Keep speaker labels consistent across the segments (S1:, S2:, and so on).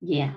S1: Yeah.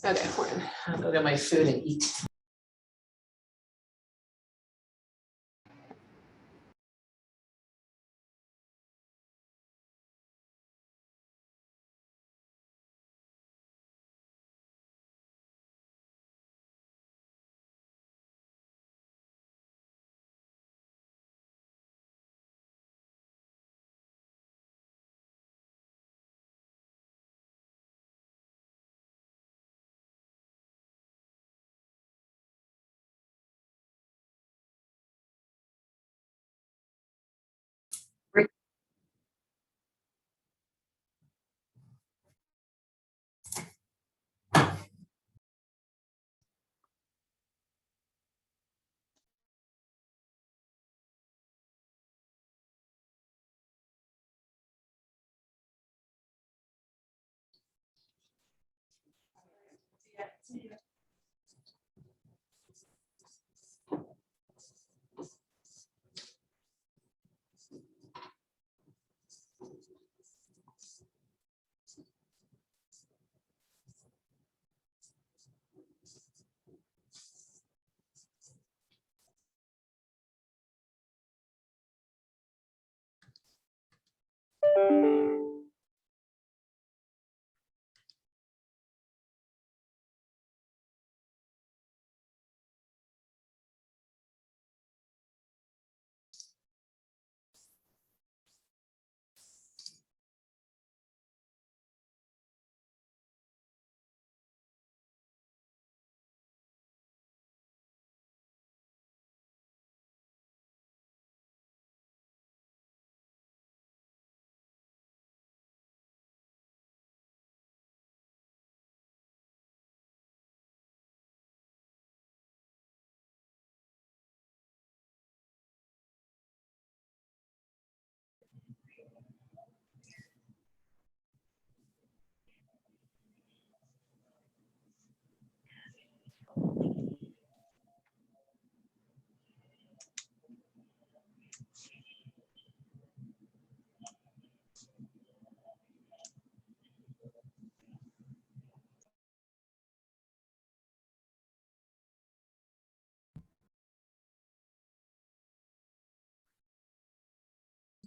S2: Okay, I'll go get my food and eat.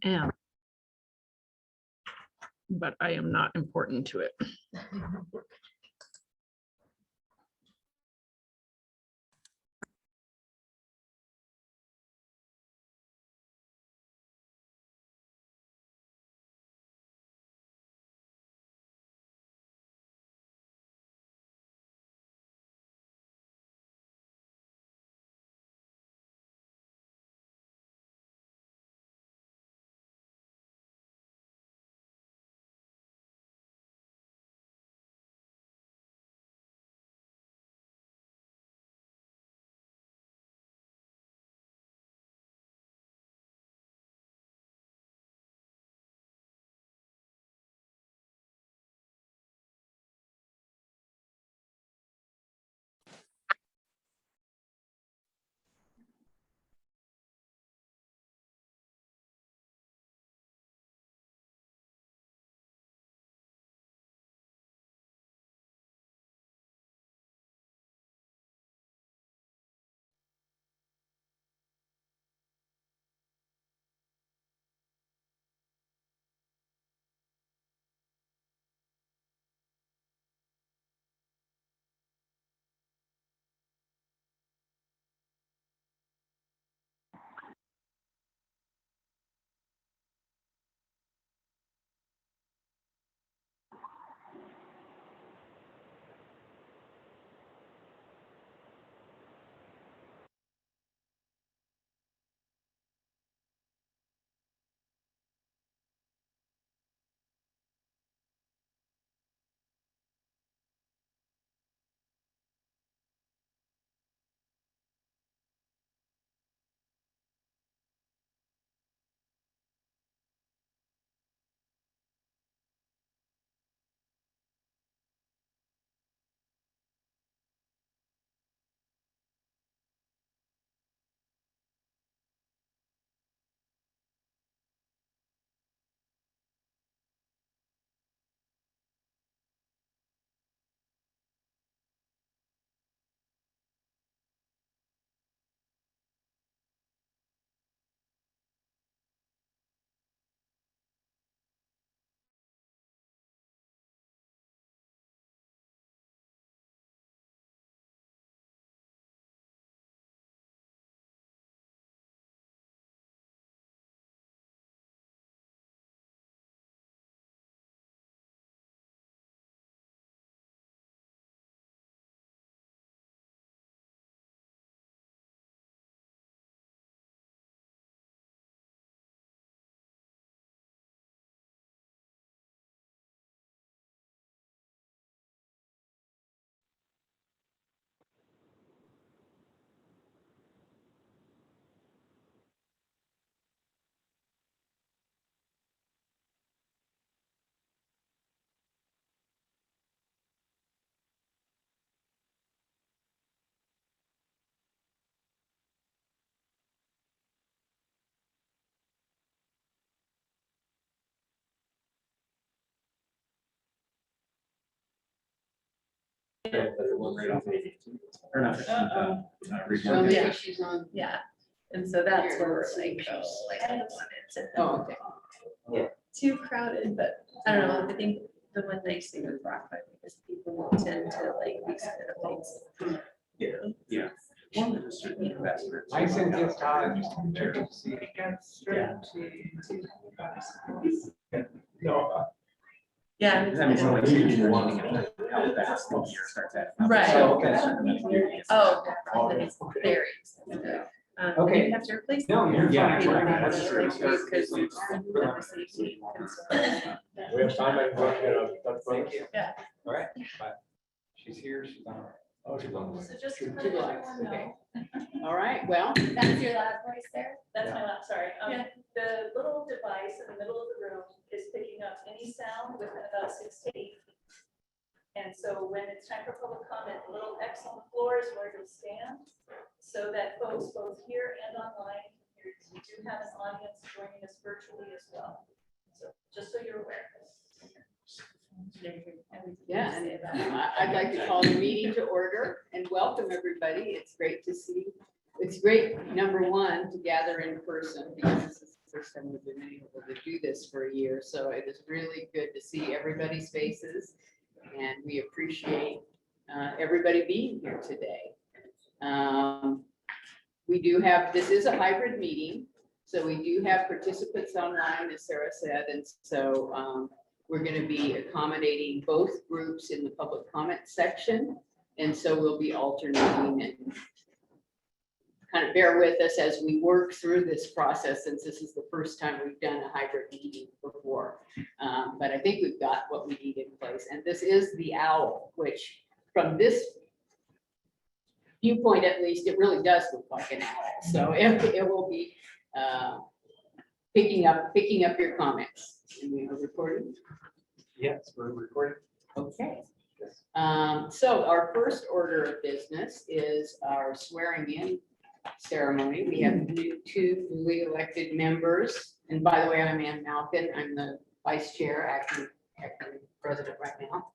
S3: Am, but I am not important to it.
S1: Right off 82. Or not,
S2: Well,
S1: regional.
S2: maybe she's on.
S4: Yeah, and so that's where we're like, oh, like, I don't want it to
S2: Oh, okay.
S4: get too crowded, but I don't know, I think the one nice thing with Rockwood is people will tend to like these kind of things.
S1: Yeah. One of the certain investors.
S5: I think it's hard to see. No.
S4: Yeah.
S1: I mean, so like you want how fast the year starts at.
S4: Right.
S1: So,
S4: Oh, it's very expensive.
S5: Okay.
S4: You have to replace.
S5: No, you're
S1: Yeah,
S5: fine.
S1: that's true.
S4: Because of the safety concern.
S5: We have time, I can go get a, that's
S1: Thank you.
S4: Yeah.
S5: All right, bye. She's here, she's on. Oh, she's on.
S4: So just to
S2: Two
S4: let
S2: lives,
S4: everyone
S2: okay.
S4: know.
S2: All right, well,
S4: That's your lab voice there?
S6: That's my last, sorry.
S4: Yeah.
S6: The little device in the middle of the room is picking up any sound within about 6 to 8 feet. And so when it's time for public comment, the little X on the floor is where you'll stand, so that folks both here and online, we do have an audience joining us virtually as well. So just so you're aware.
S2: yeah, and I'd like to call the meeting to order and welcome everybody. It's great to see. It's great, number one, to gather in person because this is the first time we've been able to do this for a year. So it is really good to see everybody's faces and we appreciate everybody being here today. We do have, this is a hybrid meeting, so we do have participants online, as Sarah said, and so we're going to be accommodating both groups in the public comment section, and so we'll be alternating and kind of bear with us as we work through this process, since this is the first time we've done a hybrid meeting before. But I think we've got what we need in place, and this is the OWL, which from this viewpoint, at least, it really does look like an owl. So it will be picking up your comments. And we are recording.
S5: Yes, we're recording.
S2: Okay. So our first order of business is our swearing in ceremony. We have two newly elected members. And by the way, I'm Ann Malkin. I'm the vice chair, acting president right now.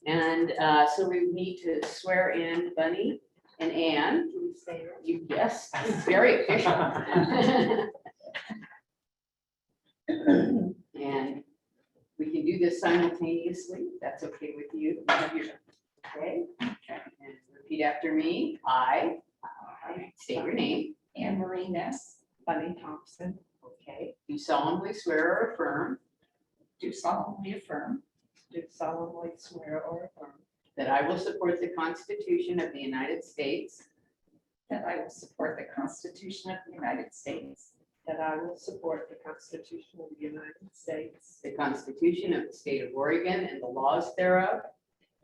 S2: And so we need to swear in Bunny and Ann. Can you say that? You, yes, very official. And we can do this simultaneously. That's okay with you. Okay. And repeat after me. I state your name.
S7: Anne Marie Ness, Bunny Thompson,
S2: Okay. Do solemnly swear or affirm
S7: do solemnly affirm
S6: Do solemnly swear or affirm
S2: that I will support the Constitution of the United States
S7: that I will support the Constitution of the United States,
S6: that I will support the Constitution of the United States,
S2: the Constitution of the State of Oregon and the laws thereof,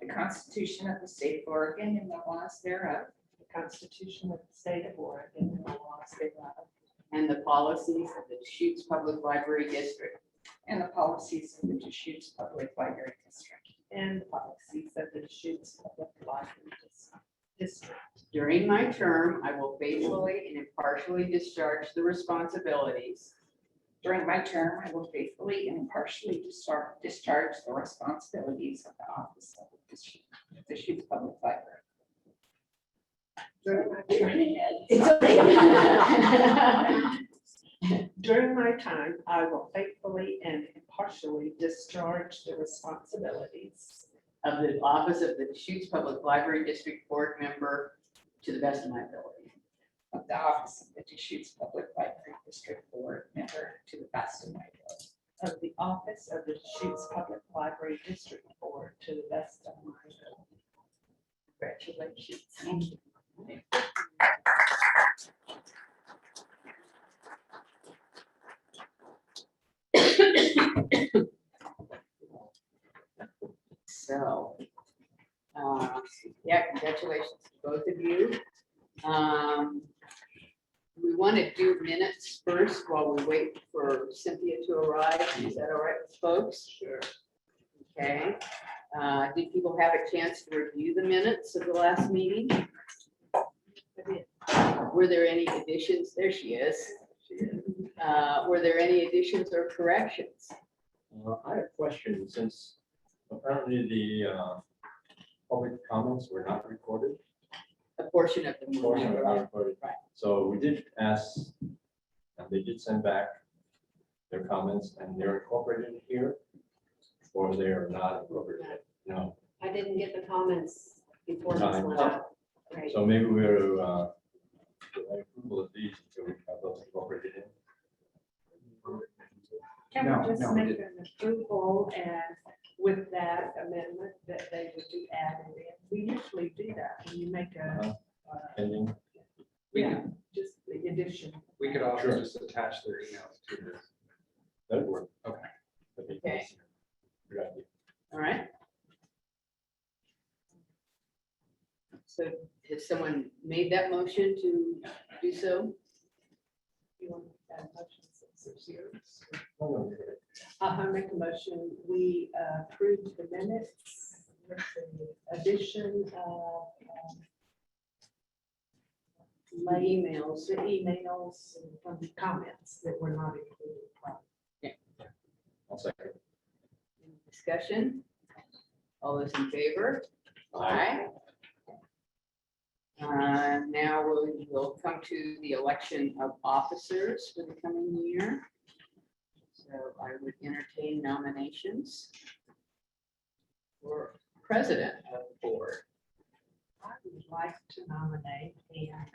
S7: the Constitution of the State of Oregon and the laws thereof,
S6: the Constitution of the State of Oregon and the laws thereof,
S2: and the policies of the Deschutes Public Library District,
S7: and the policies of the Deschutes Public Library District.
S6: and the policies of the Deschutes Public Library District.
S2: During my term, I will faithfully and impartially discharge the responsibilities
S7: During my term, I will faithfully and impartially discharge the responsibilities of the office of the Deschutes Public Library.
S6: During my time, I will faithfully and impartially discharge the responsibilities
S2: of the office of the Deschutes Public Library District Board Member to the best of my ability.
S7: Of the office of the Deschutes Public Library District Board Member to the best of my ability.
S6: of the office of the Deschutes Public Library District Board to the best of my ability. Congratulations.
S7: Thank you.
S2: So, yeah, congratulations to both of you. We want to do minutes first while we wait for Cynthia to arrive. Is that all right with folks?
S5: Sure.
S2: Okay. Did people have a chance to review the minutes of the last meeting? Were there any additions? There she is. Were there any additions or corrections?
S8: I have a question, since apparently the public comments were not recorded.
S2: A portion of them. were
S8: Portion were not
S2: not.
S8: recorded.
S2: Right.
S8: So we did ask, and they did send back their comments, and they're incorporated here, or they are not incorporated. No.
S9: I didn't get the comments before this
S8: Time.
S9: went out. Right.
S8: So maybe we're delay approval of these until we have those incorporated in.
S10: Can
S5: No,
S10: we just
S5: no, we
S10: make an approval and with that amendment that they would be added in? We usually do that when you make a,
S8: Pending.
S10: yeah, just the addition.
S5: We could also
S8: Sure.
S5: just attach their emails to this.
S8: That would work.
S5: Okay.
S8: That'd be
S2: Okay.
S8: nice. Good idea.
S2: All right. So has someone made that motion to do so?
S10: You want that motion since it's yours?
S8: Oh, no, you're good.
S10: I make a motion, we approve the minutes with the addition of my emails, the emails and the comments that were not included.
S8: I'll second.
S2: Any discussion? All those in favor? Aye. Now we'll come to the election of officers for the coming year. So I would entertain nominations for president of the board.
S10: I would like to nominate Ann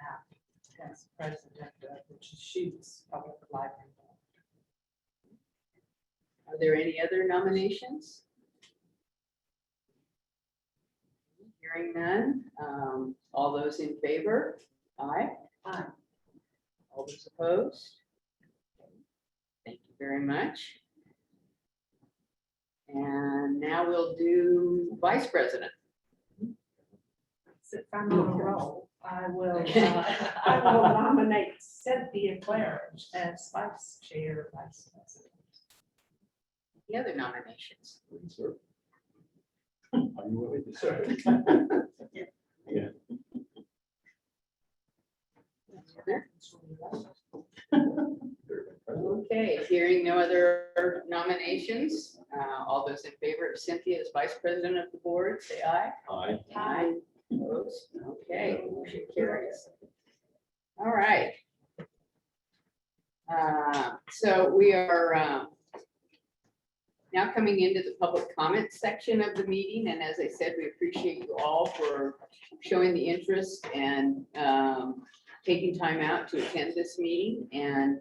S10: as president of the Deschutes Public Library.
S2: Are there any other nominations? Hearing none. All those in favor? Aye.
S10: Aye.
S2: All those opposed? Thank you very much. And now we'll do vice president.
S10: Since I'm on a roll, I will nominate Cynthia Claridge as vice chair, vice president.
S2: The other nominations.
S8: Please, sir. Are you willing to serve? Yeah.
S2: Okay, hearing no other nominations, all those in favor of Cynthia as vice president of the board, say aye.
S8: Aye.
S2: Aye. Opposed? Okay, motion carries. All right. So we are now coming into the public comment section of the meeting, and as I said, we appreciate you all for showing the interest and taking time out to attend this meeting. And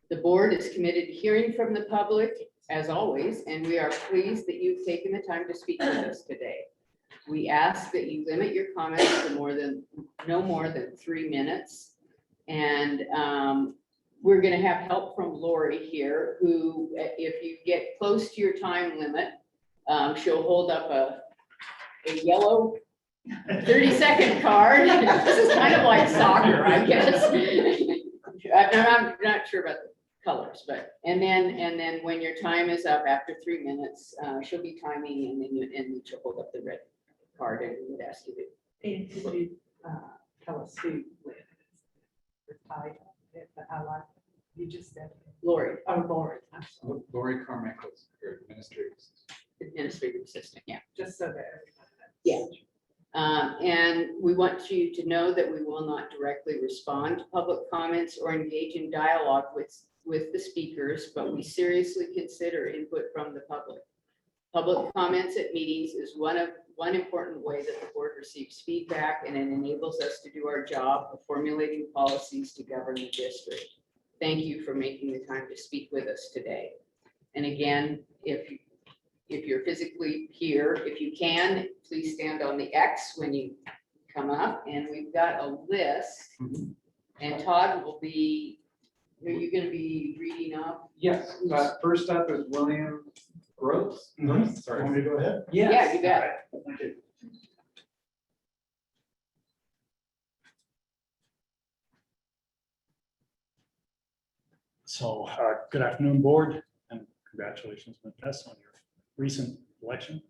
S2: the board is committed to hearing from the public, as always, and we are pleased that you've taken the time to speak with us today. We ask that you limit your comments to no more than 3 minutes. And we're going to have help from Lori here, who, if you get close to your time limit, she'll hold up a yellow 30-second card. This is kind of like soccer, I guess. I'm not sure about the colors, but, and then when your time is up after 3 minutes, she'll be timing, and then she'll hold up the red card, and we would ask you to.
S10: And could you tell us who with the title? I like, you just said.
S2: Lori,
S10: Oh, Lori, I'm sorry,
S5: Lori Carmichael's your administrative assistant.
S2: administrative assistant, yeah.
S10: just so that everybody knows.
S2: Yeah. And we want you to know that we will not directly respond to public comments or engage in dialogue with the speakers, but we seriously consider input from the public. Public comments at meetings is one important way that the board receives feedback, and it enables us to do our job of formulating policies to govern the district. Thank you for making the time to speak with us today. And again, if you're physically here, if you can, please stand on the X when you come up, and we've got a list. And Todd will be, are you going to be reading off?
S5: Yes, first up is William Gross. Sorry.
S11: Want me to go ahead?
S5: Yes.
S2: Yeah, you got it.
S11: Thank you. So, good afternoon, board, and congratulations, Ms. on your recent election.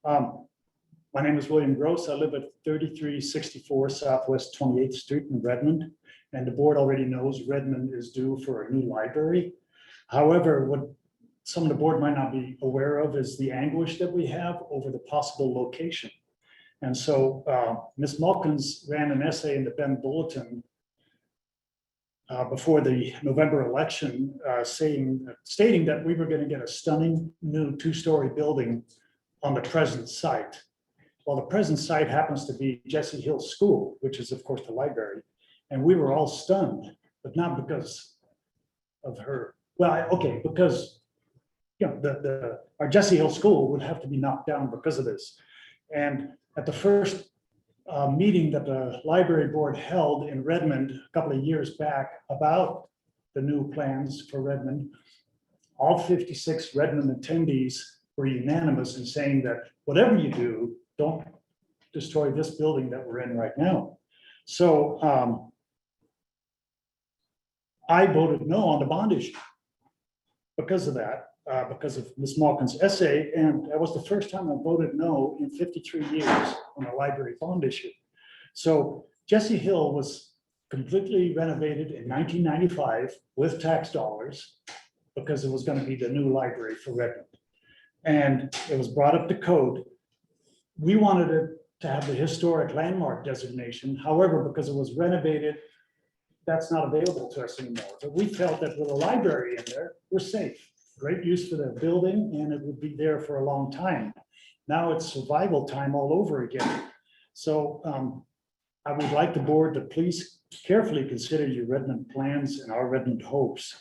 S11: My name is William Gross. I live at 3364 Southwest 28th Street in Redmond, and the board already knows Redmond is due for a new library. However, what some of the board might not be aware of is the anguish that we have over the possible location. And so Ms. Mulkins ran an essay in the Bend Bulletin before the November election, stating that we were going to get a stunning new two-story building on the present site. Well, the present site happens to be Jesse Hill School, which is of course the library. And we were all stunned, but not because of her. Well, okay, because our Jesse Hill School would have to be knocked down because of this. And at the first meeting that the library board held in Redmond a couple of years back about the new plans for Redmond, all 56 Redmond attendees were unanimous in saying that whatever you do, don't destroy this building that we're in right now. So I voted no on the bond issue because of that, because of Ms. Malkin's essay. And that was the first time I voted no in 53 years on a library bond issue. So Jesse Hill was completely renovated in 1995 with tax dollars because it was going to be the new library for Redmond. And it was brought up to code. We wanted it to have the historic landmark designation. However, because it was renovated, that's not available to us anymore. But we felt that with a library in there, we're safe. Great use for the building, and it would be there for a long time. Now it's survival time all over again. So I would like the board to please carefully consider your Redmond plans and our Redmond hopes,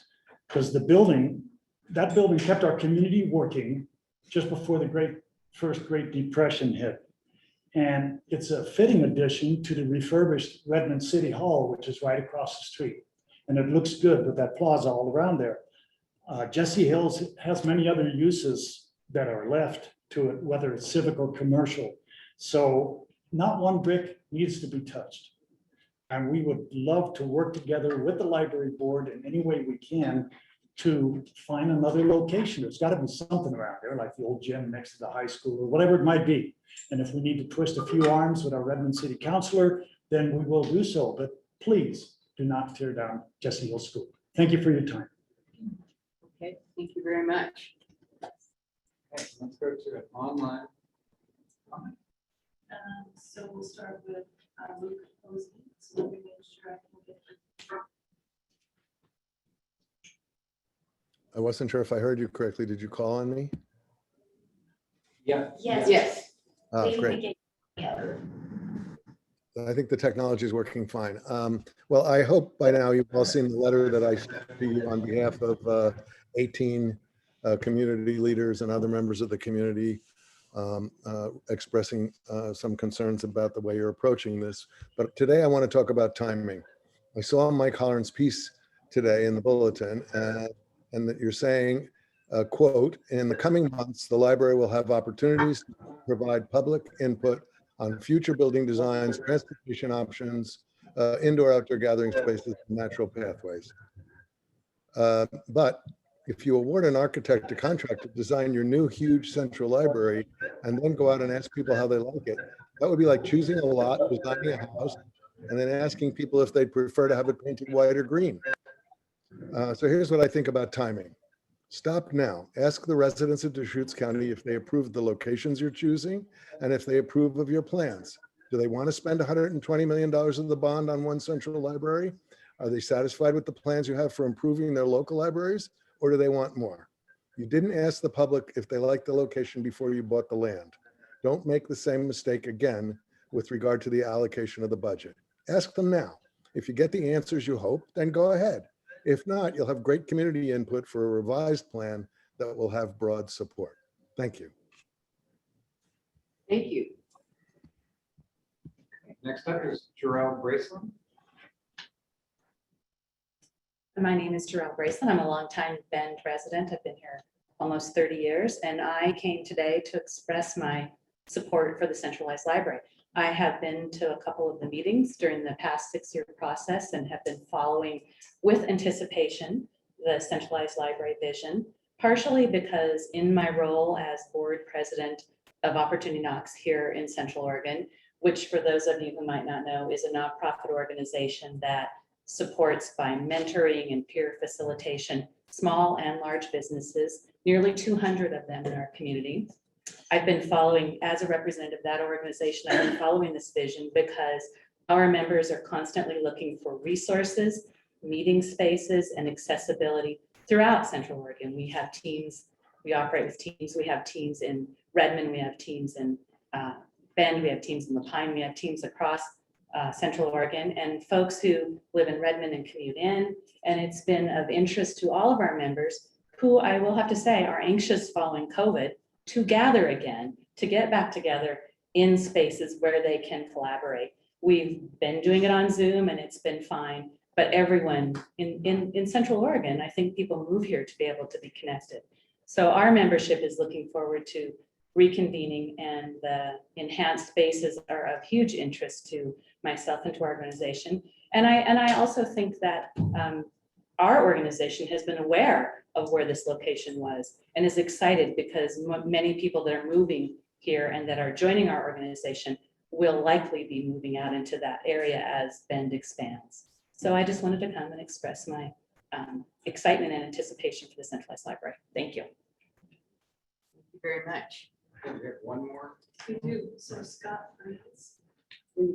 S11: because that building kept our community working just before the first Great Depression hit. And it's a fitting addition to the refurbished Redmond City Hall, which is right across the street. And it looks good with that plaza all around there. Jesse Hills has many other uses that are left to it, whether it's civic or commercial. So not one brick needs to be touched. And we would love to work together with the library board in any way we can to find another location. There's got to be something around there, like the old gym next to the high school or whatever it might be. And if we need to twist a few arms with our Redmond City Councilor, then we will do so. But please do not tear down Jesse Hill School. Thank you for your time.
S2: Okay, thank you very much.
S5: Okay, let's go to an online comment.
S4: So we'll start with Luke Posey. So let me make sure I can get
S12: I wasn't sure if I heard you correctly. Did you call on me?
S5: Yeah.
S2: Yes.
S12: Great. I think the technology is working fine. Well, I hope by now you've all seen the letter that I sent to you on behalf of 18 community leaders and other members of the community expressing some concerns about the way you're approaching this. But today I want to talk about timing. I saw Mike Holleran's piece today in the bulletin and that you're saying, quote, in the coming months, the library will have opportunities to provide public input on future building designs, transportation options, indoor-outdoor gathering spaces, and natural pathways. But if you award an architect a contract to design your new huge central library and then go out and ask people how they like it, that would be like choosing a lot, designing a house, and then asking people if they'd prefer to have it painted white or green. So here's what I think about timing. Stop now. Ask the residents of Deschutes County if they approve of the locations you're choosing and if they approve of your plans. Do they want to spend $120 million of the bond on one central library? Are they satisfied with the plans you have for improving their local libraries, or do they want more? You didn't ask the public if they like the location before you bought the land. Don't make the same mistake again with regard to the allocation of the budget. Ask them now. If you get the answers you hope, then go ahead. If not, you'll have great community input for a revised plan that will have broad support. Thank you.
S2: Thank you.
S5: Next up is Jarrell Braceland.
S13: My name is Jarrell Braceland. I'm a longtime Bend resident. I've been here almost 30 years, and I came today to express my support for the centralized library. I have been to a couple of the meetings during the past 6-year process and have been following with anticipation the centralized library vision, partially because in my role as board president of Opportunity Knocks here in Central Oregon, which for those of you who might not know is a nonprofit organization that supports by mentoring and peer facilitation small and large businesses, nearly 200 of them in our community. I've been following, as a representative of that organization, I've been following this vision because our members are constantly looking for resources, meeting spaces, and accessibility throughout Central Oregon. We have teams, we operate with teams, we have teams in Redmond, we have teams in Bend, we have teams in La Pine, we have teams across Central Oregon, and folks who live in Redmond and commute in. And it's been of interest to all of our members who, I will have to say, are anxious following COVID to gather again, to get back together in spaces where they can collaborate. We've been doing it on Zoom and it's been fine, but everyone in Central Oregon, I think people move here to be able to be connected. So our membership is looking forward to reconvening, and the enhanced spaces are of huge interest to myself and to our organization. And I also think that our organization has been aware of where this location was and is excited because many people that are moving here and that are joining our organization will likely be moving out into that area as Bend expands. So I just wanted to come and express my excitement and anticipation for the centralized library. Thank you.
S2: Thank you very much.
S5: We have one more.
S6: We do, so Scott Reeves.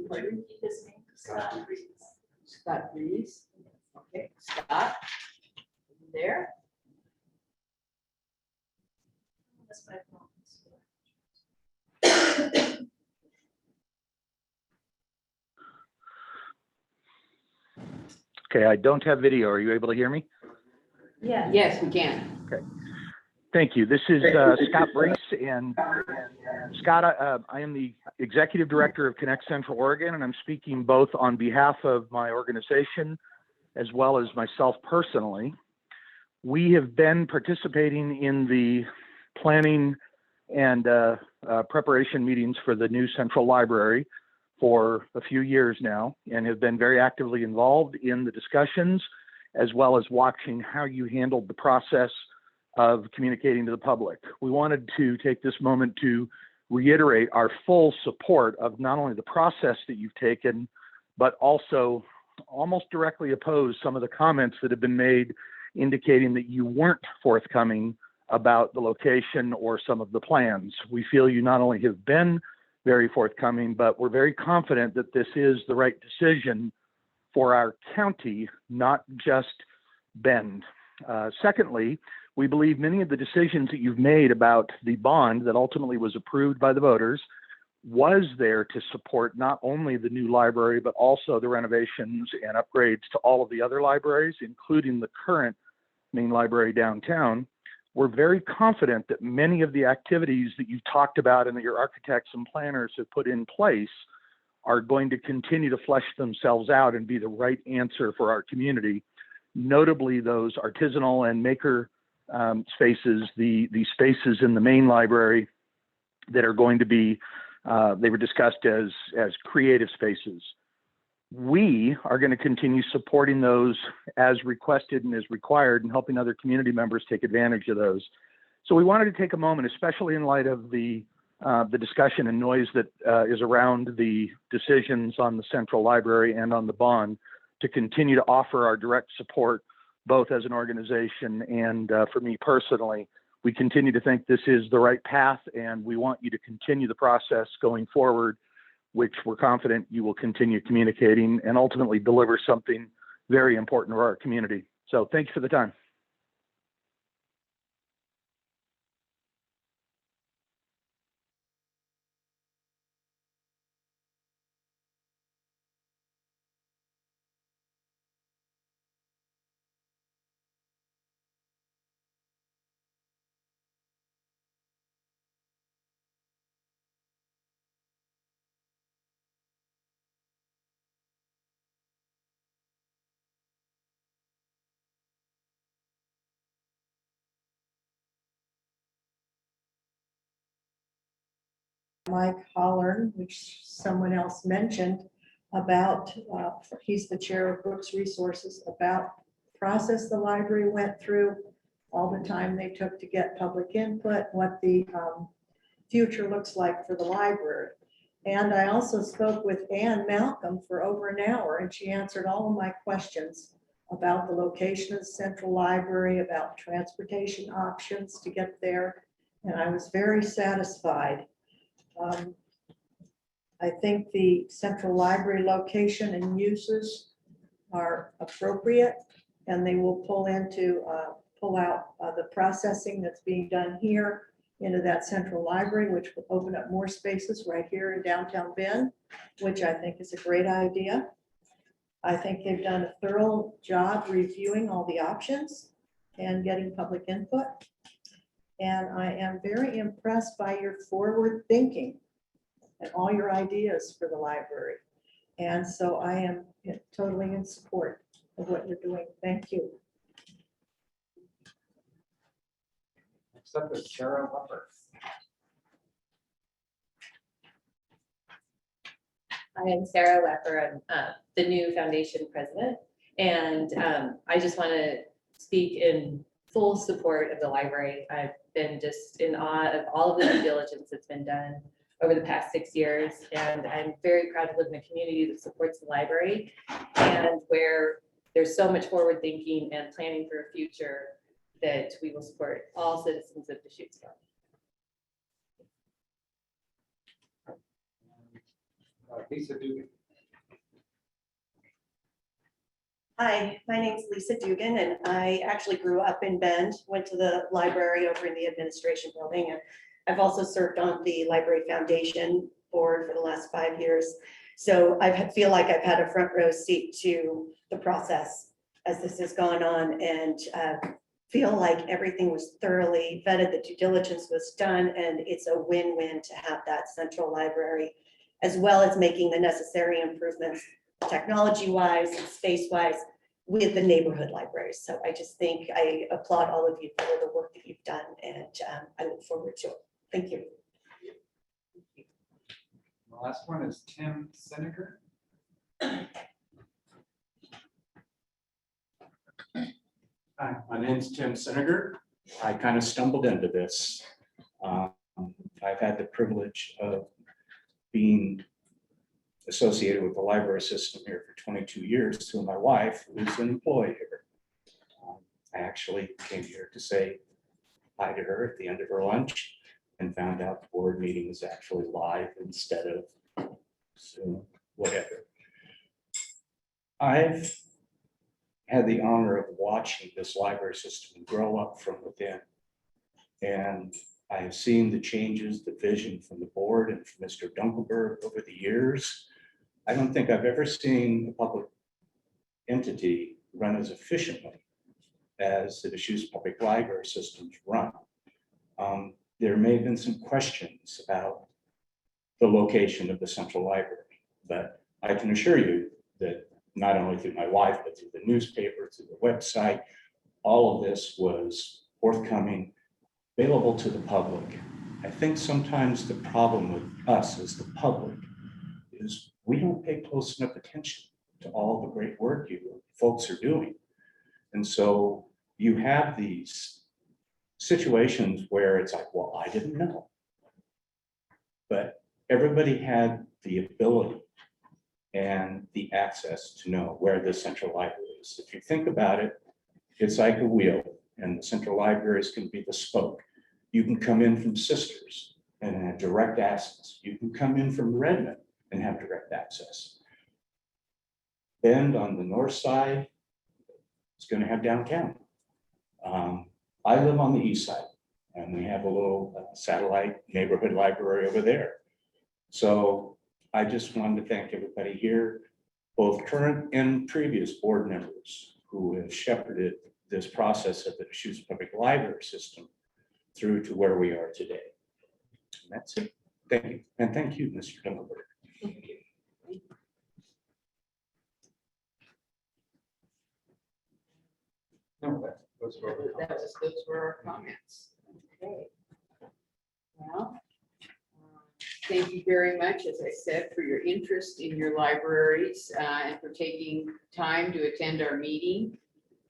S2: Pardon?
S6: His name, Scott Reeves.
S2: Scott, please. Okay, Scott, you there?
S6: That's my phone.
S14: Okay, I don't have video. Are you able to hear me?
S4: Yeah.
S2: Yes, we can.
S14: Thank you. This is Scott Brees, and Scott, I am the Executive Director of Connect Central Oregon, and I'm speaking both on behalf of my organization as well as myself personally. We have been participating in the planning and preparation meetings for the new Central Library for a few years now, and have been very actively involved in the discussions, as well as watching how you handled the process of communicating to the public. We wanted to take this moment to reiterate our full support of not only the process that you've taken, but also almost directly oppose some of the comments that have been made indicating that you weren't forthcoming about the location or some of the plans. We feel you not only have been very forthcoming, but we're very confident that this is the right decision for our county, not just Bend. Secondly, we believe many of the decisions that you've made about the bond that ultimately was approved by the voters was there to support not only the new library, but also the renovations and upgrades to all of the other libraries, including the current main library downtown. We're very confident that many of the activities that you've talked about and that your architects and planners have put in place are going to continue to flesh themselves out and be the right answer for our community, notably those artisanal and maker spaces, the spaces in the main library that are going to be, they were discussed as creative spaces. We are going to continue supporting those as requested and as required, and helping other community members take advantage of those. So we wanted to take a moment, especially in light of the discussion and noise that is around the decisions on the Central Library and on the bond, to continue to offer our direct support, both as an organization and for me personally. We continue to think this is the right path, and we want you to continue the process going forward, which we're confident you will continue communicating and ultimately deliver something very important to our community. So thank you for the time.
S10: Mike Hollern, which someone else mentioned about, he's the chair of Brooks Resources, about the process the library went through, all the time they took to get public input, what the future looks like for the library. And I also spoke with Ann Malcolm for over an hour, and she answered all of my questions about the location of the Central Library, about transportation options to get there, and I was very satisfied. I think the central library location and uses are appropriate, and they will pull out the processing that's being done here into that central library, which will open up more spaces right here in downtown Bend, which I think is a great idea. I think they've done a thorough job reviewing all the options and getting public input. And I am very impressed by your forward thinking and all your ideas for the library. And so I am totally in support of what you're doing. Thank you.
S5: Next up is Sarah Wepper.
S15: I am Sarah Wepper. I'm the new foundation president. And I just want to speak in full support of the library. I've been just in awe of all of the due diligence that's been done over the past 6 years. And I'm very proud to live in a community that supports the library and where there's so much forward thinking and planning for a future that we will support all citizens of Deschutes County.
S5: Lisa Dugan.
S16: Hi, my name is Lisa Dugan, and I actually grew up in Bend, went to the library over in the administration building, and I've also served on the Library Foundation board for the last 5 years. So I feel like I've had a front row seat to the process as this has gone on, and feel like everything was thoroughly vetted, the due diligence was done, and it's a win-win to have that central library, as well as making the necessary improvements technology-wise and space-wise with the neighborhood libraries. So I just think I applaud all of you for the work that you've done, and I look forward to it. Thank you.
S5: The last one is Tim Seneker.
S17: Hi, my name's Tim Seneger. I kind of stumbled into this. I've had the privilege of being associated with the library system here for 22 years through my wife, who's an employee here. I actually came here to say hi to her at the end of her lunch and found out the board meeting was actually live instead of Zoom, whatever. I've had the honor of watching this library system grow up from within. And I have seen the changes, the vision from the board and from Mr. Dunkelberg over the years. I don't think I've ever seen a public entity run as efficiently as the Deschutes Public Library systems run. There may have been some questions about the location of the central library, but I can assure you that not only through my wife, but through the newspaper, through the website, all of this was forthcoming, available to the public. I think sometimes the problem with us as the public is we don't pay close enough attention to all the great work you folks are doing. And so you have these situations where it's like, well, I didn't know. But everybody had the ability and the access to know where the central library is. If you think about it, it's like a wheel, and the central libraries can be the spoke. You can come in from Sisters and have direct access. You can come in from Redmond and have direct access. Bend on the north side is going to have downtown. I live on the east side, and we have a little satellite neighborhood library over there. So I just wanted to thank everybody here, both current and previous board members who have shepherded this process of the Deschutes Public Library system through to where we are today. And that's it. Thank you. And thank you, Mr. Dunkelberg.
S5: No, those
S2: Those were our comments. Okay. Well, thank you very much, as I said, for your interest in your libraries and for taking time to attend our meeting.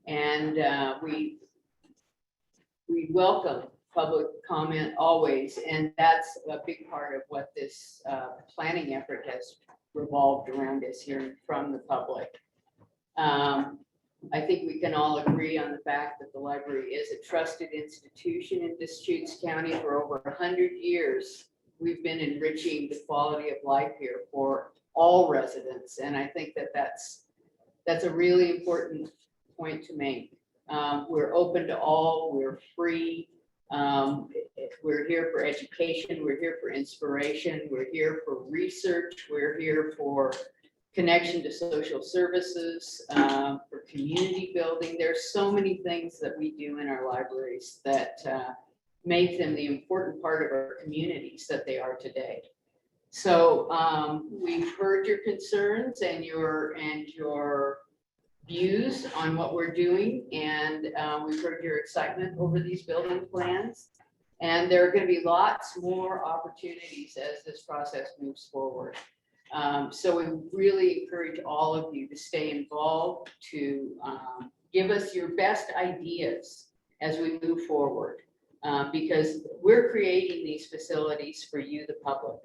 S2: And we welcome public comment always, and that's a big part of what this planning effort has revolved around, is hearing from the public. I think we can all agree on the fact that the library is a trusted institution in Deschutes County. For over 100 years. We've been enriching the quality of life here for all residents. And I think that that's a really important point to make. We're open to all, we're free. We're here for education, we're here for inspiration, we're here for research, we're here for connection to social services, for community building. There's so many things that we do in our libraries that make them the important part of our communities that they are today. So we've heard your concerns and your views on what we're doing, and we've heard your excitement over these building plans. And there are going to be lots more opportunities as this process moves forward. So we really encourage all of you to stay involved, to give us your best ideas as we move forward, because we're creating these facilities for you, the public.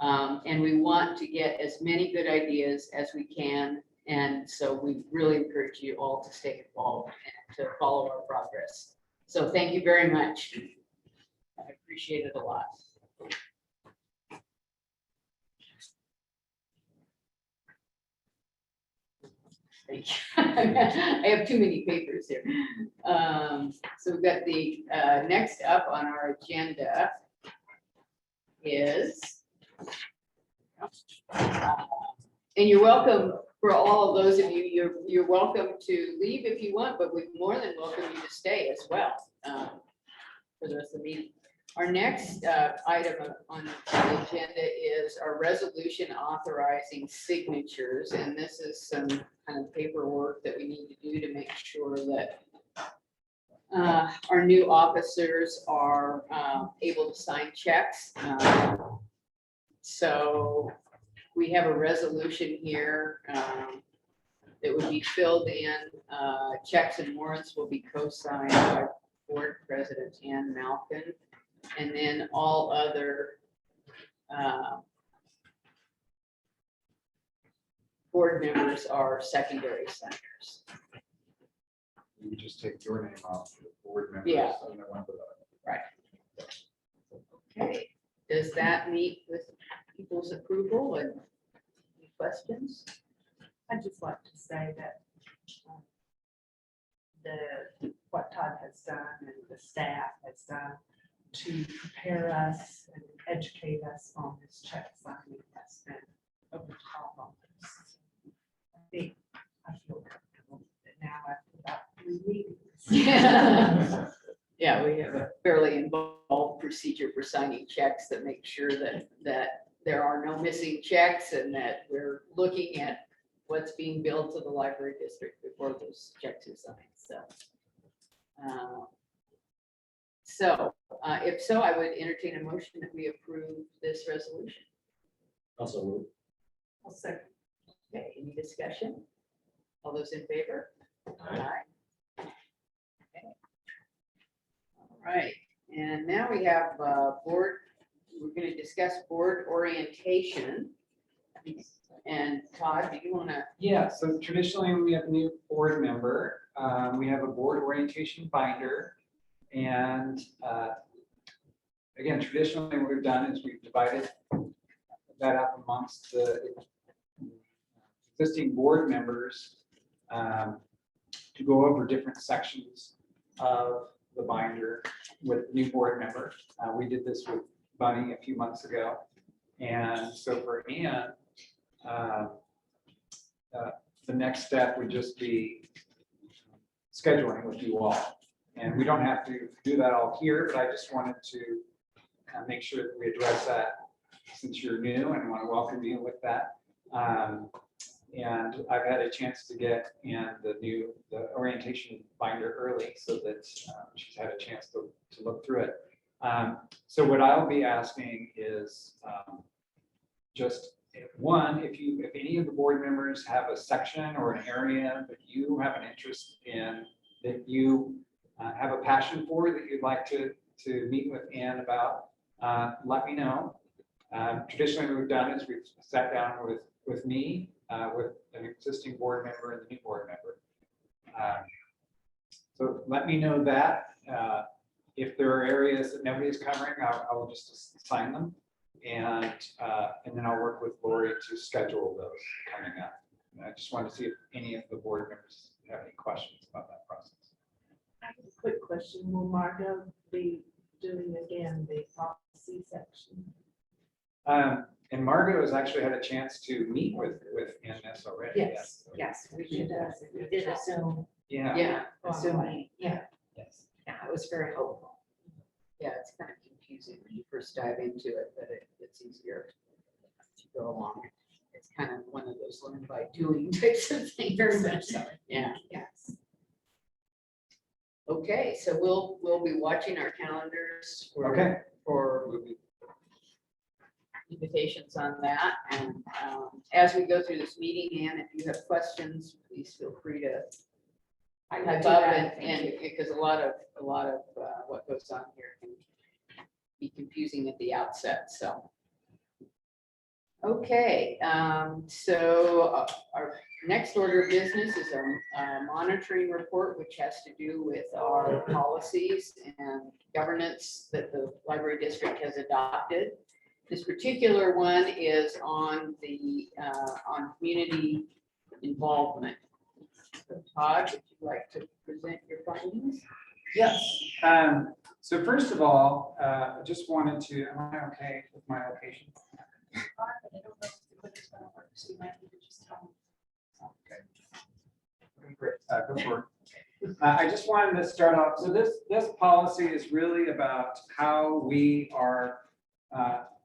S2: And we want to get as many good ideas as we can. And so we really encourage you all to stay involved and to follow our progress. So thank you very much. I appreciate it a lot. Thank you. I have too many papers here. So we've got the next up on our agenda is, and you're welcome, for all of those of you, you're welcome to leave if you want, but we more than welcome you to stay as well for the rest of the meeting. Our next item on the agenda is our resolution authorizing signatures, and this is some kind of paperwork that we need to do to make sure that our new officers are able to sign checks. So we have a resolution here that would be filled in. Checks and warrants will be co-signed by Board President Ann Malkin, and then all other board members are secondary signers.
S5: You just take your name off the board members.
S2: Yeah.
S5: And then one below.
S2: Right. Okay, does that meet with people's approval and any questions?
S18: I'd just like to say that what Todd has done and the staff has done to prepare us and educate us on this check signing has been over the top on this. I feel comfortable that now after about 3 meetings.
S2: Yeah. Yeah, we have a fairly involved procedure for signing checks that make sure that there are no missing checks and that we're looking at what's being billed to the library district before those checks are signed. So if so, I would entertain a motion that we approve this resolution.
S8: Also move.
S18: I'll second.
S2: Okay, any discussion? All those in favor? Aye. Okay. All right, and now we have board, we're going to discuss board orientation. And Todd, do you want to?
S5: Yeah, so traditionally when we have a new board member, we have a board orientation binder. And again, traditionally what we've done is we've divided that up amongst the existing board members to go over different sections of the binder with new board members. We did this with Bunny a few months ago. And so for Ann, the next step would just be scheduling with you all. And we don't have to do that all here, but I just wanted to make sure that we address that since you're new, and I want to welcome you with that. And I've had a chance to get in the orientation binder early so that she's had a chance to look through it. So what I'll be asking is just one, if any of the board members have a section or an area that you have an interest in, that you have a passion for, that you'd like to meet with Ann about, let me know. Traditionally, what we've done is we've sat down with me, with an existing board member and the new board member. So let me know that. If there are areas that nobody's covering, I will just assign them. And then I'll work with Lori to schedule those coming up. And I just wanted to see if any of the board members have any questions about that process.
S18: I have a quick question. Will Margot be doing again the policy section?
S5: And Margot has actually had a chance to meet with NS already.
S7: Yes, we did assume.
S5: Yeah.
S2: Yeah,
S7: Assuming, yeah,
S5: Yes.
S7: yeah, it was very helpful.
S2: yeah, it's kind of confusing when you first dive into it, but it's easier to go along. It's kind of one of those learn by doing types of things.
S7: Very much so.
S2: Yeah.
S7: Yes.
S2: Okay, so we'll be watching our calendars for
S5: Okay.
S2: invitations on that. And as we go through this meeting, Ann, if you have questions, please feel free to
S7: I
S2: type
S7: will do
S2: up
S7: that.
S2: and because a lot of what goes on here can be confusing at the outset, so. Okay, so our next order of business is our monitoring report, which has to do with our policies and governance that the library district has adopted. This particular one is on the on community involvement. So Todd, would you like to present your findings?
S5: Yes. So first of all, I just wanted to, am I okay with my location? Okay. Great. Go for it. I just wanted to start off. So this policy is really about how we are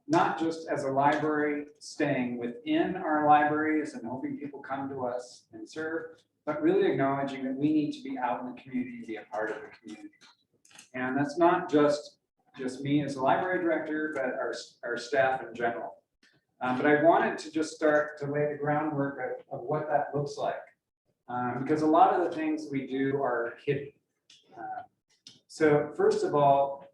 S5: not just as a library staying within our libraries and hoping people come to us and serve, but really acknowledging that we need to be out in the community and be a part of the community. And that's not just me as a library director, but our staff in general. But I wanted to just start to lay the groundwork of what that looks like. Because a lot of the things we do are hidden. So first of all,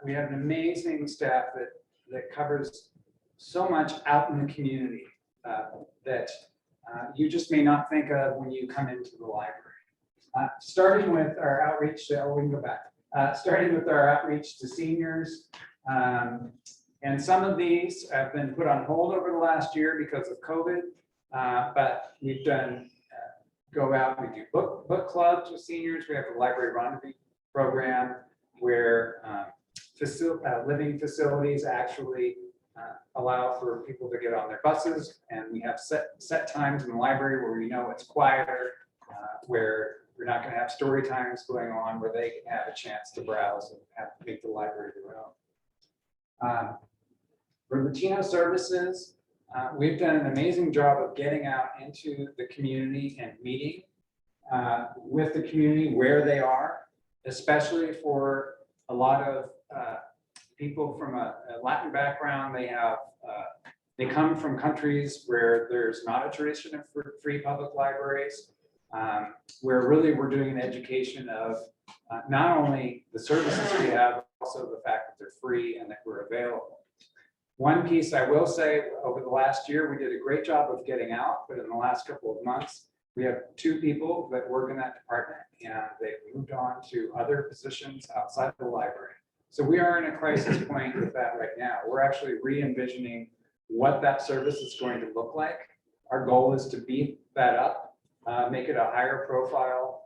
S5: we have an amazing staff that covers so much out in the community that you just may not think of when you come into the library. Starting with our outreach, we can go back. Starting with our outreach to seniors. And some of these have been put on hold over the last year because of COVID, but we've done go out, we do book clubs with seniors. We have a library rendezvous program where living facilities actually allow for people to get on their buses, and we have set times in the library where we know it's quieter, where we're not going to have story times going on, where they can have a chance to browse and make the library their own. For Latino services, we've done an amazing job of getting out into the community and meeting with the community where they are, especially for a lot of people from a Latin background. They come from countries where there's not a tradition of free public libraries, where really we're doing an education of not only the services we have, but also the fact that they're free and that we're available. One piece I will say, over the last year, we did a great job of getting out, but in the last couple of months, we have 2 people that work in that department, and they've moved on to other positions outside the library. So we are in a crisis point with that right now. We're actually re-envisioning what that service is going to look like. Our goal is to beef that up, make it a higher profile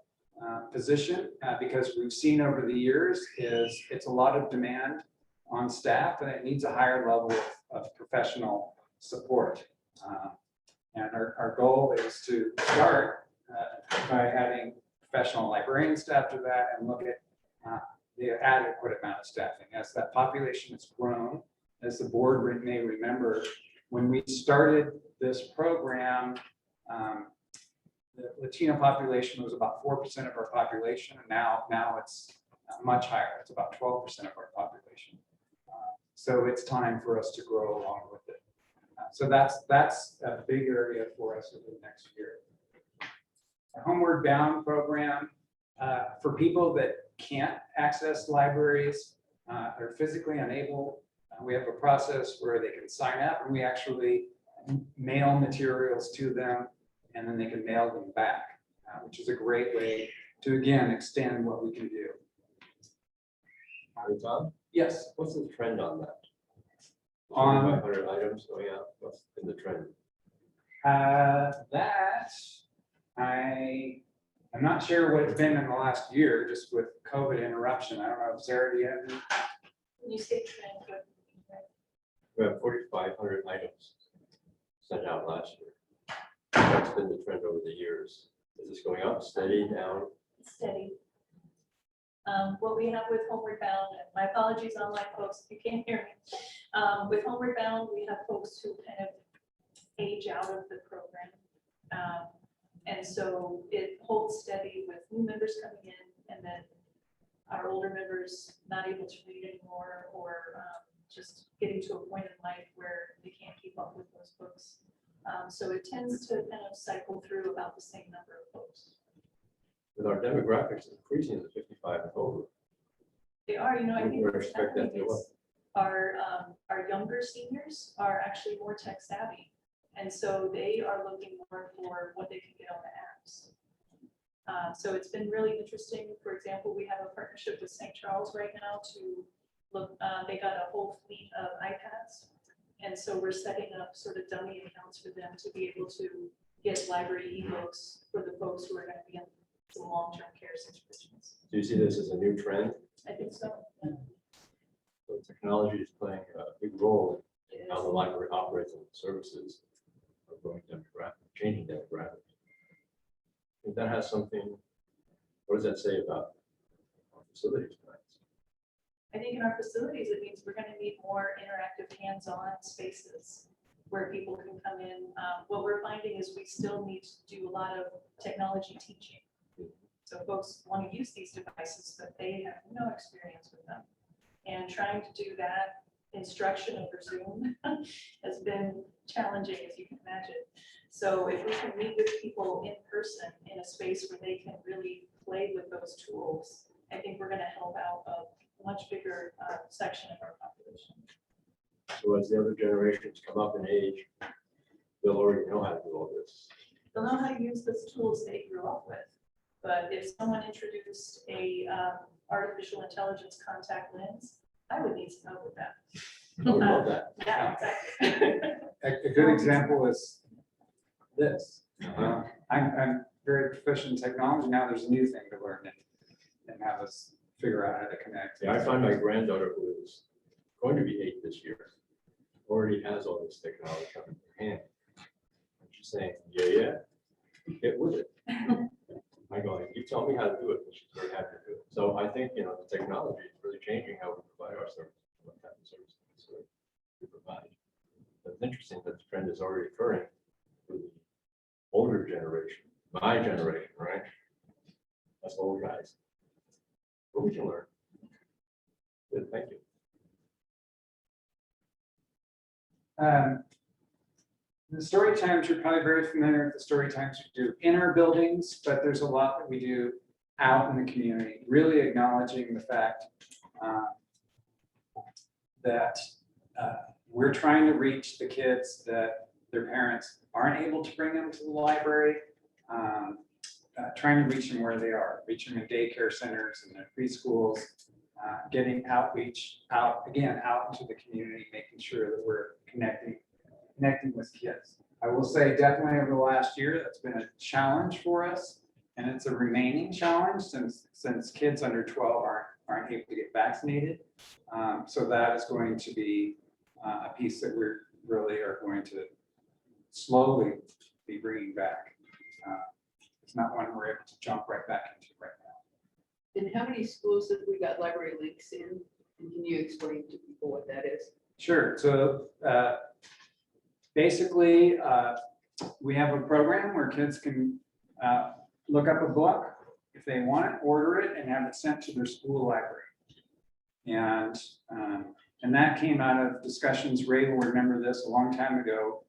S5: position, because we've seen over the years it's a lot of demand on staff, and it needs a higher level of professional support. And our goal is to start by adding professional librarian staff to that and look at the adequate amount of staffing. As that population has grown, as the board may remember, when we started this program, the Latino population was about 4% of our population, and now it's much higher. It's about 12% of our population. So it's time for us to grow along with it. So that's a big area for us over the next year. Our Homeward Bound program, for people that can't access libraries, are physically unable, we have a process where they can sign up, and we actually mail materials to them, and then they can mail them back. which is a great way to, again, extend what we can do.
S8: Hey, Tom,
S5: Yes,
S8: what's the trend on that?
S5: On-
S8: 500 items going out, what's in the trend?
S5: that, I'm not sure what it's been in the last year, just with COVID interruption. I don't know if Sarah, do you have any?
S6: When you say trend, what?
S8: We have 4,500 items sent out last year. That's been the trend over the years. Is this going up, steady, down?
S6: Steady. What we have with Homeward Bound, and my apologies online folks if you can't hear me. With Homeward Bound, we have folks who kind of age out of the program. And so it holds steady with new members coming in, and then our older members not able to read anymore, or just getting to a point in life where they can't keep up with those books. So it tends to kind of cycle through about the same number of folks.
S8: With our demographics increasing to 55 and over.
S6: They are, you know, I think
S8: We're
S6: what's
S8: expect that
S6: happening
S8: to go
S6: is our younger seniors are actually more tech savvy. And so they are looking more for what they can get on the apps. So it's been really interesting. For example, we have a partnership with St. Charles right now to look, they got a whole fleet of iPads. And so we're setting up sort of dummy accounts for them to be able to get library ebooks for the folks who are going to be in some long-term care situations.
S8: Do you see this as a new trend?
S6: I think so.
S8: So technology is playing a big role in how the library operates and services are going demographic, changing demographics. I think that has something, what does that say about our facilities plans?
S6: I think in our facilities, it means we're going to need more interactive hands-on spaces where people can come in. What we're finding is we still need to do a lot of technology teaching. So folks want to use these devices, but they have no experience with them. And trying to do that instruction over Zoom has been challenging, as you can imagine. So if we can meet with people in person in a space where they can really play with those tools, I think we're going to help out a much bigger section of our population.
S8: So as the other generations come up in age, they'll already know how to do all this.
S6: They'll know how to use those tools they grew up with. But if someone introduced a artificial intelligence contact lens, I would need some help with that.
S8: I would love that.
S6: Yeah, exactly.
S5: A good example is this. I'm very proficient in technology. Now there's a new thing to learn and have us figure out how to connect.
S8: Yeah, I find my granddaughter, who is going to be 8 this year, already has all this technology on her hand. And she's saying, yeah, get with it. I go, you tell me how to do it, and she's very happy to do it. So I think, the technology is really changing how we provide our services, what type of services we provide. But it's interesting that the trend is already occurring for the older generation, my generation, right? That's old guys. But we can learn. Good, thank you.
S5: The story times, you're probably very familiar with the story times we do in our buildings, but there's a lot that we do out in the community, really acknowledging the fact that we're trying to reach the kids that their parents aren't able to bring them to the library, trying to reach them where they are, reaching them in daycare centers and their preschools, getting outreach out into the community, making sure that we're connecting with kids. I will say definitely over the last year, that's been a challenge for us, and it's a remaining challenge since kids under 12 aren't able to get vaccinated. So that is going to be a piece that we really are going to slowly be bringing back. It's not one we're able to jump right back into right now.
S2: And how many schools have we got library links in? And can you explain to people what that is?
S5: Sure. So basically, we have a program where kids can look up a book if they want it, order it, and have it sent to their school library. And that came out of discussions. Ray will remember this a long time ago.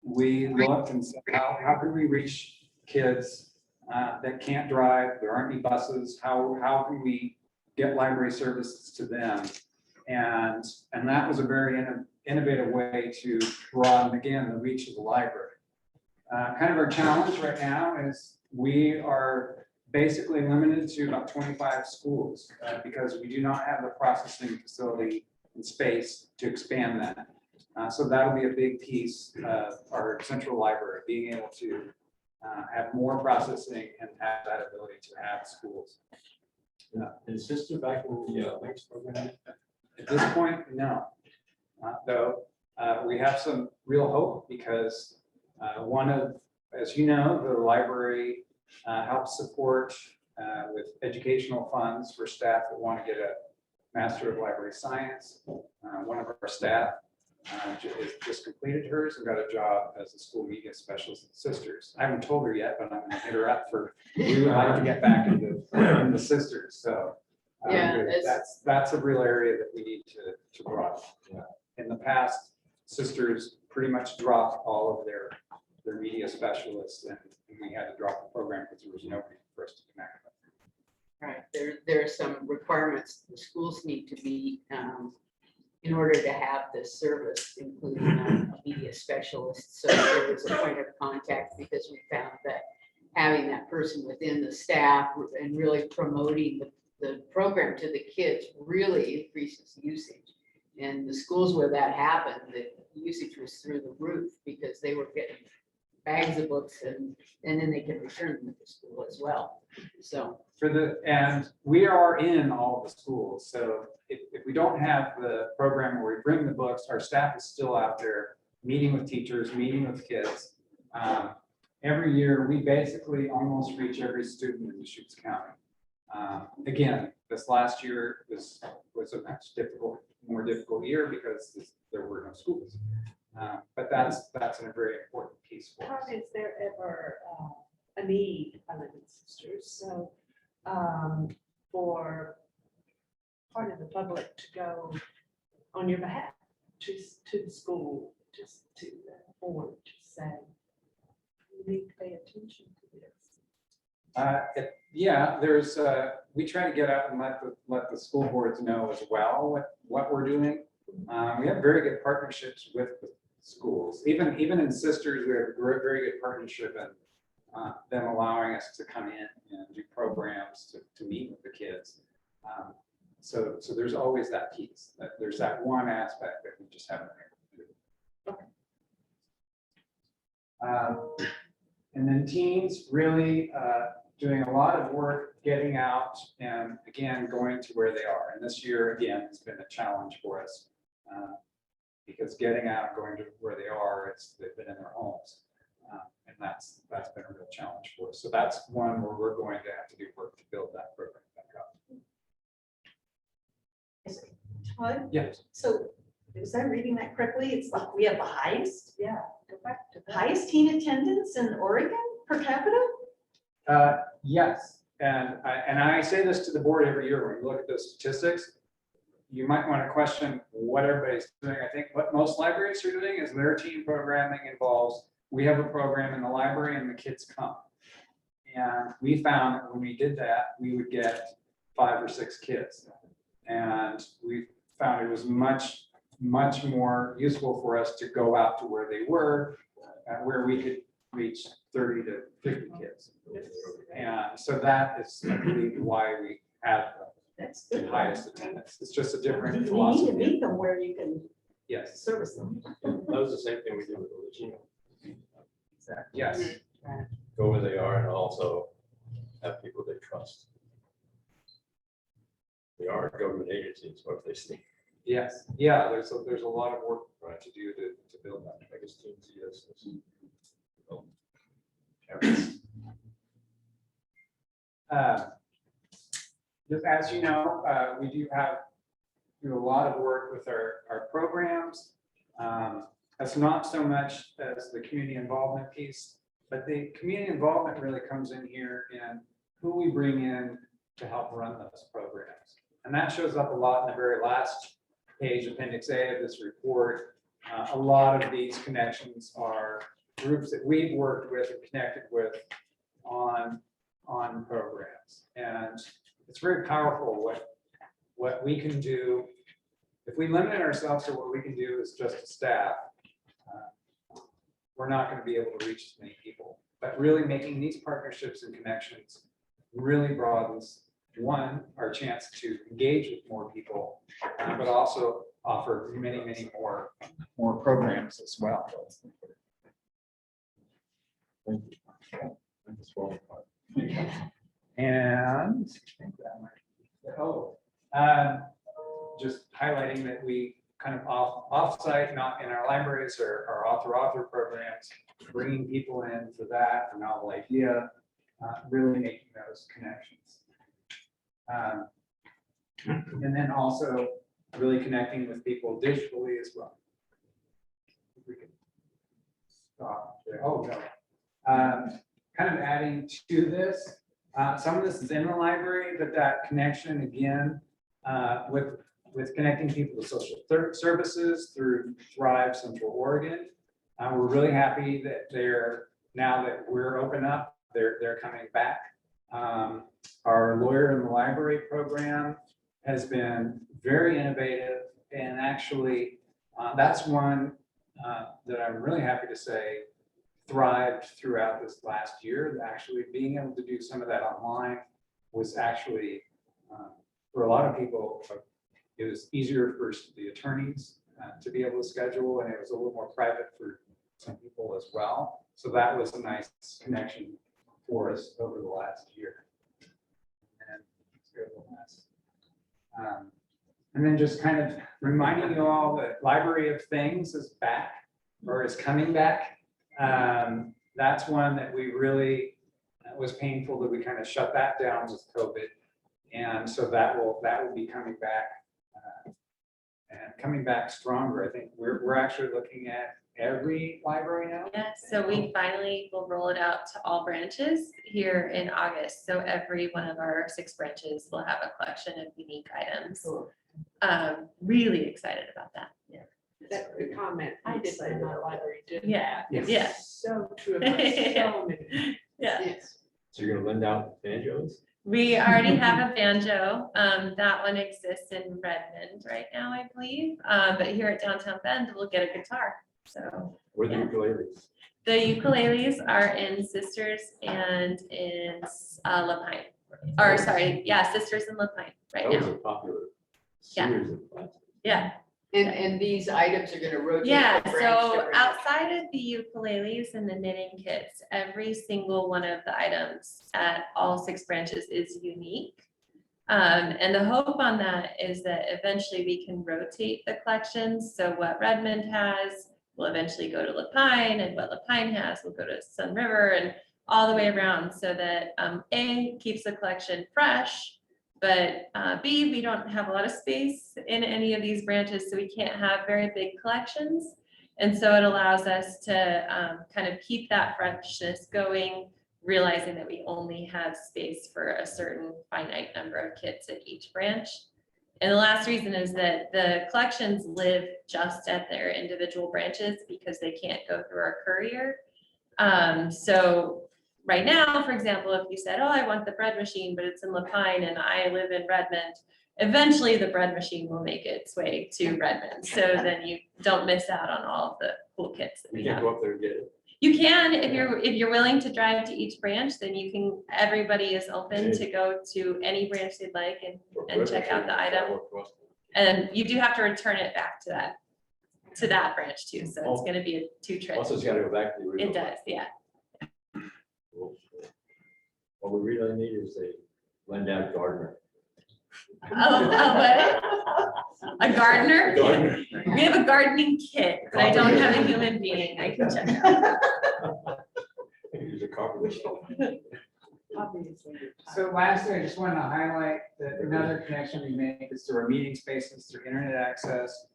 S5: We looked and said, how can we reach kids that can't drive? There aren't any buses. How can we get library services to them? And that was a very innovative way to broaden, again, the reach of the library. Kind of our challenge right now is We are basically limited to about 25 schools because we do not have the processing facility and space to expand that. So that'll be a big piece of our central library, being able to have more processing and have that ability to have schools.
S8: Is sister back in the links program?
S5: At this point, no. Though we have some real hope because as you know, the library helps support with educational funds for staff that want to get a Master of Library Science. One of our staff just completed hers and got a job as a school media specialist at Sisters. I haven't told her yet, but I'm going to hit her up we would like to get back into Sisters. So
S2: Yeah,
S5: that's a real area that we need to broaden. In the past, Sisters pretty much dropped all of their media specialists, and we had to drop the program because there was nobody for us to connect with.
S2: Right, there are some requirements the schools need to meet in order to have this service, including a media specialist. So there was a point of contact because we found that having that person within the staff and really promoting the program to the kids really increases usage. And the schools where that happened, the usage was through the roof because they were getting bags of books and then they can return them to school as well. So
S5: and we are in all the schools. So if we don't have the program where we bring the books, our staff is still out there meeting with teachers, meeting with kids. Every year, we basically almost reach every student in Deschutes County. Again, this last year was a much more difficult year because there were no schools. But that's a very important piece for us.
S18: Is there ever a need, I live in Sisters, so for part of the public to go on your behalf to the school, just to the board, to say, you need to pay attention to this?
S5: Yeah, we try to get out and let the school boards know as well what we're doing. We have very good partnerships with the schools. Even in Sisters, we have a very good partnership and them allowing us to come in and do programs to meet with the kids. So there's always that piece. There's that one aspect that we just haven't been able to do. And then teens really doing a lot of work getting out and again going to where they are. And this year again has been a challenge for us because getting out, going to where they are, they've been in their homes, and that's been a real challenge for us. So that's one where we're going to have to do work to build that program back up.
S16: Todd?
S5: Yes.
S16: So was I reading that correctly? It's like we have the highest,
S18: Go back to that.
S16: highest teen attendance in Oregon per capita?
S5: Yes, and I say this to the board every year when we look at those statistics. You might want to question what everybody's doing. I think what most libraries are doing is their teen programming involves, we have a program in the library and the kids come. And we found that when we did that, we would get 5 or 6 kids. And we found it was much more useful for us to go out to where they were, where we could reach 30 to 50 kids. And so that is, I believe, why we have
S16: That's
S5: the
S16: good.
S5: highest attendance. It's just a different
S16: You need to
S5: philosophy.
S16: meet them where you can
S5: Yes,
S16: service them.
S8: That was the same thing we did with the Latino.
S5: yes,
S8: Go where they are and also have people they trust. They are government agencies, what they see.
S5: yes. Yeah, there's a lot of work to do to build that.
S8: I guess teams, yes.
S5: Just as you know, we do a lot of work with our programs. That's not so much as the community involvement piece, but the community involvement really comes in here in who we bring in to help run those programs. And that shows up a lot in the very last page, Appendix A of this report. A lot of these connections are groups that we've worked with and connected with on programs. And it's very powerful what we can do. If we limit ourselves to what we can do as just a staff, we're not going to be able to reach as many people. But really making these partnerships and connections really broadens, one, our chance to engage with more people, but also offer many, many more programs as well.
S8: Thank you. That's well.
S5: And just highlighting that we kind of offsite, not in our libraries or our author programs, bringing people in for that, for novel idea, really making those connections. And then also really connecting with people digitally as well. If we can stop there. Oh, no. Kind of adding to this, some of this is in the library, but that connection again with connecting people to social services through Thrive Central Oregon. We're really happy that now that we're open up, they're coming back. Our Lawyer in the Library program has been very innovative, and actually that's one that I'm really happy to say thrived throughout this last year. Actually being able to do some of that online was actually, for a lot of people, it was easier for the attorneys to be able to schedule, and it was a little more private for some people as well. So that was a nice connection for us over the last year. And let's go to the last. And then just kind of reminding you all that Library of Things is back, or is coming back. That's one that we really, was painful that we kind of shut that down with COVID. And so that will be coming back and coming back stronger. I think we're actually looking at every library now.
S4: Yeah, so we finally will roll it out to all branches here in August. So every one of our 6 branches will have a collection of unique items. Really excited about that. Yeah.
S18: That's the comment I did in my library.
S4: Yeah.
S5: Yes.
S4: Yeah.
S18: So true. About so many.
S4: Yeah.
S18: Yes.
S8: So you're gonna lend out banjos?
S4: We already have a banjo. That one exists in Redmond right now, I believe. But here at Downtown Bend, we'll get a guitar. So
S8: Where the
S4: yeah.
S8: ukuleles?
S4: The ukuleles are in Sisters and in La Pine. Or sorry, yeah, Sisters in La Pine right
S8: That was
S4: now.
S8: a popular
S4: Yeah.
S8: series of classes.
S4: Yeah.
S2: And these items are gonna rotate.
S4: Yeah,
S2: from branch to
S4: so
S2: branch.
S4: outside of the ukuleles and the knitting kits, every single one of the items at all 6 branches is unique. And the hope on that is that eventually we can rotate the collections. So what Redmond has will eventually go to La Pine, and what La Pine has will go to Sun River, and all the way around, so that A, keeps the collection fresh, but B, we don't have a lot of space in any of these branches, so we can't have very big collections. And so it allows us to kind of keep that freshness going, realizing that we only have space for a certain finite number of kits at each branch. And the last reason is that the collections live just at their individual branches because they can't go through our courier. So right now, for example, if you said, oh, I want the bread machine, but it's in La Pine and I live in Redmond, eventually the bread machine will make its way to Redmond. So then you don't miss out on all of the cool kits that we
S8: You can't
S4: have.
S8: go up there and get it.
S4: You can, if you're willing to drive to each branch, then you can, everybody is open to go to any branch they'd like and check out the item. And you do have to return it back to that branch too. So it's gonna be a 2 trip.
S8: Also, it's gotta go back to the original.
S4: It does, yeah.
S8: What we really need is a lend out gardener.
S4: What? A gardener?
S8: Gardener.
S4: We have a gardening kit, but I don't have a human being I can check out.
S8: Use a carpenter.
S18: Obviously.
S5: So lastly, I just want to highlight that another connection we make is through our meeting spaces, through internet access.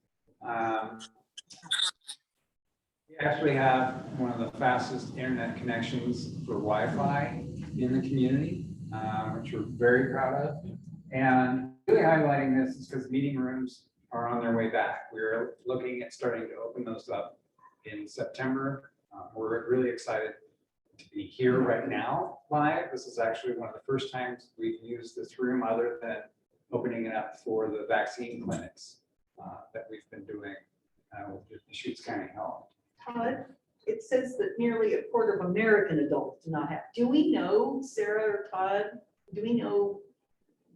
S5: We actually have one of the fastest internet connections for Wi-Fi in the community, which we're very proud of. And really highlighting this is because meeting rooms are on their way back. We're looking at starting to open those up in September. We're really excited to be here right now live. This is actually one of the first times we've used this room other than opening it up for the vaccine clinics that we've been doing with the Deschutes County Health.
S18: Todd,
S19: it says that nearly a quarter of American adults do not have. Do we know, Sarah or Todd, do we know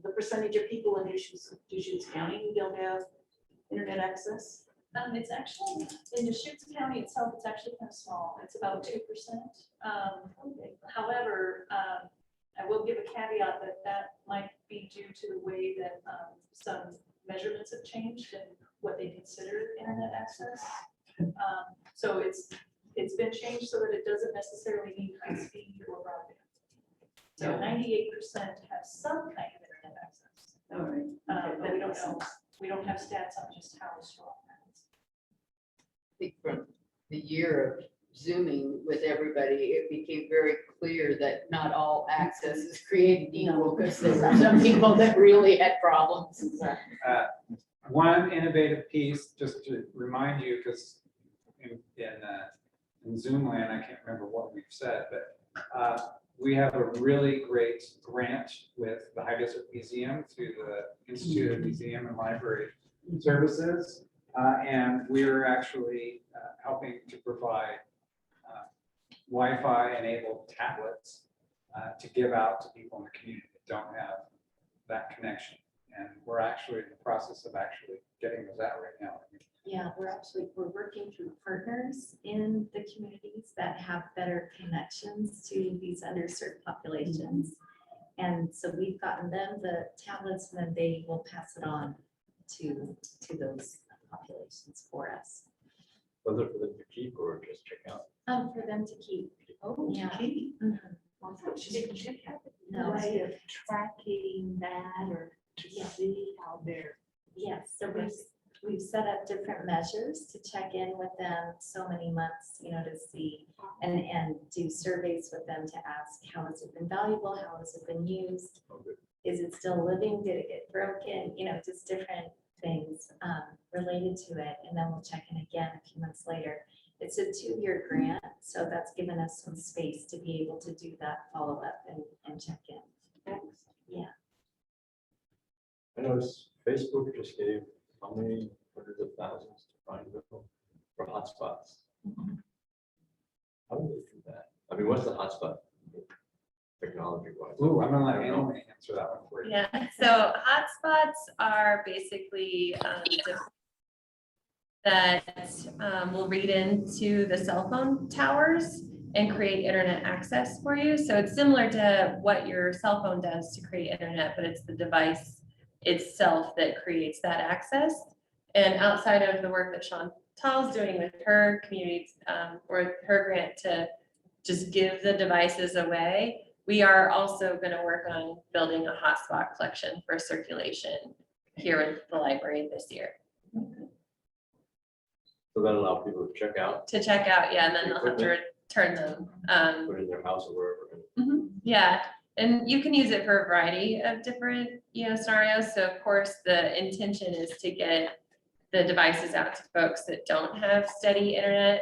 S19: the percentage of people in Deschutes County who don't have internet access?
S6: It's actually, in Deschutes County itself, it's actually kind of small. It's about 2%. However, I will give a caveat that that might be due to the way that some measurements have changed and what they consider internet access. So it's been changed so that it doesn't necessarily mean high speed or broadband. So 98% have some kind of internet access.
S19: All right.
S6: But we don't know. We don't have stats on just how strong that is.
S2: I think from the year of Zooming with everybody, it became very clear that not all access is created equal, because there were some people that really had problems.
S5: One innovative piece, just to remind you, because in Zoom land, I can't remember what we've said, but we have a really great grant with the High Desert Museum through the Institute of Museum and Library Services. And we're actually helping to provide Wi-Fi enabled tablets to give out to people in the community that don't have that connection. And we're actually in the process of actually getting those out right now.
S13: Yeah, we're working through partners in the communities that have better connections to these underserved populations. And so we've gotten them the tablets, and then they will pass it on to those populations for us.
S8: Whether for them to keep or just check out.
S13: For them to keep.
S19: Oh,
S13: Yeah.
S19: gee.
S13: Mhm.
S19: No way of tracking that or to see how they're.
S13: Yes, so we've set up different measures to check in with them so many months, to see and do surveys with them to ask, how has it been valuable? How has it been used? Is it still living? Did it get broken? Just different things related to it. And then we'll check in again a few months later. It's a 2-year grant, so that's given us some space to be able to do that follow-up and check in. Yeah.
S8: I noticed Facebook just gave how many hundreds of thousands to Pineville for hotspots. How do they do that? I mean, what's the hotspot technology wise?
S5: Ooh, I'm gonna let Amy answer that one for you.
S4: Yeah, so hotspots are basically that will read into the cell phone towers and create internet access for you. So it's similar to what your cell phone does to create internet, but it's the device itself that creates that access. And outside of the work that Chantal's doing with her community or her grant to just give the devices away, we are also going to work on building a hotspot collection for circulation here at the library this year.
S8: So that allow people to check out.
S4: Yeah, and then they'll have to return them.
S8: Put it in their house or wherever.
S4: Yeah, and you can use it for a variety of different, scenarios. So of course, the intention is to get the devices out to folks that don't have steady internet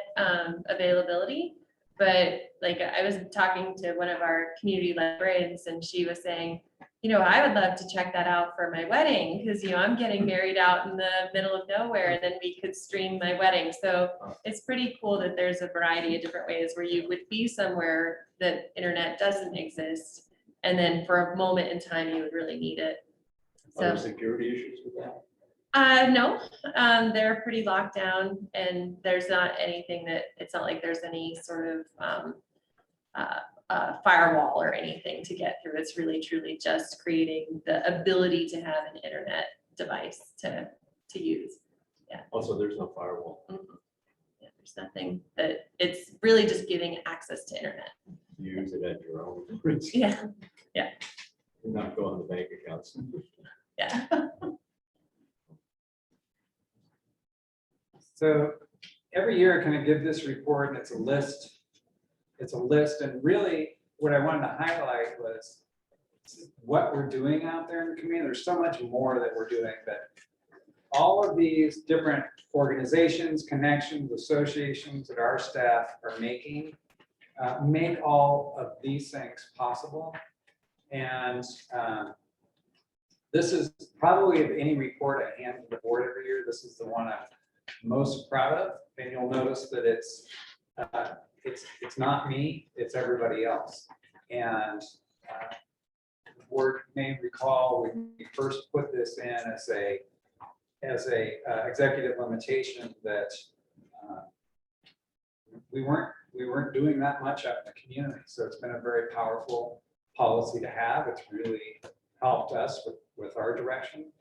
S4: availability. But like I was talking to one of our community librarians, and she was saying, I would love to check that out for my wedding, because I'm getting married out in the middle of nowhere, and then we could stream my wedding. So it's pretty cool that there's a variety of different ways where you would be somewhere that internet doesn't exist, and then for a moment in time you would really need it.
S8: Are there security issues with that?
S4: No, they're pretty locked down, and there's not anything it's not like there's any sort of firewall or anything to get through. It's really truly just creating the ability to have an internet device to use. Yeah.
S8: Also, there's no firewall.
S4: Yeah, there's nothing it's really just giving access to internet.
S8: You use it at your own.
S4: Yeah. Yeah.
S8: You're not going to bank accounts.
S4: Yeah.
S5: So every year I kind of give this report, and it's a list. And really what I wanted to highlight was what we're doing out there in the community. There's so much more that we're doing, that all of these different organizations, connections, associations that our staff are making make all of these things possible. And this is probably, of any report I hand to the board every year, this is the one I'm most proud of. And you'll notice that it's it's not me, it's everybody else. And the board may recall, when we first put this in as a executive limitation that we weren't doing that much out in the community. So it's been a very powerful policy to have. It's really helped us with our direction.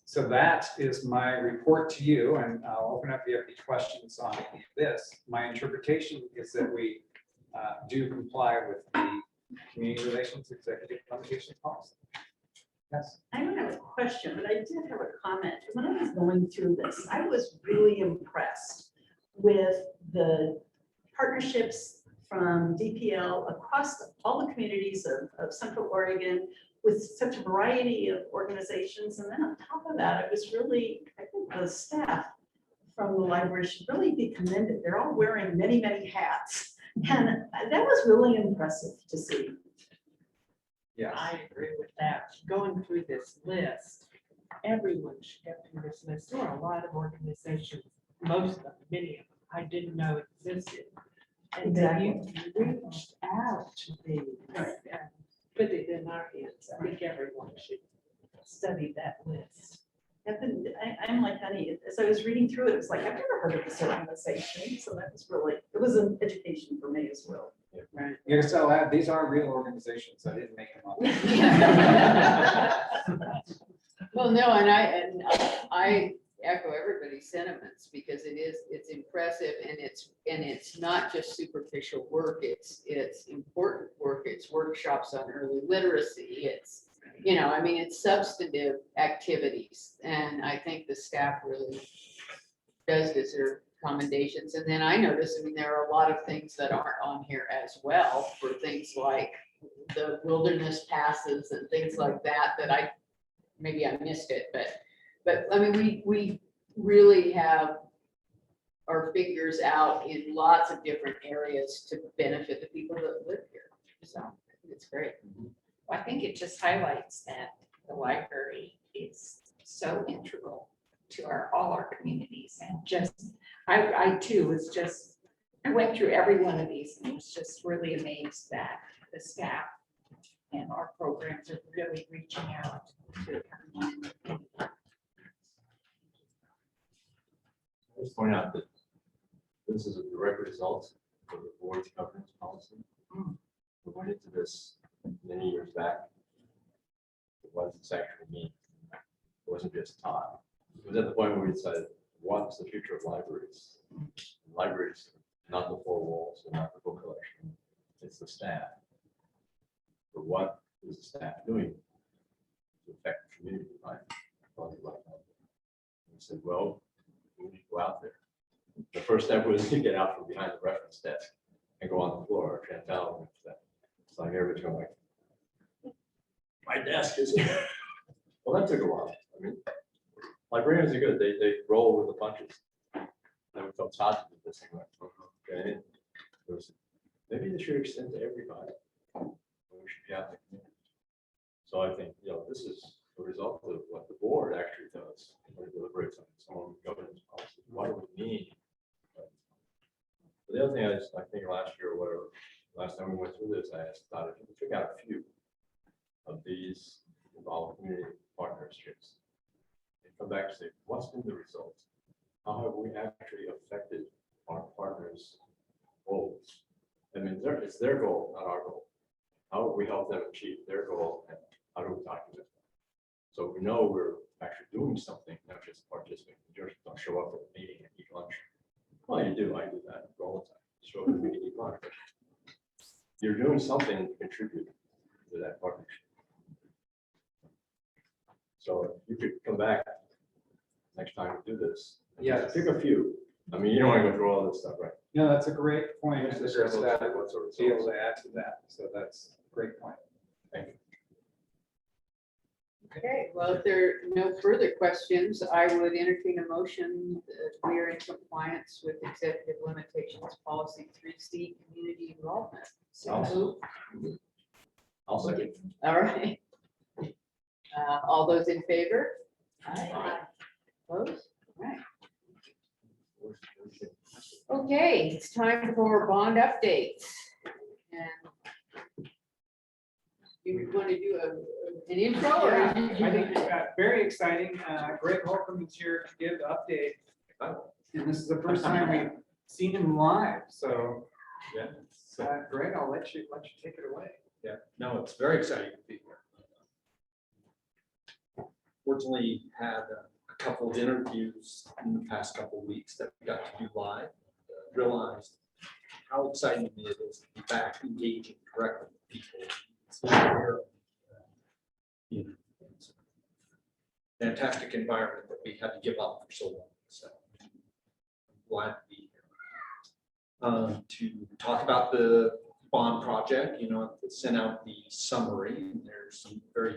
S5: So that is my report to you, and I'll open up if you have any questions on any of this. My interpretation is that we do comply with the community relations executive limitation policy. Yes.
S19: I don't have a question, but I did have a comment. When I was going through this, I was really impressed with the partnerships from DPL across all the communities of Central Oregon with such a variety of organizations. And then on top of that, it was really, I think the staff from the library should really be commended. They're all wearing many, many hats. And that was really impressive to see.
S5: Yeah.
S18: I agree with that. Going through this list, everyone should get through this list. There are a lot of organizations, most of them, many of them, I didn't know existed. And then you reached out to these and put it in our hands. I think everyone should study that list.
S19: I'm like, honey, as I was reading through it, it was like, I've never heard of this organization. So that was really, it was an education for me as well.
S5: Right. Yeah, so these are real organizations. I didn't make them up.
S2: Well, no, and I echo everybody's sentiments because it's impressive and it's not just superficial work. It's important work. It's workshops on early literacy. It's, I mean, it's substantive activities. And I think the staff really does deserve commendations. And then I noticed, I mean, there are a lot of things that aren't on here as well for things like the wilderness passes and things like that, maybe I missed it, but I mean, we really have our fingers out in lots of different areas to benefit the people that live here. So it's great.
S7: I think it just highlights that the library is so integral to all our communities, and just, I too was just, I went through every one of these and was just really amazed that the staff and our programs are really reaching out to everyone.
S8: I just point out that this is a direct result of the board's governance policy. We went into this many years back. What does this actually mean? It wasn't just taught. It was at the point where we decided, what's the future of libraries? Libraries, not the four walls, and not the book collection. It's the staff. But what is the staff doing to affect the community life? We said, well, we need to go out there. The first step was to get out from behind the reference desk and go on the floor. Chantal, it's like everybody's going like, my desk is here. Well, that took a while. I mean, librarians are good. They roll with the punches. Then we felt Todd did this thing. Okay, maybe this should extend to everybody. We should be out in the community. So I think this is the result of what the board actually does when it deliberates on its own governance policy. What do we need? But the other thing I think last year or whatever, last time we went through this, I asked Todd if we took out a few of these involved community partnerships and come back and say, what's been the result? How have we actually affected our partners' goals? I mean, it's their goal, not our goal. How have we helped them achieve their goal, and how do we document that? So we know we're actually doing something, not just participating. You just don't show up at a meeting and eat lunch. Well, you do. I do that all the time. Show up at a meeting and eat lunch. You're doing something to contribute to that partnership. So you could come back next time we do this.
S5: Yeah,
S8: pick a few. I mean, you don't want to go through all this stuff, right?
S5: No, that's a great point.
S8: Just
S5: Just
S8: to share
S5: that,
S8: what sort of
S5: be able to add to that. So that's a great point.
S8: Thank you.
S2: Okay, well, if there are no further questions, I would entertain a motion that we are in compliance with executive limitations policy 3C, community involvement. So moved.
S8: I'll second.
S2: All right. All those in favor? Aye. Opposed? All right. Okay, it's time for bond updates. And you want to do an intro or?
S5: Yeah, I think very exciting. Greg Holcomb is here to give the update. And this is the first time we've seen him live, so.
S8: Yeah.
S5: Greg, I'll let you take it away.
S8: Yeah, no, it's very exciting to be here. Fortunately, had a couple of interviews in the past couple of weeks that we got to do live. Realized how exciting it is to be back engaging directly with people. It's you know, it's a fantastic environment that we had to give up for so long. So I'm glad to be here. To talk about the bond project, sent out the summary, and there's some very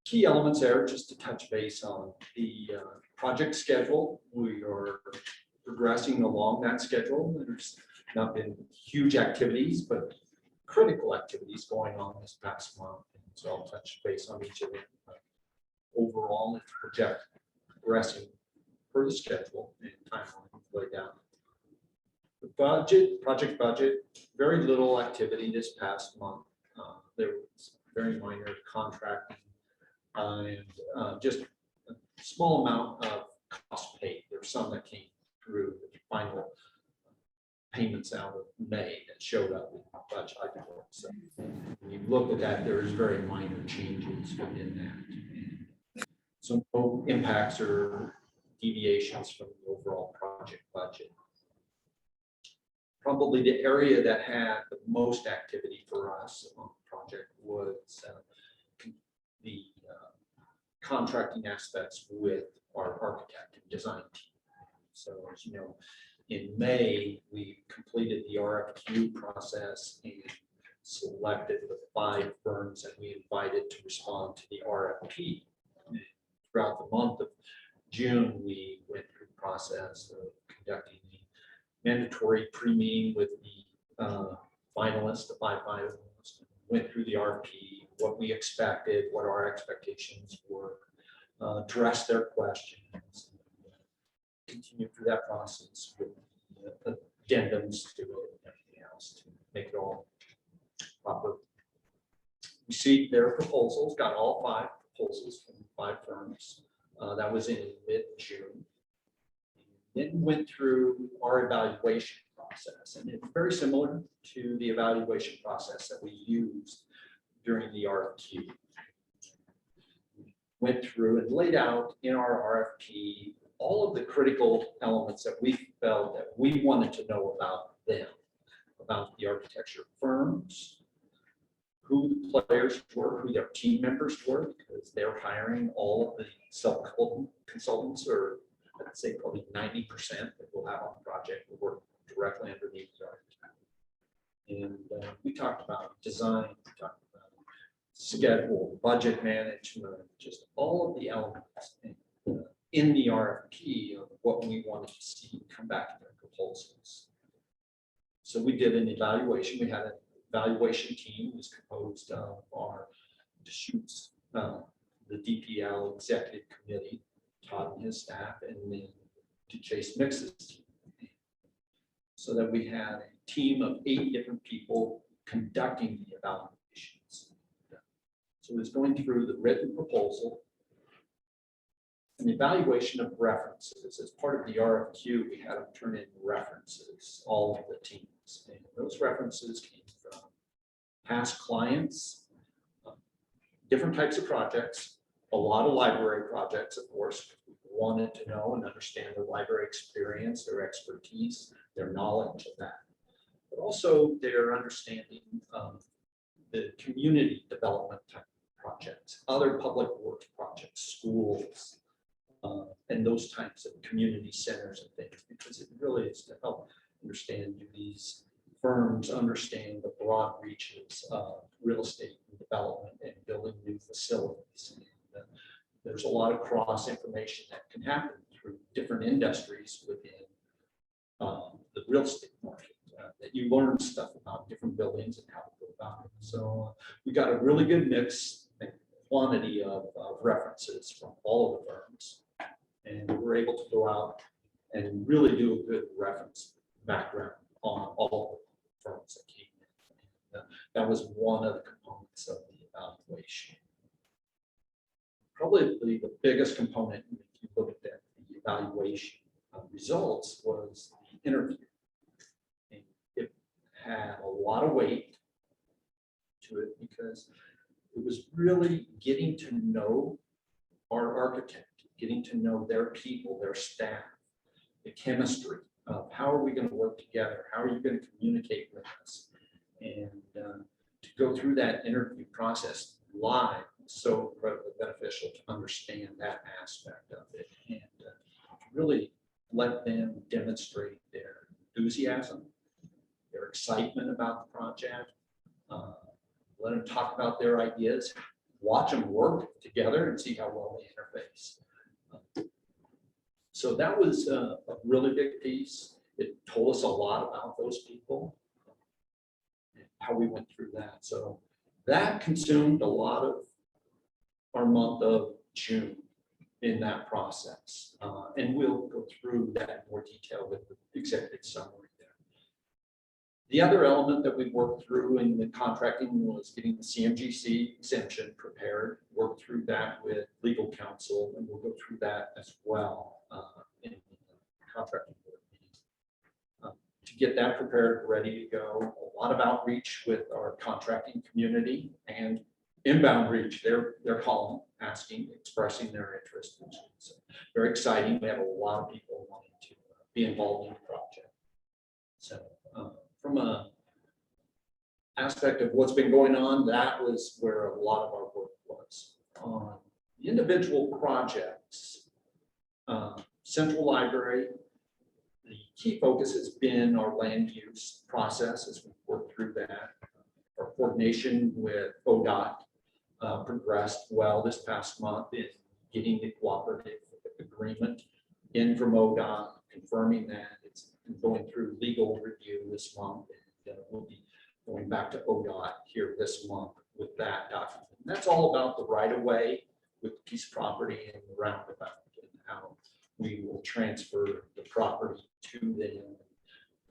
S8: key elements there just to touch base on the project schedule. We are progressing along that schedule. There's not been huge activities, but critical activities going on this past month. And so I'll touch base on each of them. Overall, it's project progressing per the schedule and timeline laid out. The project budget, very little activity this past month. There was very minor contracting and just a small amount of cost paid. There's some that came through the final payments out of May that showed up in the budget. So when you look at that, there's very minor changes within that. And so no impacts or deviations from the overall project budget. Probably the area that had the most activity for us on the project was the contracting aspects with our architect and design team. So as you know, in May, we completed the RFQ process and selected the 5 firms that we invited to respond to the RFP. And throughout the month of June, we went through the process of conducting the mandatory pre-meeting with the finalists, the 5 finalists, went through the RFP, what we expected, what our expectations were, addressed their questions, continue through that process with addendums to it and everything else to make it all proper. Received their proposals, got all 5 proposals from 5 firms. That was in mid-June. Then went through our evaluation process, and it's very similar to the evaluation process that we used during the RFQ. Went through and laid out in our RFP all of the critical elements that we felt that we wanted to know about them, about the architecture firms, who the players were, who their team members were, because they're hiring all of the sub-consultants, or I'd say probably 90% that we'll have on the project will work directly underneath the architect. And we talked about design, we talked about schedule, budget management, just all of the elements in the RFP of what we wanted to see come back in their proposals. So we did an evaluation. We had an evaluation team was composed of our deChase, the DPL executive committee, Todd and his staff, and then deChase Miksis team. So that we had a team of 8 different people conducting the evaluations. So it was going through the written proposal, an evaluation of references. As part of the RFQ, we had them turn in references, all of the teams. And those references came from past clients, different types of projects, a lot of library projects, of course. We wanted to know and understand their library experience, their expertise, their knowledge of that, but also their understanding of the community development type projects, other public works projects, schools, and those types of community centers and things, because it really is to help understand, do these firms understand the broad reaches of real estate and development and building new facilities. And, there's a lot of cross information that can happen through different industries within the real estate market, that you learn stuff about different buildings and how to go about it. So we got a really good mix and quantity of references from all of the firms, and we were able to go out and really do a good reference
S20: background on all the firms that came in. And, that was one of the components of the evaluation. Probably the biggest component, if you look at that, the evaluation results, was the interview. And it had a lot of weight to it because it was really getting to know our architect, getting to know their people, their staff, the chemistry of how are we going to work together? How are you going to communicate with us? And to go through that interview process live is so incredibly beneficial to understand that aspect of it and really let them demonstrate their enthusiasm, their excitement about the project, let them talk about their ideas, watch them work together and see how well they interface. So that was a really big piece. It told us a lot about those people, and how we went through that. So that consumed a lot of our month of June in that process. And we'll go through that in more detail with the executive summary there. The other element that we worked through in the contracting was getting the CMGC exemption prepared, worked through that with legal counsel, and we'll go through that as well in the contracting board meeting. To get that prepared, ready to go, a lot of outreach with our contracting community and inbound reach. They're calling, asking, expressing their interest. It's very exciting. We have a lot of people wanting to be involved in the project. So from a aspect of what's been going on, that was where a lot of our work was. On the individual projects, Central Library, the key focus has been our land use process as we work through that. Our coordination with ODOT progressed well this past month in getting the cooperative agreement in from ODOT, confirming that it's going through legal review this month. And we'll be going back to ODOT here this month with that document. And that's all about the right of way with the piece of property and the roundabout and how we will transfer the property to them,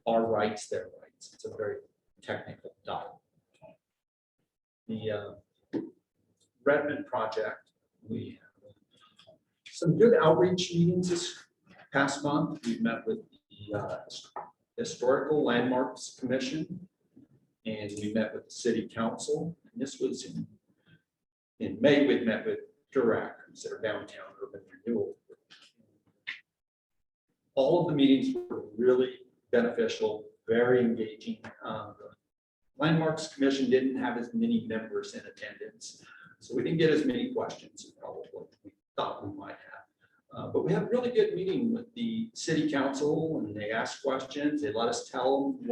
S20: our rights, their rights. It's a very technical document. The Redmond project, we have some good outreach meetings this past month. We met with the Historical Landmarks Commission, and we met with the City Council. And this was in May. We met with directors that are downtown urban renewal. All of the meetings were really beneficial, very engaging. The Landmarks Commission didn't have as many members in attendance, so we didn't get as many questions as probably we thought we might have. But we had a really good meeting with the City Council, and they asked questions. They let us tell them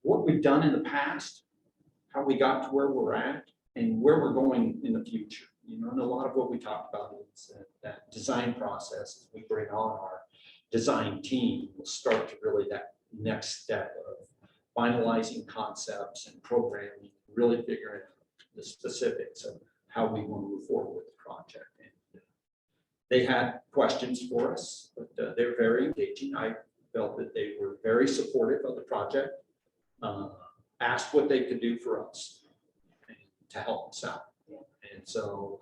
S20: what we've done in the past, how we got to where we're at, and where we're going in the future. You know, and a lot of what we talked about is that design process. As we bring on our design team, will start to really that next step of finalizing concepts and programming, really figuring out the specifics of how we want to move forward with the project. And they had questions for us, but they're very engaging. I felt that they were very supportive of the project, asked what they could do for us to help us out. And so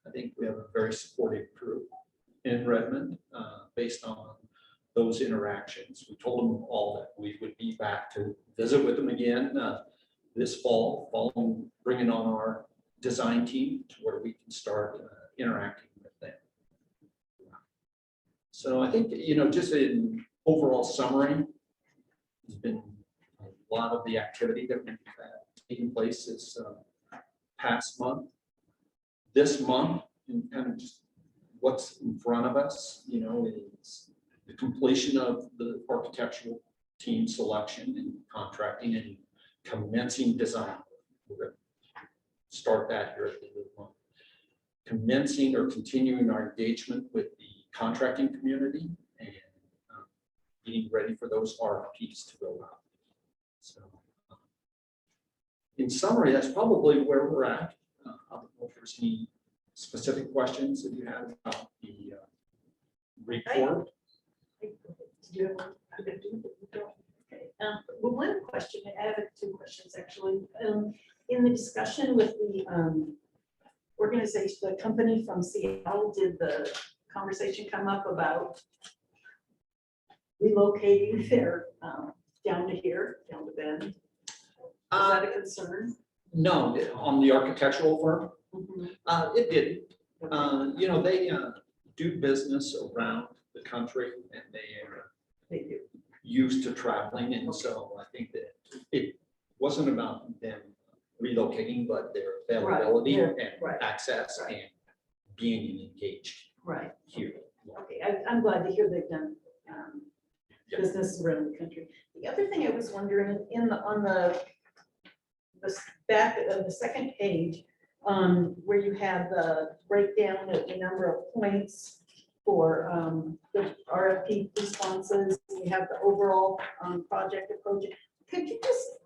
S20: I think we have a very supportive crew in Redmond based on those interactions. We told them all that we would be back to visit with them again this fall, following bringing on our design team to where we can start interacting with them. So I think, you know, just in overall summary, there's been a lot of the activity that we've had taking place this past month. This month, and kind of just what's in front of us, you know, is the completion of the architectural team selection and contracting and commencing design. We're going to start that here at the end of the month. Commencing or continuing our engagement with the contracting community and getting ready for those RFPs to go out. So in summary, that's probably where we're at. I don't know if there's any specific questions that you have about the report.
S19: Well, one question, I have two questions actually. In the discussion with the organization, the company from Seattle, did the conversation come up about relocating their down to here, down to Bend? Is that a concern?
S20: No, on the architectural firm, it didn't. You know, they do business around the country and they are used to traveling. And so I think that it wasn't about them relocating, but their availability
S19: Right,
S20: and
S19: right,
S20: access
S19: right.
S20: and being engaged
S19: Right.
S20: here.
S19: Okay, I'm glad to hear they've done
S20: Yeah.
S19: business around the country. The other thing I was wondering, on the back of the second page, where you have the breakdown of the number of points for the RFP responses, you have the overall project approach. Could you just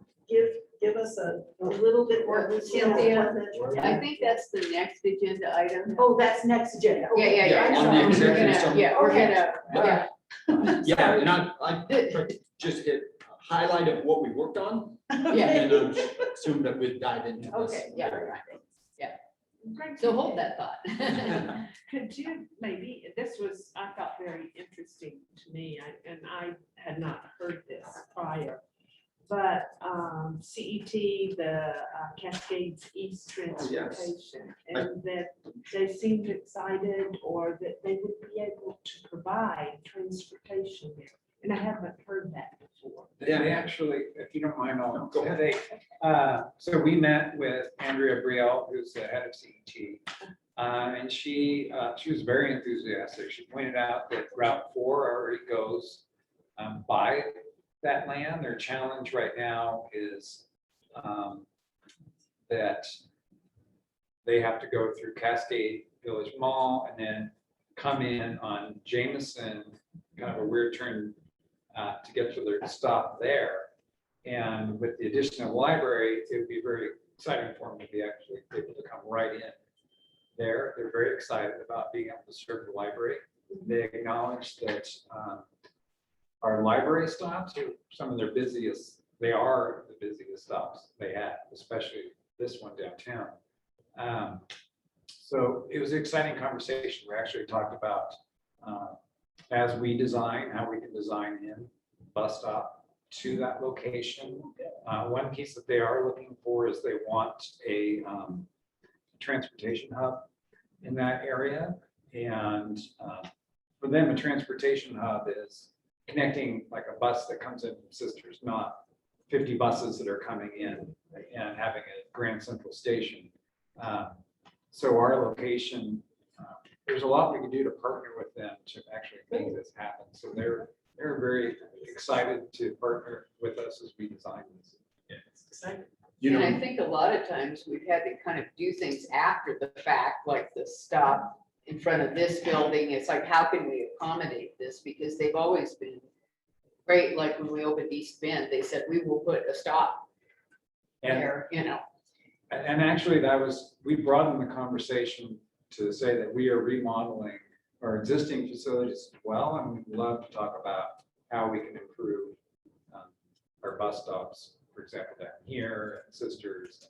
S19: give us a little bit more detail?
S2: I think that's the next agenda item.
S19: Oh, that's next agenda.
S2: Yeah,
S19: Okay.
S2: yeah, yeah.
S20: Yeah, on
S2: So
S20: the
S2: we're
S20: executive
S2: gonna-
S20: summary.
S2: Yeah, we're
S19: Okay.
S2: gonna,
S20: Yeah,
S19: Sorry.
S20: and I tried to just hit a highlight of what we worked on.
S2: yeah,
S20: And then assume that we'd dive into this.
S19: Okay,
S2: yeah, right.
S18: Greg,
S2: So hold that thought.
S18: could you maybe, this was, I thought very interesting to me, and I had not heard this prior. But CET, the Cascades East Transportation, and that they seemed excited or that they would be able to provide transportation there. And I haven't heard that before.
S5: They actually, if you don't mind, I'll
S20: Go ahead.
S5: so we met with Andrea Brielle, who's the head of CET. And she was very enthusiastic. She pointed out that Route 4 already goes by that land. Their challenge right now is that they have to go through Cascade Village Mall and then come in on Jameson, kind of a weird turn to get to their stop there. And with the addition of library, it would be very exciting for them to be actually able to come right in there. They're very excited about being able to serve the library. They acknowledge that our library stops are some of their busiest, they are the busiest stops they have, especially this one downtown. So it was an exciting conversation. We actually talked about as we design, how we can design in bus stop to that location. One piece that they are looking for is they want a transportation hub in that area. And for them, a transportation hub is connecting like a bus that comes in from Sisters, not 50 buses that are coming in and having a Grand Central Station. So our location, there's a lot we can do to partner with them to actually make this happen. So they're very excited to partner with us as we design this.
S20: You
S2: And I
S20: know,
S2: think a lot of times we've had to kind of do things after the fact, like the stop in front of this building. It's like, how can we accommodate this? Because they've always been great. Like when we opened East Bend, they said, we will put a stop
S5: And
S2: there, you know.
S5: And actually we broadened the conversation to say that we are remodeling our existing facilities as well. And we'd love to talk about how we can improve our bus stops, for example, down here and Sisters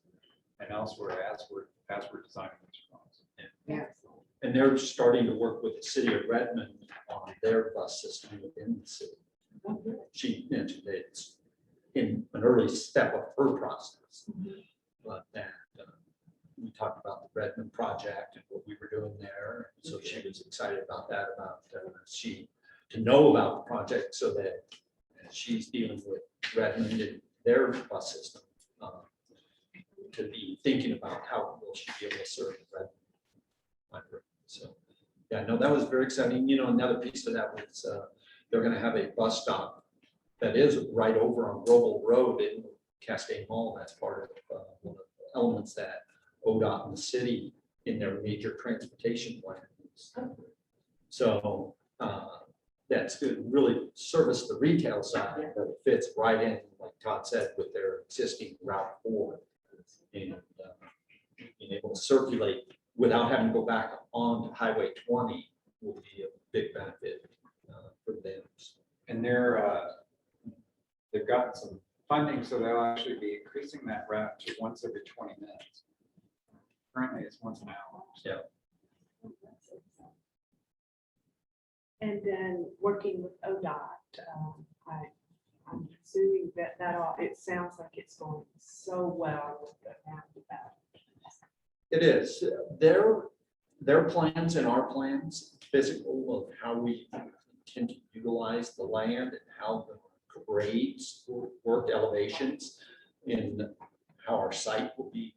S5: and elsewhere as we're designing this.
S2: Yeah.
S20: and they're starting to work with the city of Redmond on their bus system within the city. She mentioned that it's in an early step of her process. But that we talked about the Redmond project and what we were doing there. So she was excited about that, about to know about the project so that she's dealing with Redmond and their bus system to be thinking about how will she be able to serve the Redmond library. So, yeah, no, that was very exciting. You know, another piece of that was they're going to have a bus stop that is right over on Global Road in Cascade Mall. That's part of one of the elements that ODOT and the city in their major transportation plans. So that's good, really service the retail side, but it fits right in, like Todd said, with their existing Route 4. And being able to circulate without having to go back on to Highway 20 will be a big benefit for them.
S5: And they've gotten some funding, so they'll actually be increasing that route to once every 20 minutes. Currently, it's once an hour.
S20: Yeah.
S18: And then working with ODOT, I'm assuming that all, it sounds like it's going so well with the roundabout.
S20: It is. Their plans and our plans, physical of how we intend to utilize the land and how the grades will work, elevations, and how our site will be,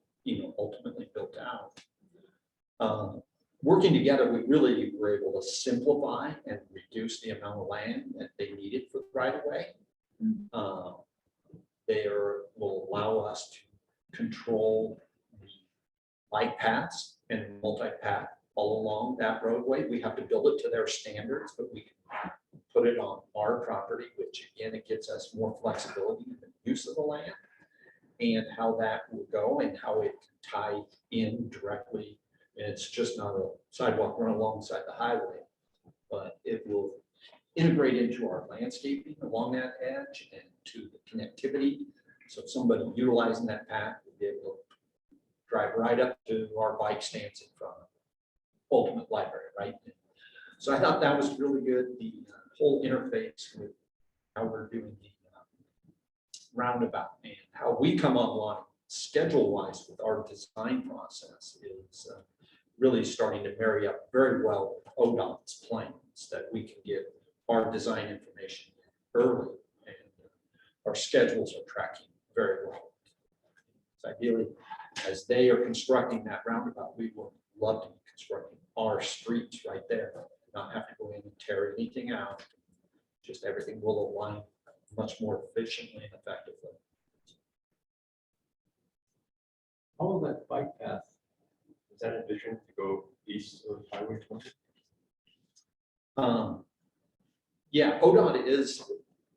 S20: ultimately built out. Working together, we really were able to simplify and reduce the amount of land that they needed for the right of way. They will allow us to control the bike paths and multi-path all along that roadway. We have to build it to their standards, but we can put it on our property, which again, it gives us more flexibility in the use of the land and how that will go and how it can tie in directly. And it's just not a sidewalk run alongside the highway, but it will integrate into our landscaping along that edge and to the connectivity. So if somebody utilizing that path will be able to drive right up to our bike stands in front of Ultimate Library, right? So I thought that was really good. The whole interface with how we're doing the roundabout and how we come online schedule-wise with our design process is really starting to marry up very well with ODOT's plans that we can get our design information early, and our schedules are tracking very well. So ideally, as they are constructing that roundabout, we would love to be constructing our streets right there, not have to go in and tear anything out. Just everything will align much more efficiently and effectively.
S8: All of that bike path, is that envisioned to go east of Highway 20?
S20: Yeah, ODOT is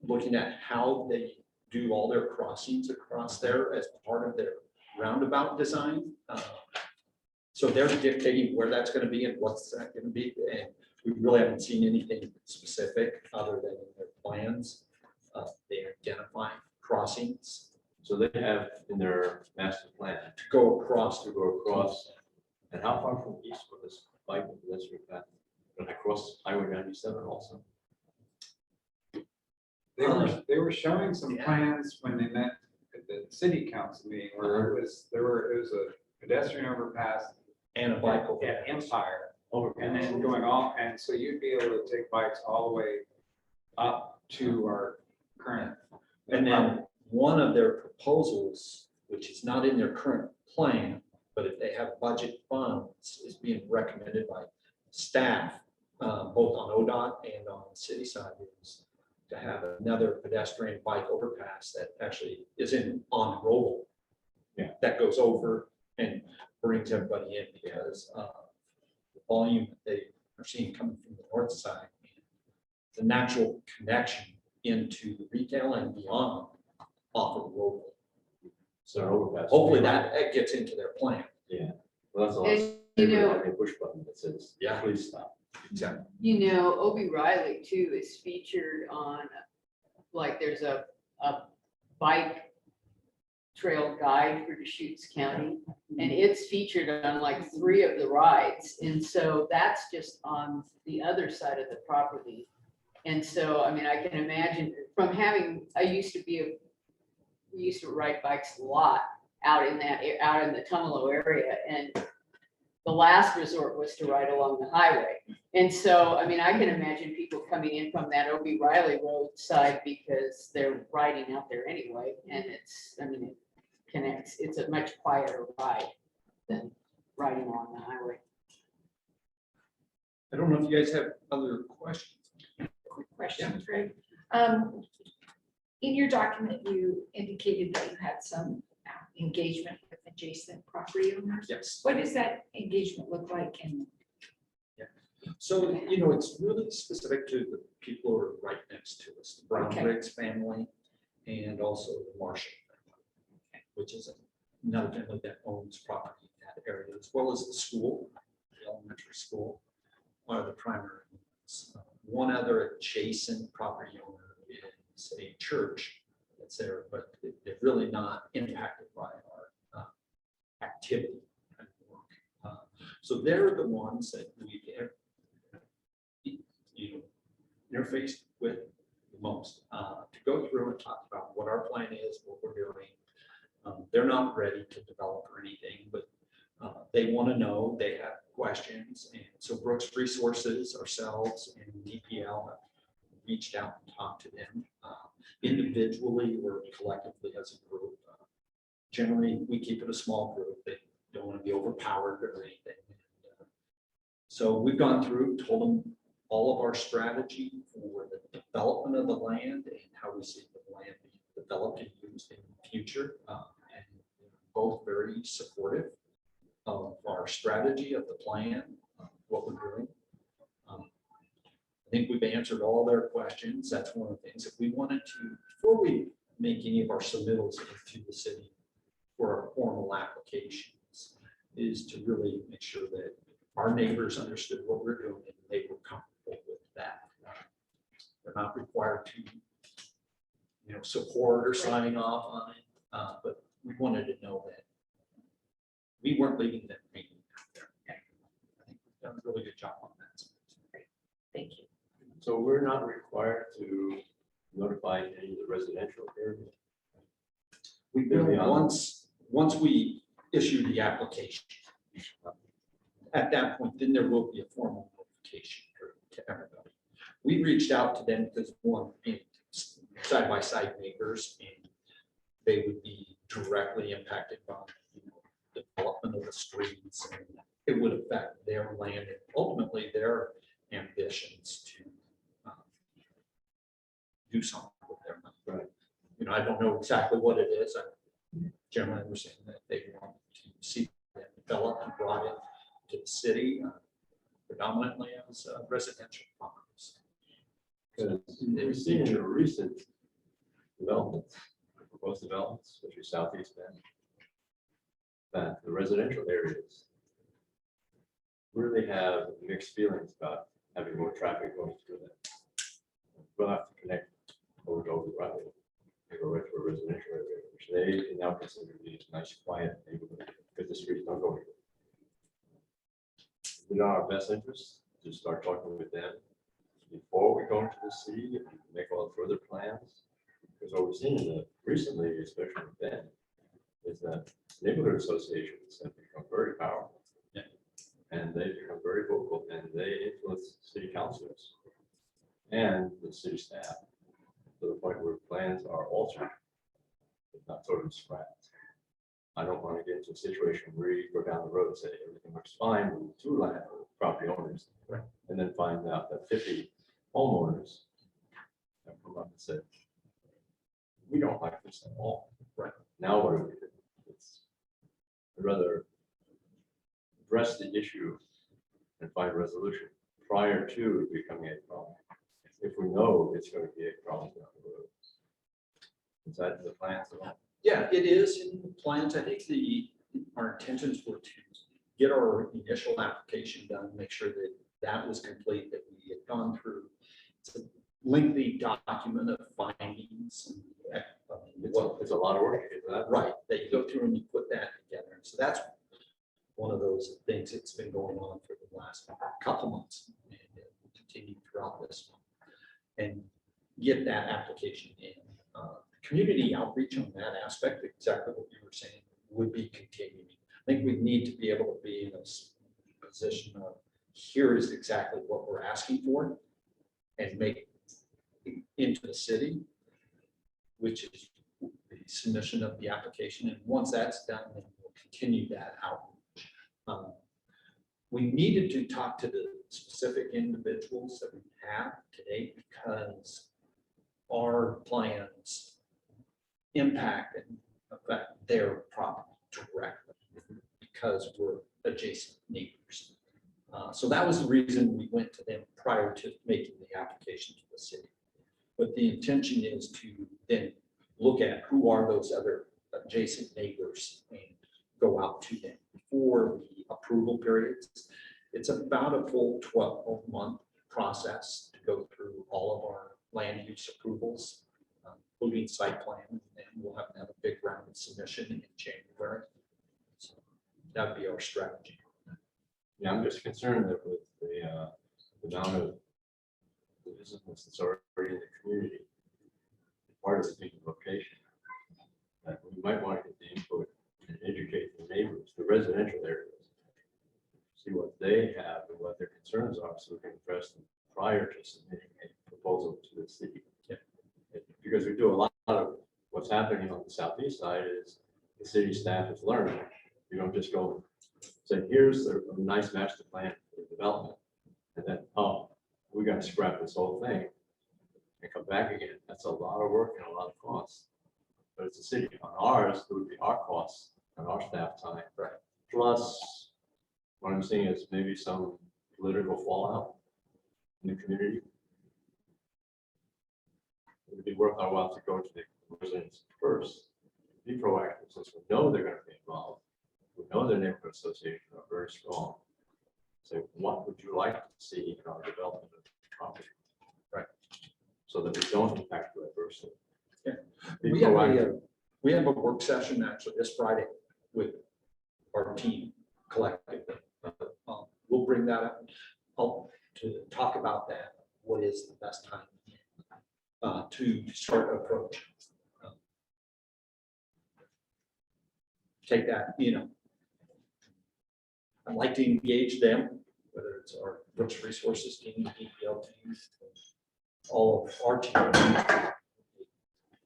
S20: looking at how they do all their crossings across there as part of their roundabout design. So they're dictating where that's going to be and what's that going to be. And we really haven't seen anything specific other than in their plans. They identify crossings.
S8: So they have in their master plan
S20: To go across.
S8: And how far from east will this bike and pedestrian path? Going to cross Highway 97 also?
S5: They were showing some plans when they met at the city council meeting where it was a pedestrian overpass
S20: And a bike over.
S5: at Empire, and then going all, and so you'd be able to take bikes all the way up to our current.
S20: And then one of their proposals, which is not in their current plan, but if they have budget funds, is being recommended by staff, both on ODOT and on the city side, is to have another pedestrian bike overpass that actually is on Roble.
S8: Yeah.
S20: That goes over and brings everybody in because the volume that they are seeing coming from the north side, the natural connection into the retail and beyond off of Roble.
S8: So overpass.
S20: Hopefully that gets into their plan.
S8: Yeah. Well, that's a lot.
S2: And, you know,
S8: A push button that says,
S20: Yeah.
S8: please stop.
S20: Exactly.
S2: Obi Riley too is featured on, like, there's a bike trail guide for Deschutes County, and it's featured on like 3 of the rides. And so that's just on the other side of the property. And so, I mean, I can imagine from having, we used to ride bikes a lot out in the Tumalo area, and the last resort was to ride along the highway. And so, I mean, I can imagine people coming in from that Obi Riley Road side because they're riding out there anyway. And it connects, it's a much quieter ride than riding along the highway.
S20: I don't know if you guys have other questions.
S7: Quick question, Greg. In your document, you indicated that you had some engagement with adjacent property owners.
S20: Yes.
S7: What does that engagement look like? And
S20: So, it's really specific to the people who are right next to us, the Brown
S7: Okay.
S20: Briggs family and also the Marshall family, which is another family that owns property in that area, as well as the school, the elementary school, are the primary ones. One other adjacent property owner is a church that's there, but they're really not impacted by our activity and work. So they're the ones that we get, interfaced with the most, to go through and talk about what our plan is, what we're doing. They're not ready to develop or anything, but they want to know, they have questions. And so Brooks Resources, ourselves, and DPL have reached out and talked to them individually or collectively as a group. Generally, we keep it a small group. They don't want to be overpowered or anything. So we've gone through, told them all of our strategy for the development of the land and how we see the land being developed and used in the future. And both very supportive of our strategy, of the plan, what we're doing. I think we've answered all their questions. That's one of the things that we wanted to, before we make any of our submittals to the city for our formal applications, is to really make sure that our neighbors understood what we're doing and they were comfortable with that. They're not required to, support or sign off on it, but we wanted to know that we weren't leaving them hanging out there. I think we've done a really good job on that.
S15: Thank you.
S8: So we're not required to notify any of the residential areas.
S20: We will once we issue the application. At that point, then there will be a formal notification to everybody. We reached out to them because one, being side-by-side neighbors, and they would be directly impacted by development of the streets, and it would affect their land and ultimately their ambitions to do something with their money.
S8: Right.
S20: I don't know exactly what it is. I generally understand that they want to see that developed and brought in to the city, predominantly as residential properties.
S8: Because we've seen in a recent development, proposed developments, especially Southeast Bend, that the residential areas really have mixed feelings about having more traffic going through them. We'll have to connect over to the right, and go right to a residential area, which they can now consider to be a nice, quiet neighborhood, because the streets don't go anywhere. It's in our best interest to start talking with them before we go into the city and make all further plans. Because what we've seen recently, especially with them, is that neighborhood associations have become very powerful.
S20: Yeah.
S8: And they become very vocal, and they influence city councilors and the city staff to the point where plans are altered, if not totally scrapped. I don't want to get into a situation where you go down the road and say everything looks fine with two land property owners,
S20: right, and
S8: then find out that 50 homeowners have come up and said, we don't like this at all.
S20: Right.
S8: Now what do we do? I'd rather address the issue and find a resolution prior to it becoming a problem. If we know it's going to be a problem down the road. Is that the plans at all?
S20: Yeah, it is in the plans. I think our intentions were to get our initial application done, make sure that that was complete, that we had gone through. It's a lengthy document of findings. And,
S8: it's a lot of work to get that.
S20: Right, that you go through and you put that together. And so that's one of those things that's been going on for the last couple months, and it will continue throughout this month. And get that application in. Community outreach on that aspect, exactly what you were saying, would be continuing. I think we need to be able to be in a position of, here is exactly what we're asking for, and make it into the city, which is the submission of the application. And once that's done, then we'll continue that outreach. We needed to talk to the specific individuals that we have today because our plans impact and affect their property directly because we're adjacent neighbors. So that was the reason we went to them prior to making the application to the city. But the intention is to then look at who are those other adjacent neighbors and go out to them before the approval periods. It's about a full 12-month process to go through all of our land use approvals. including site plan, and we'll have to have a big round of submission in January. So that'd be our strategy.
S8: Yeah, I'm just concerned that with the amount of business that's already in the community, part of it being location, that we might want to get the input and educate the neighbors, the residential areas, see what they have and what their concerns are, so we can address them prior to submitting a proposal to the city.
S20: Yeah.
S8: Because we do a lot of what's happening on the southeast side is the city staff is learning. You don't just go say, here's a nice master plan for development, and then, oh, we got to scrap this whole thing and come back again. That's a lot of work and a lot of costs. But it's a city. On ours, it would be our costs and our staff time.
S20: Right.
S8: Plus, what I'm seeing is maybe some political fallout in the community. It would be worth our while to go to the residents first, be proactive, since we know they're going to be involved. We know the neighborhood association are very strong. So what would you like to see in our development of the property?
S20: Right.
S8: So that we don't impact you adversely.
S20: Yeah.
S8: Be
S20: We have
S8: proactive.
S20: we have a work session actually this Friday with our team collectively. We'll bring that up to talk about that. What is the best time to start approach? Take that, I'd like to engage them, whether it's our Brooks Resources team, EPL team, all of our team.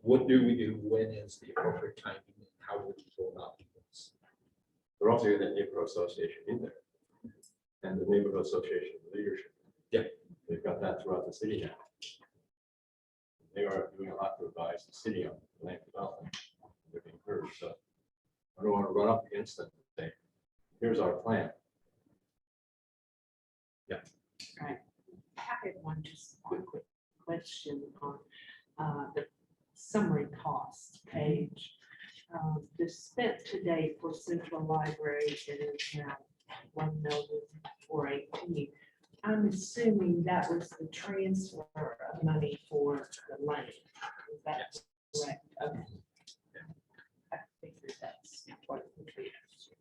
S20: What do we do? When is the appropriate timing? And how would we go about this?
S8: We're also getting the neighborhood association in there. And the neighborhood association leadership.
S20: Yeah.
S8: They've got that throughout the city now. They are doing a lot to advise the city on land development. They're being heard, so I don't want to run up against them and say, here's our plan.
S18: I had one just quick question on the summary cost page. The spent today for Central Library is now 1,418,000. I'm assuming that was the transfer of money for the land. Is that correct? Okay. I figured that's what the transfer.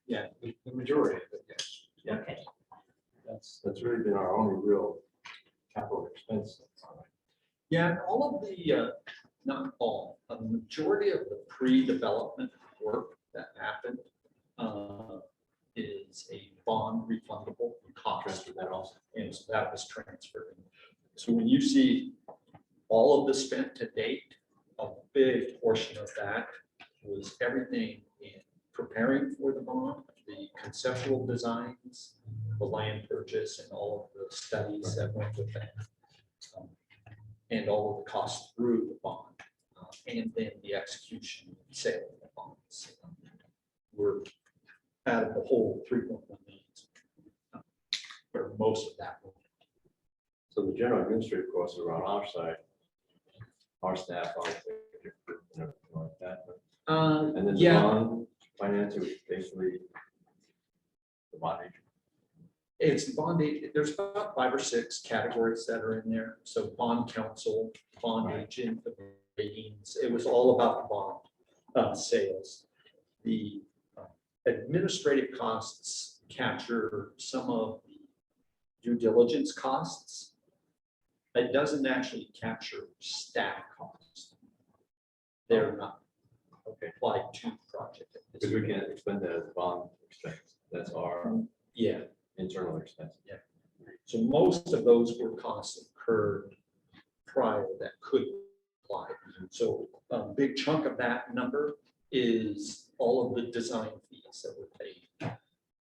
S20: Yeah, the majority of it, yes. Yeah.
S18: Okay.
S8: That's really been our only real capital expense.
S20: Yeah, and all of the, not all, a majority of the pre-development work that happened is a bond refundable cost that also, and so that was transferred. So when you see all of the spent to date, a big portion of that was everything in preparing for the bond, the conceptual designs, the land purchase, and all of the studies that went with that. And all of the costs through the bond, and then the execution and sale of the bonds. We're out of the whole 3.1 million, where most of that.
S8: So the general administrative costs are on our side, our staff, our executive group, and everything like that. And then the
S20: Yeah,
S8: bond financing is basically the bond agent.
S20: it's bond, there's about 5 or 6 categories that are in there. So bond counsel, bond agent, the ratings, it was all about the bond sales. The administrative costs capture some of the due diligence costs. It doesn't actually capture staff costs. They're not applied to the project.
S8: Because we can't expend that as a bond expense. That's our
S20: Yeah.
S8: internal expense.
S20: Yeah. So most of those were costs incurred prior that could apply. So a big chunk of that number is all of the design fees that were paid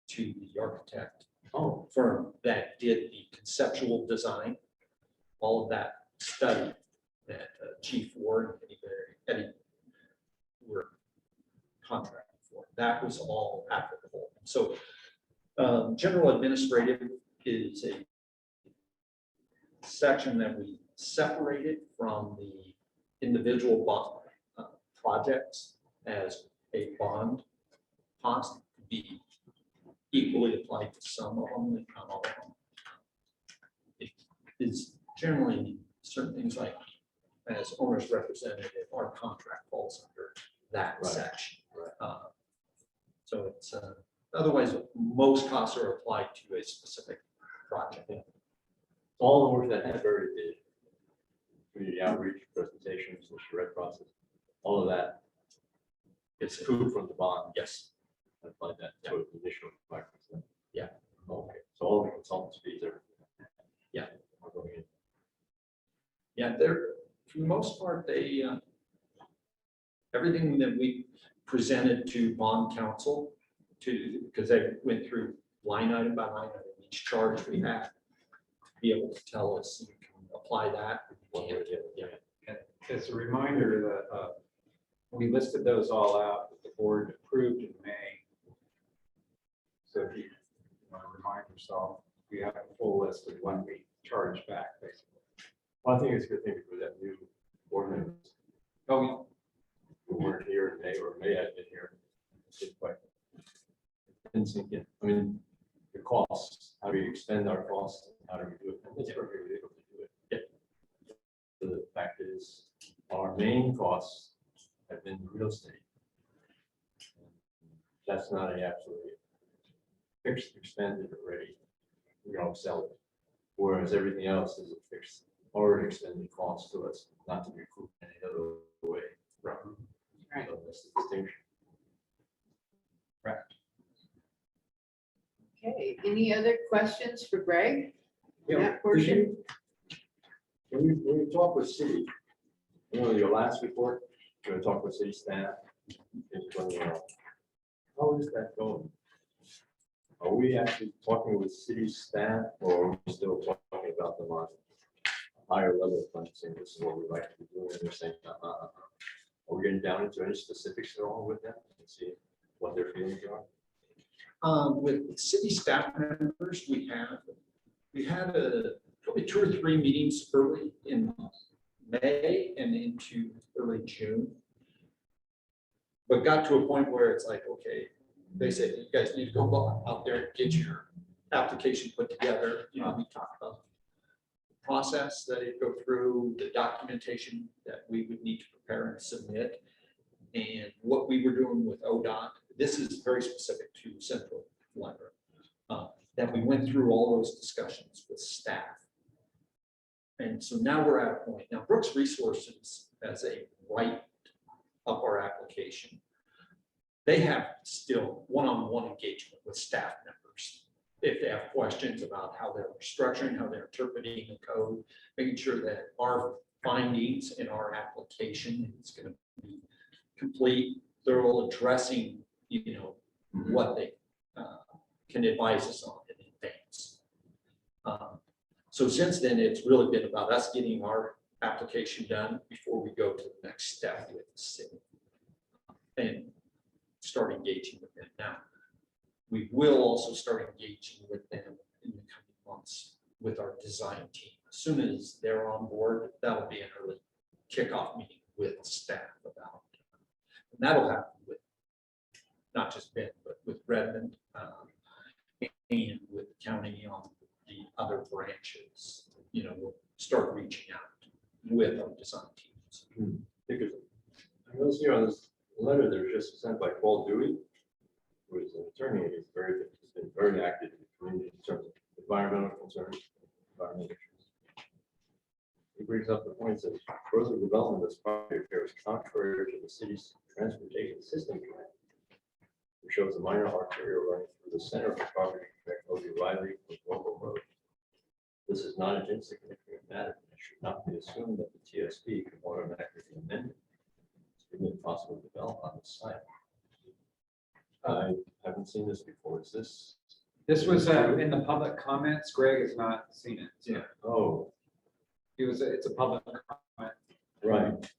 S20: to the architect firm that did the conceptual design, all of that study that Chief Ward and Eddie were contracted for. That was all applicable. So general administrative is a section that we separated from the individual bond projects as a bond cost to be equally applied to some of them and not all of them. It is generally certain things like as owner's representative, our contract falls under that
S8: Right.
S20: section. So it's, otherwise, most costs are applied to a specific project.
S8: All the work that Hackberry did, community outreach, presentations, the charrette process, all of that gets approved from the bond.
S20: Yes.
S8: I applied that to the initial 5%.
S20: Yeah.
S8: Okay, so all the consultants fees are.
S20: Yeah.
S8: Are going in.
S20: Yeah, they're, for the most part, they, everything that we presented to bond council because they went through line item by line item, each charge we had, to be able to tell us, you can apply that.
S5: And as a reminder that we listed those all out that the board approved in May. So if you want to remind yourself, we have a full list of when we charge back, basically.
S8: Well, I think it's a good thing for that new board members
S5: Oh,
S8: who weren't here in May or may have been here. Didn't sink in. I mean, the costs, how do we extend our costs? How do we do it? And it's perfectly able to do it. So the fact is, our main costs have been real estate. That's not an absolutely fixed, expended already. We don't sell it. Whereas everything else is a fixed, already expended cost to us, not to be recouped any other way.
S2: Right.
S8: So that's the distinction.
S5: correct.
S2: Okay, any other questions for Greg?
S8: Yeah,
S2: That portion?
S8: When you talk with city, your last report, when you talk with city staff, how is that going? Are we actually talking with city staff or are we still talking about them on a higher level of funding, saying this is what we'd like to be doing, and they're saying, Are we getting down into any specifics at all with them and see what their feelings are?
S20: With city staff members, we had probably 2 or 3 meetings early in May and into early June. But got to a point where it's like, okay, they said, you guys need to go out there and get your application put together. We talked about the process that it go through, the documentation that we would need to prepare and submit, and what we were doing with ODOT. This is very specific to Central Library. That we went through all those discussions with staff. And so now we're at a point. Now Brooks Resources, as a write up our application, they have still one-on-one engagement with staff members. If they have questions about how they're structuring, how they're interpreting the code, making sure that our findings in our application is going to be complete, thorough, addressing, what they can advise us on in advance. So since then, it's really been about us getting our application done before we go to the next step with the city and start engaging with them. Now, we will also start engaging with them in the coming months with our design team. As soon as they're on board, that'll be an early kickoff meeting with staff about, and that'll happen with not just Ben, but with Redmond and with the county on the other branches. We'll start reaching out with our design teams.
S8: Because I noticed here on this letter, they're just sent by Paul Dewey, who is an attorney, and he's been very active in the community in terms of environmental concerns, environmental issues. He brings up the point that further development of this project here is contrary to the city's transportation system plan, which shows a minor arterial running through the center of the property connecting Riley with local road. This is not an insignificant matter. It should not be assumed that the TSP can automatically be amended to be possible to develop on the site. I haven't seen this before. Is this?
S5: This was in the public comments. Greg has not seen it. So
S8: Yeah. Oh,
S5: it's a public comment.
S8: right.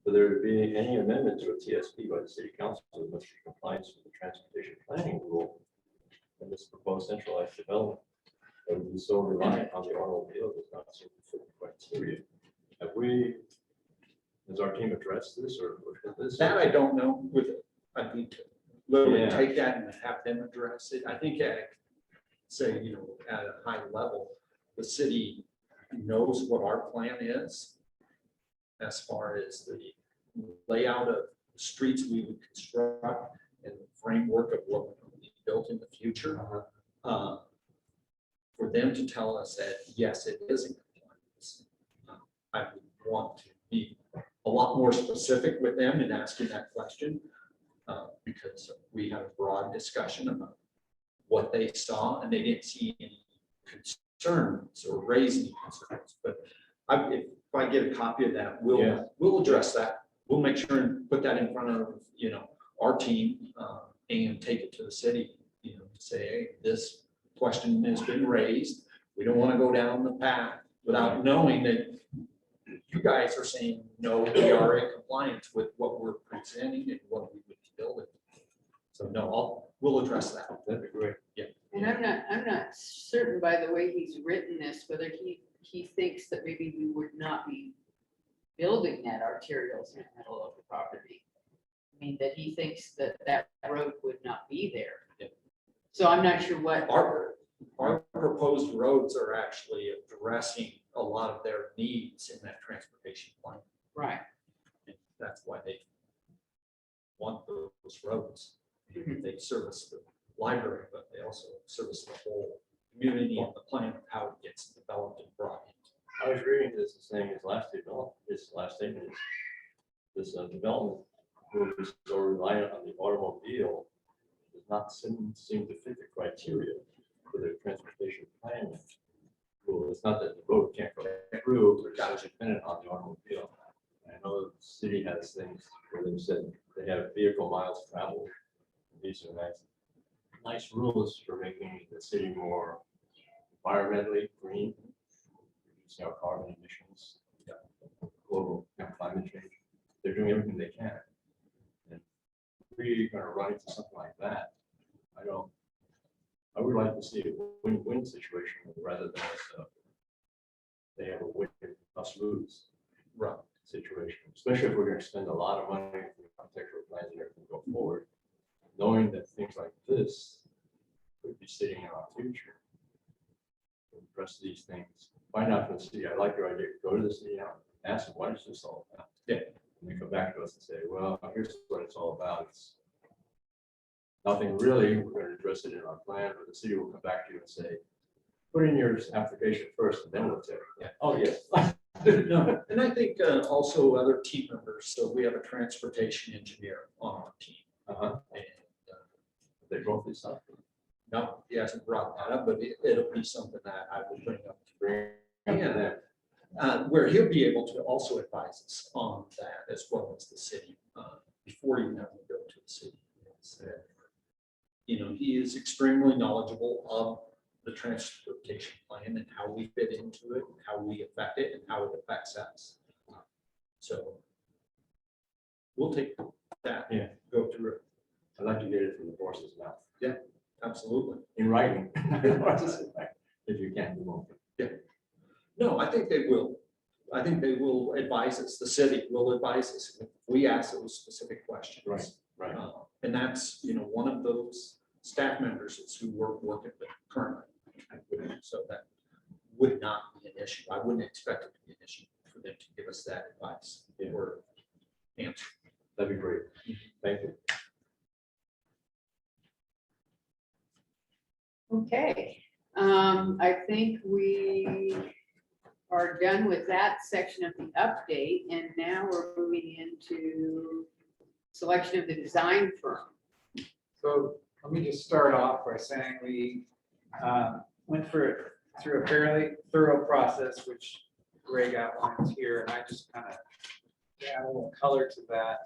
S8: For there to be any amendment to a TSP by the city council, it must be compliance with the transportation planning rule. And this proposed centralized development that would be so reliant on the automobile does not seem to fit the criteria. Has our team addressed this or looked at this?
S20: That I don't know. I need to literally
S8: Yeah.
S20: take that and have them address it. I think at a high level, the city knows what our plan is as far as the layout of the streets we would construct and the framework of what would be built in the future. For them to tell us that, yes, it is in compliance. I would want to be a lot more specific with them in asking that question, because we had a broad discussion about what they saw, and they didn't see any concerns or raise any concerns. But if I get a copy of that, we'll address that. We'll make sure and put that in front of, our team, and take it to the city, to say, hey, this question has been raised. We don't want to go down the path without knowing that you guys are saying, no, we are in compliance with what we're presenting and what we would be building. So no, we'll address that.
S8: That'd be great.
S20: Yeah.
S2: And I'm not certain by the way he's written this, whether he thinks that maybe we would not be building that arterials in the middle of the property. I mean, that he thinks that road would not be there.
S20: Yeah.
S2: So I'm not sure what.
S20: Our proposed roads are actually addressing a lot of their needs in that transportation plan.
S2: Right.
S20: And that's why they want those roads. They service the library, but they also service the whole community and the plan of how it gets developed and brought in.
S8: I was reading this and saying his last statement is this development group is so reliant on the automobile does not seem to fit the criteria for their transportation plan. Well, it's not that the road can't go through, but it's dependent on the automobile. I know the city has things where they said they have vehicle miles traveled. These are nice rules for making the city more environmentally green, reducing our carbon emissions, global climate change. They're doing everything they can. And if we're going to run into something like that, I would like to see a win-win situation rather than they have a win us lose situation, especially if we're going to spend a lot of money for architectural plans and everything go forward, knowing that things like this could be sitting in our future. Address these things, find out from the city. I like your idea. Go to the city now, ask them, what is this all about? Yeah. And they come back to us and say, well, here's what it's all about. It's nothing really. We're going to address it in our plan, but the city will come back to you and say, put in your application first, and then we'll take it. Oh, yes.
S20: No, and I think also other team members. So we have a transportation engineer on our team. And
S8: they brought this up.
S20: No, he hasn't brought that up, but it'll be something that I will bring up to bring. Where he'll be able to also advise us on that as well as the city before you have to go to the city. He is extremely knowledgeable of the transportation plan and how we fit into it, how we affect it, and how it affects us. So we'll take that and go through it.
S8: I'd like to get it from the horse's mouth.
S20: Yeah, absolutely.
S8: In writing. If you can, you won't.
S20: Yeah. No, I think they will. I think they will advise us. The city will advise us if we ask those specific questions.
S8: Right.
S20: And that's, one of those staff members is who we're working with currently. So that would not be an issue. I wouldn't expect it to be an issue for them to give us that advice or answer.
S8: That'd be great. Thank you.
S2: Okay, I think we are done with that section of the update, and now we're moving into selection of the design firm.
S5: So let me just start off by saying we went through a fairly thorough process, which Greg outlines here, and I just kind of add a little color to that.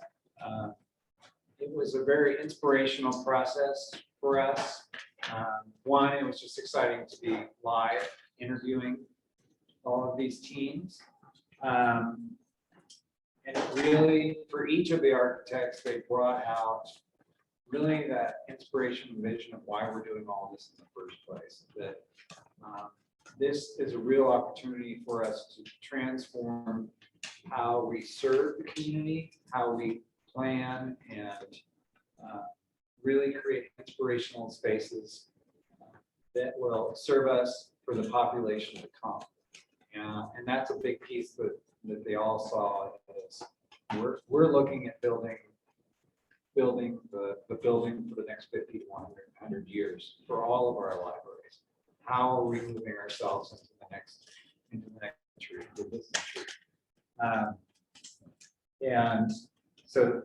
S5: It was a very inspirational process for us. One, it was just exciting to be live interviewing all of these teams. And it really, for each of the architects, they brought out really that inspiration and vision of why we're doing all this in the first place. That this is a real opportunity for us to transform how we serve the community, how we plan, and really create inspirational spaces that will serve us for the population to come. And that's a big piece that they all saw is we're looking at building the building for the next 50 to 100 years for all of our libraries. How are we moving ourselves into the next century, this century? And so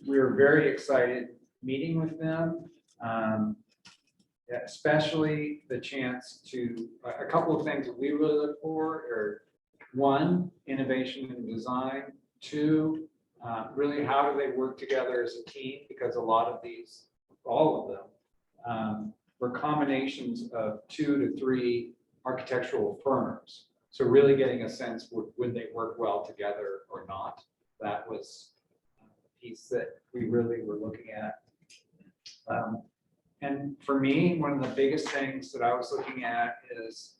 S5: we were very excited meeting with them, especially the chance to, a couple of things that we really look for are, one, innovation and design, two, really how do they work together as a team, because a lot of these, all of them, were combinations of 2 to 3 architectural firms. So really getting a sense would they work well together or not. That was a piece that we really were looking at. And for me, one of the biggest things that I was looking at is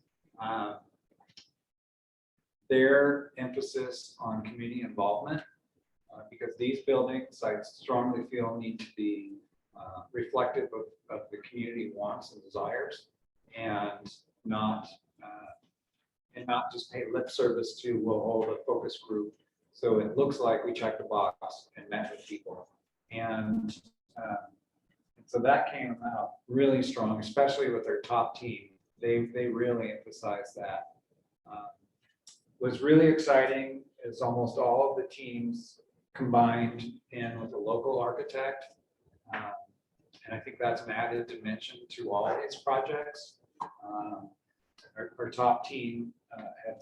S5: their emphasis on community involvement, because these buildings, I strongly feel, need to be reflective of the community wants and desires, and not just pay lip service to, we'll hold a focus group so it looks like we checked the box and met with people. And so that came out really strong, especially with their top team. They really emphasized that. Was really exciting is almost all of the teams combined in with a local architect. And I think that's an added dimension to all of these projects. Our top team had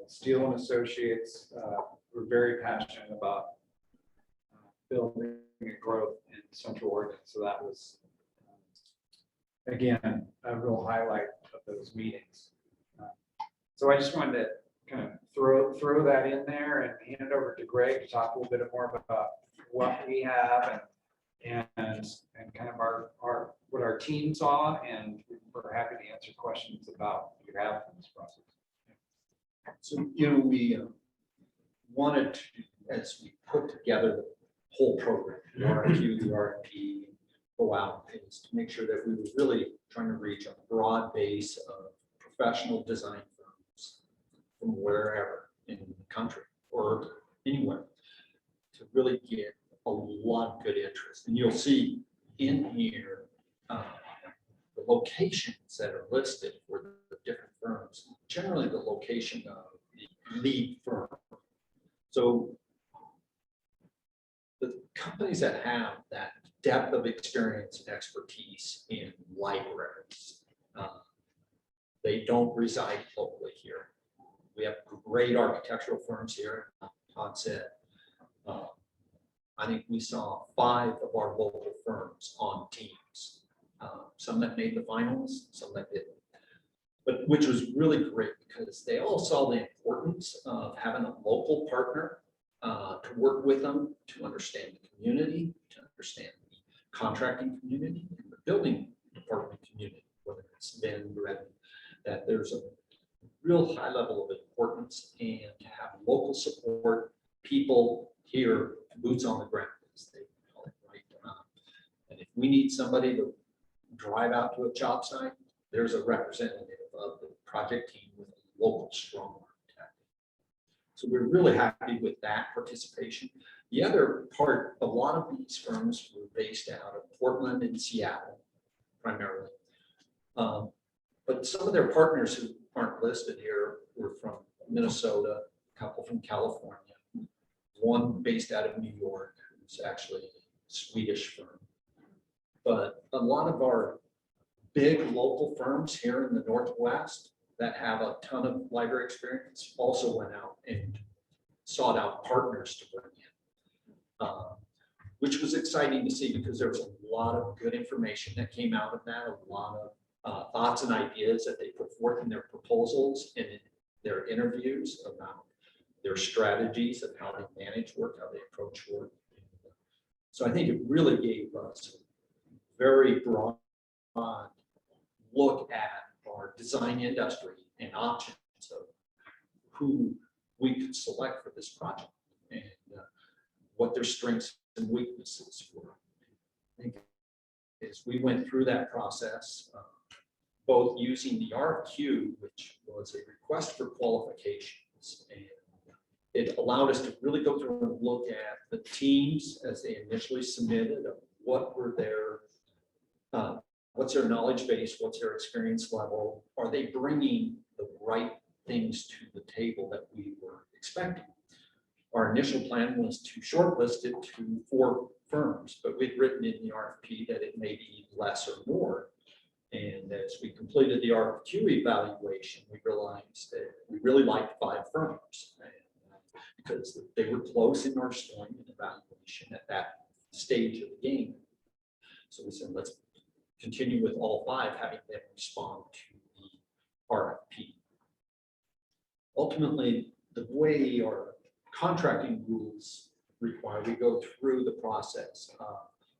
S5: Steele and Associates. We're very passionate about building and growth in Central Oregon. So that was, again, a real highlight of those meetings. So I just wanted to kind of throw that in there and hand it over to Greg to talk a little bit more about what we have and kind of our what our team saw, and we're happy to answer questions about what you have in this process.
S20: So, we wanted to, as we put together the whole program, the RFQ, the RFP, go out, is to make sure that we were really trying to reach a broad base of professional design firms from wherever in the country or anywhere, to really get a lot of good interest. And you'll see in here the locations that are listed for the different firms, generally the location of the lead firm. So the companies that have that depth of experience and expertise in libraries, they don't reside locally here. We have great architectural firms here. Todd said, I think we saw 5 of our local firms on teams. Some that made the finals, some that didn't. But which was really great because they all saw the importance of having a local partner to work with them, to understand the community, to understand the contracting community and the building department community, whether it's been read, that there's a real high level of importance, and to have local support, people here, boots on the ground, as they call it, right? And if we need somebody to drive out to a job site, there's a representative of the project team with a local strong architect. So we're really happy with that participation. The other part, a lot of these firms were based out of Portland and Seattle, primarily. But some of their partners who aren't listed here were from Minnesota, a couple from California, one based out of New York, who's actually a Swedish firm. But a lot of our big local firms here in the Northwest that have a ton of library experience also went out and sought out partners to bring in, which was exciting to see because there was a lot of good information that came out of that, a lot of thoughts and ideas that they put forth in their proposals and in their interviews about their strategies of how they manage work, how they approach work. So I think it really gave us a very broad look at our design industry and options of who we could select for this project and what their strengths and weaknesses were. I think as we went through that process, both using the RFQ, which was a request for qualifications, and it allowed us to really go through and look at the teams as they initially submitted, of what were their, what's their knowledge base, what's their experience level, are they bringing the right things to the table that we were expecting. Our initial plan was to shortlist it to 4 firms, but we'd written in the RFP that it may be less or more. And as we completed the RFQ evaluation, we realized that we really liked 5 firms, because they were close in our scoring and evaluation at that stage of the game. So we said, let's continue with all 5, having them respond to the RFP. Ultimately, the way our contracting rules require, we go through the process of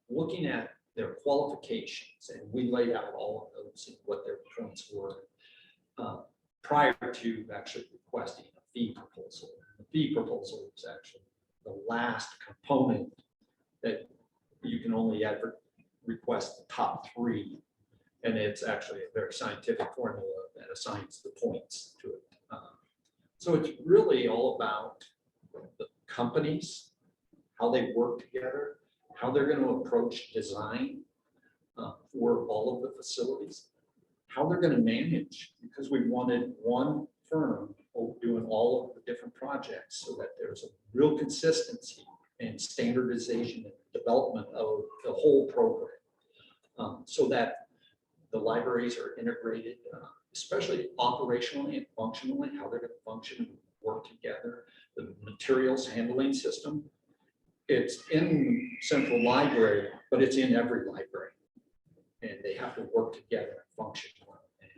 S20: looking at their qualifications, and we laid out all of those and what their points were prior to actually requesting a fee proposal. The fee proposal is actually the last component that you can only ever request the top 3, and it's actually a very scientific formula that assigns the points to it. So it's really all about the companies, how they work together, how they're going to approach design for all of the facilities, how they're going to manage, because we wanted one firm doing all of the different projects so that there's a real consistency and standardization and development of the whole program, so that the libraries are integrated, especially operationally and functionally, how they're going to function and work together. The materials handling system, it's in central library, but it's in every library, and they have to work together and function well. And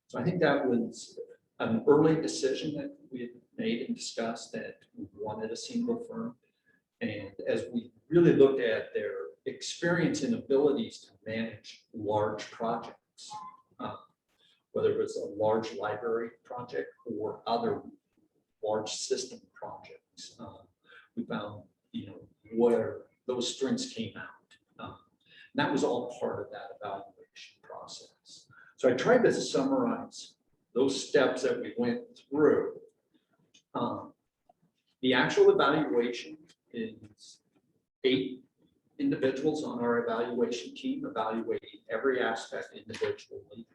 S20: so I think that was an early decision that we had made and discussed, that we wanted a single firm. And as we really looked at their experience and abilities to manage large projects, whether it was a large library project or other large system projects, we found, where those strengths came out. And that was all part of that evaluation process. So I tried to summarize those steps that we went through. The actual evaluation is 8 individuals on our evaluation team evaluating every aspect individually.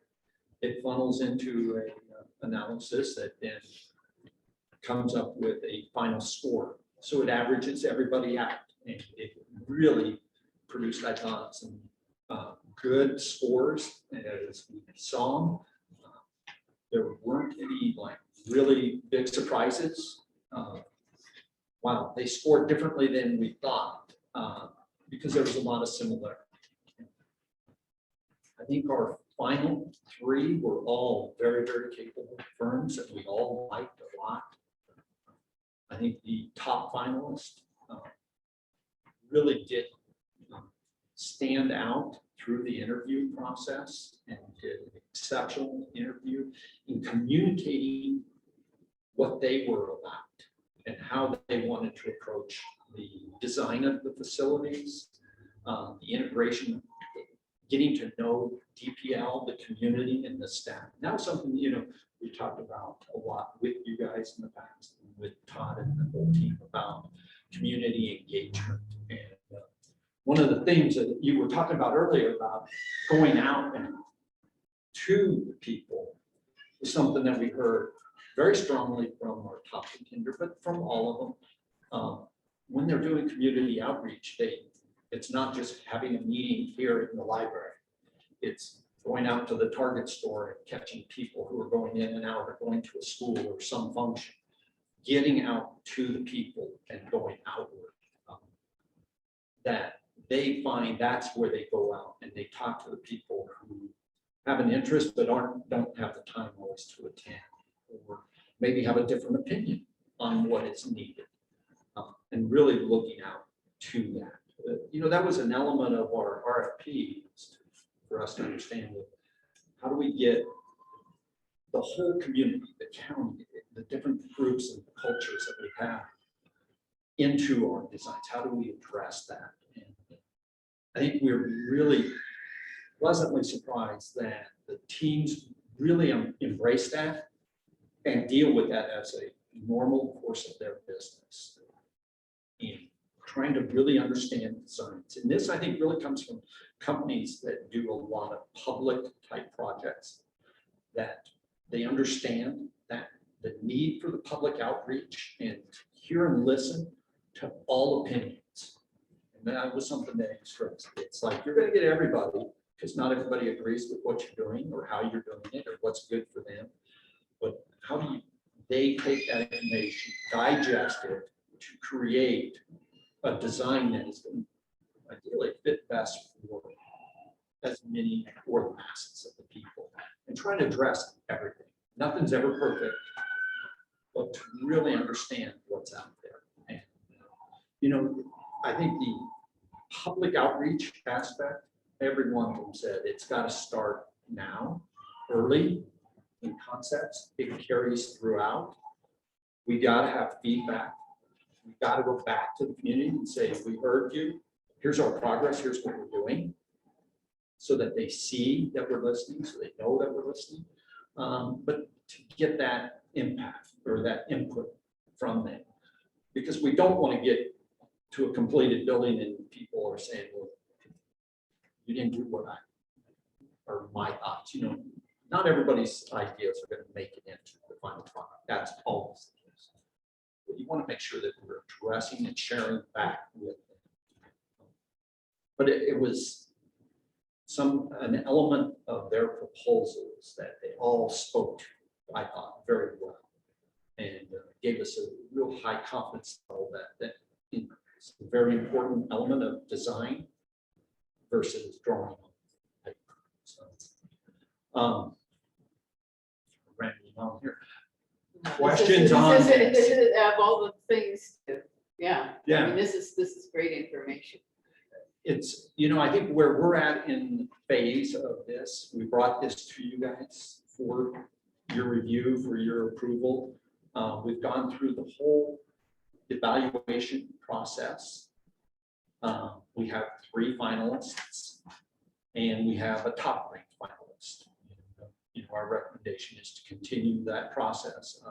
S20: It funnels into an analysis that then comes up with a final score. So it averages everybody out, and it really produced, I thought, some good scores as we saw them. There weren't any really big surprises. Wow, they scored differently than we thought, because there was a lot of similarity. I think our final 3 were all very, very capable firms that we all liked a lot. I think the top finalist really did stand out through the interview process and did an exceptional interview in communicating what they were about and how they wanted to approach the design of the facilities, the integration, getting to know DPL, the community, and the staff. And that was something, we talked about a lot with you guys in the past, and with Todd and the whole team, about community engagement. And one of the things that you were talking about earlier about going out and to the people is something that we heard very strongly from our top contender, but from all of them. When they're doing community outreach, it's not just having a meeting here in the library. It's going out to the Target store and catching people who are going in and out, or going to a school or some function, getting out to the people and going outward. That they find that's where they go out and they talk to the people who have an interest but don't have the time always to attend, or maybe have a different opinion on what is needed, and really looking out to that. That was an element of our RFP for us to understand how do we get the whole community, the county, the different groups and cultures that we have into our designs. How do we address that? And I think we're really pleasantly surprised that the teams really embrace that and deal with that as a normal course of their business. And trying to really understand designs. And this, I think, really comes from companies that do a lot of public type projects, that they understand that the need for the public outreach and hear and listen to all opinions. And that was something that he stressed. It's like, you're going to get everybody, because not everybody agrees with what you're doing or how you're doing it or what's good for them. But how do they take that information, digest it to create a design that is going to ideally fit best for as many or the masses of the people, and trying to address everything. Nothing's ever perfect, but to really understand what's out there. And, you know, I think the public outreach aspect, every one of them said it's got to start now, early in concepts. It carries throughout. We got to have feedback. We got to go back to the community and say, we heard you. Here's our progress. Here's what we're doing, so that they see that we're listening, so they know that we're listening. But to get that impact or that input from them, because we don't want to get to a completed building and people are saying, well, you didn't do what I, or my thoughts, you know, not everybody's ideas are going to make it into the final product. That's always the case. But you want to make sure that we're addressing and sharing back with them. But it was an element of their proposals that they all spoke to, I thought, very well, and gave us a real high confidence level that it's a very important element of design versus drawing on paper. So, rambling on here. Questions on
S2: This
S20: this?
S2: is of all the things, yeah.
S20: Yeah.
S2: I mean, this is great information.
S20: It's, you know, I think where we're at in the phase of this, we brought this to you guys for your review, for your approval. We've gone through the whole evaluation process. We have 3 finalists and we have a top ranked finalist. You know, our recommendation is to continue that process,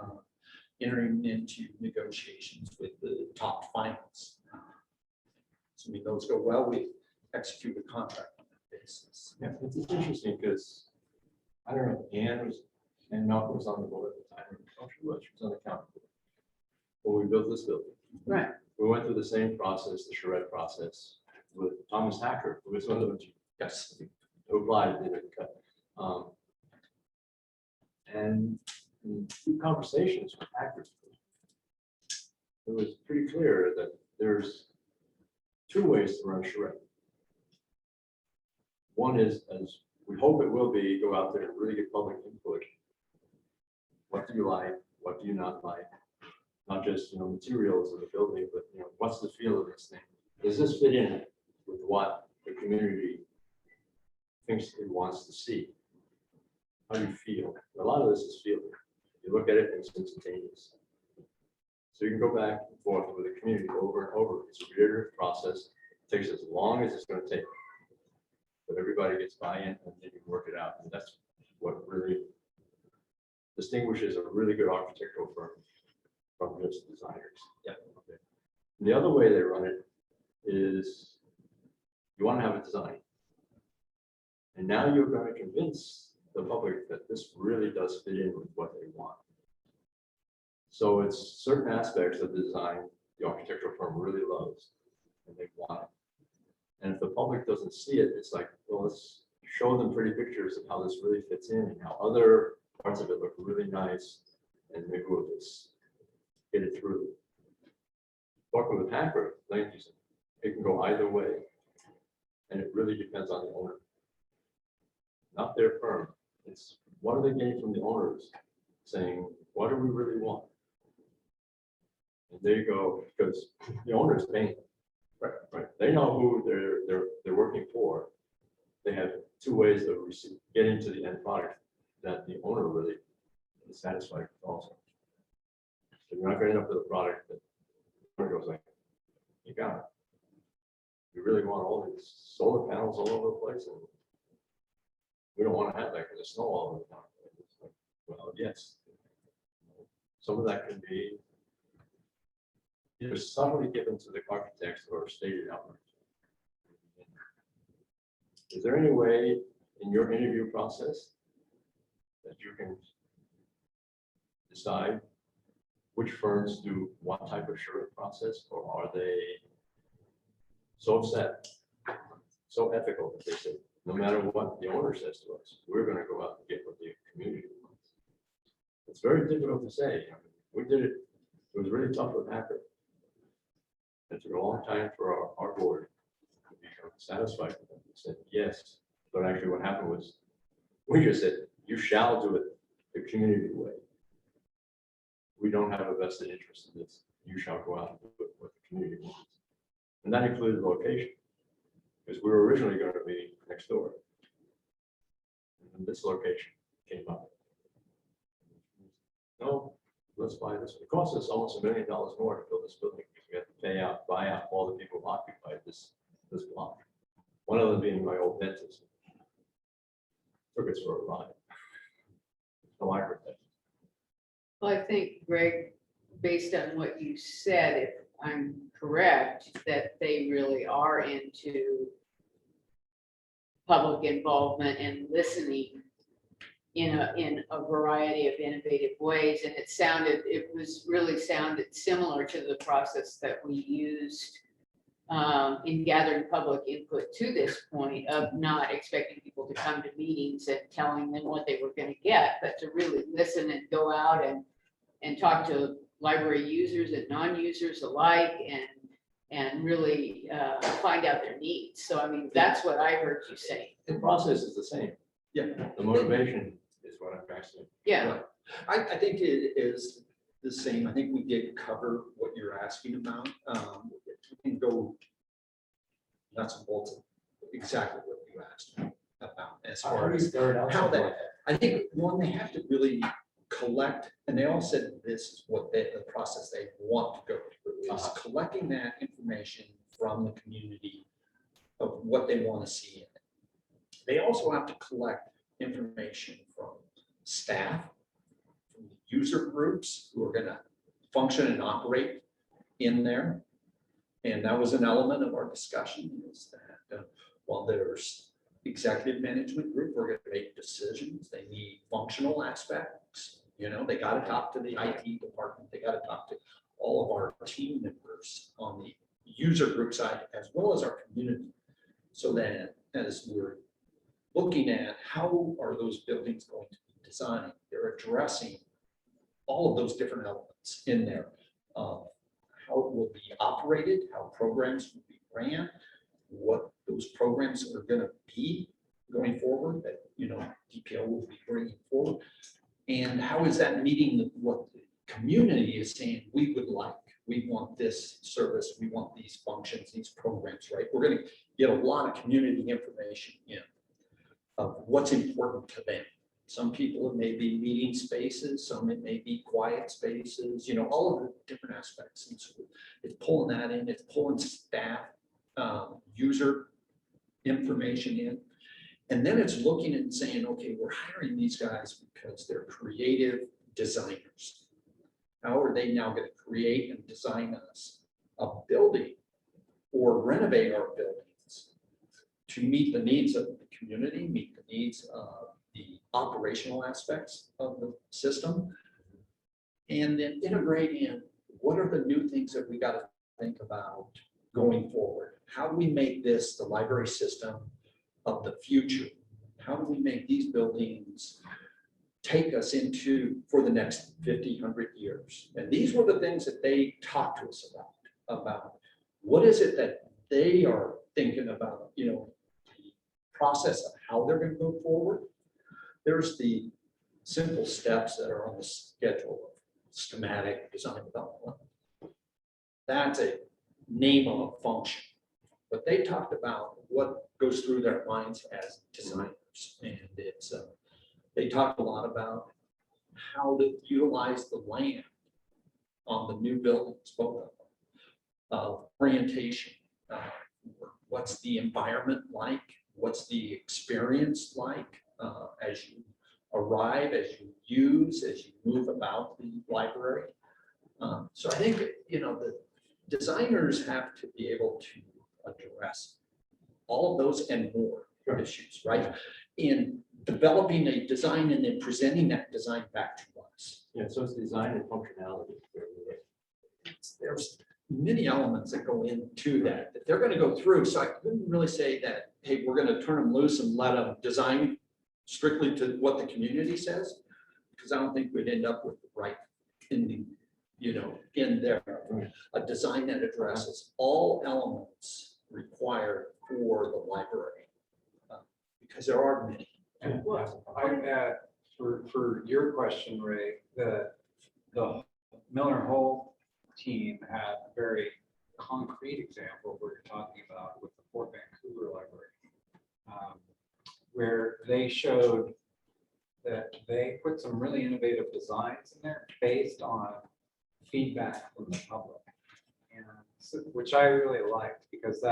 S20: entering into negotiations with the top finalists. Assuming those go well, we execute a contract on that basis.
S8: Yeah, it's interesting because I don't know, Ann Malcolm was on the board at the time. Oh, she was on the council when we built this building.
S2: Right.
S8: We went through the same process, the charrette process, with Thomas Hacker, who was one of the
S20: Yes.
S8: who applied, did it cut. And in 2 conversations with Hacker, it was pretty clear that there's 2 ways to run charrette. One is, as we hope it will be, go out there and really get public input. What do you like? What do you not like? Not just, you know, materials of the building, but, you know, what's the feel of this thing? Does this fit in with what the community thinks it wants to see? How do you feel? A lot of this is feeling. You look at it and it's instantaneous. So you can go back and forth with the community over and over. It's a iterative process. It takes as long as it's going to take. But everybody gets buy-in and then you work it out. And that's what really distinguishes a really good architectural firm from just designers.
S20: Yeah.
S8: Okay. And the other way they run it is you want to have a design. And now you're going to convince the public that this really does fit in with what they want. So it's certain aspects of the design the architectural firm really loves and they want it. And if the public doesn't see it, it's like, well, let's show them pretty pictures of how this really fits in and how other parts of it look really nice, and maybe we'll just get it through. Talking with Hacker, like you said, it can go either way. And it really depends on the owner. Not their firm. It's what are they getting from the owners saying, what do we really want? And there you go, because the owner is paying. Right. They know who they're working for. They have 2 ways of getting to the end product that the owner really is satisfied with also. So you're not going to end up with a product that the owner goes like, you got it. You really want all these solar panels all over the place, and we don't want to have that because of snow all the time. It's like, well, yes. Some of that can be either subtly given to the architects or stated outright. Is there any way in your interview process that you can decide which firms do what type of assurance process, or are they so set, so ethical that they say, no matter what the owner says to us, we're going to go out and get what the community wants? It's very difficult to say. We did it. It was really tough with Hacker. It took a long time for our board to become satisfied with them. They said yes, but actually what happened was we just said, you shall do it the community way. We don't have a vested interest in this. You shall go out and do what the community wants. And that included location, because we were originally going to be next door. And this location came up. No, let's buy this. It cost us almost $1 million more to build this building, because we had to pay out, buy out all the people who occupied this block. One of them being my old dentist. Took us for a ride. No architect.
S2: Well, I think, Greg, based on what you said, if I'm correct, that they really are into public involvement and listening in a variety of innovative ways. And it really sounded similar to the process that we used in gathering public input to this point, of not expecting people to come to meetings and telling them what they were going to get, but to really listen and go out and talk to library users and non-users alike, and really find out their needs. So, I mean, that's what I heard you say.
S8: The process is the same.
S20: Yeah.
S8: The motivation is what I'm asking.
S2: Yeah.
S20: I think it is the same. I think we did cover what you're asking about. We can go nuts and bolts of exactly what you asked about as far as how that, I think, one, they have to really collect, and they all said this is what the process they want to go through, is collecting that information from the community of what they want to see in it. They also have to collect information from staff, from the user groups who are going to function and operate in there. And that was an element of our discussion, is that while there's executive management group, we're going to make decisions. They need functional aspects. You know, they got to talk to the IT department. They got to talk to all of our team members on the user group side, as well as our community. So that as we're looking at how are those buildings going to be designed, they're addressing all of those different elements in there. How it will be operated, how programs will be ran, what those programs are going to be going forward that, you know, DPL will be bringing forward. And how is that meeting what the community is saying we would like? We want this service, we want these functions, these programs, right? We're going to get a lot of community information in of what's important to them. Some people, it may be meeting spaces, some it may be quiet spaces, you know, all of the different aspects. And so it's pulling that in, it's pulling staff, user information in. And then it's looking and saying, okay, we're hiring these guys because they're creative designers. How are they now going to create and design us a building or renovate our buildings to meet the needs of the community, meet the needs of the operational aspects of the system, and then integrate in what are the new things that we got to think about going forward? How do we make this the library system of the future? How do we make these buildings take us into for the next 50, 100 years? And these were the things that they talked to us about what is it that they are thinking about, you know, the process of how they're going to go forward. There's the simple steps that are on the schedule of schematic design development. That's a name of a function. But they talked about what goes through their minds as designers. And it's they talked a lot about how to utilize the land on the new buildings, both of them, orientation. What's the environment like? What's the experience like? as you arrive, as you use, as you move about the library. So I think, the designers have to be able to address all of those and more issues, right? In developing a design and then presenting that design back to us.
S8: Yeah, so it's design and functionality.
S20: There's many elements that go into that they're going to go through. So I couldn't really say that, hey, we're going to turn them loose and let them design strictly to what the community says, because I don't think we'd end up with the right ending, in there.
S8: Right.
S20: A design that addresses all elements required for the library, because there are many.
S5: Well, for your question, Ray, the Miller Hole team had a very concrete example of what you're talking about with the Fort Vancouver Library, where they showed that they put some really innovative designs in there based on feedback from the public, and which I really liked, because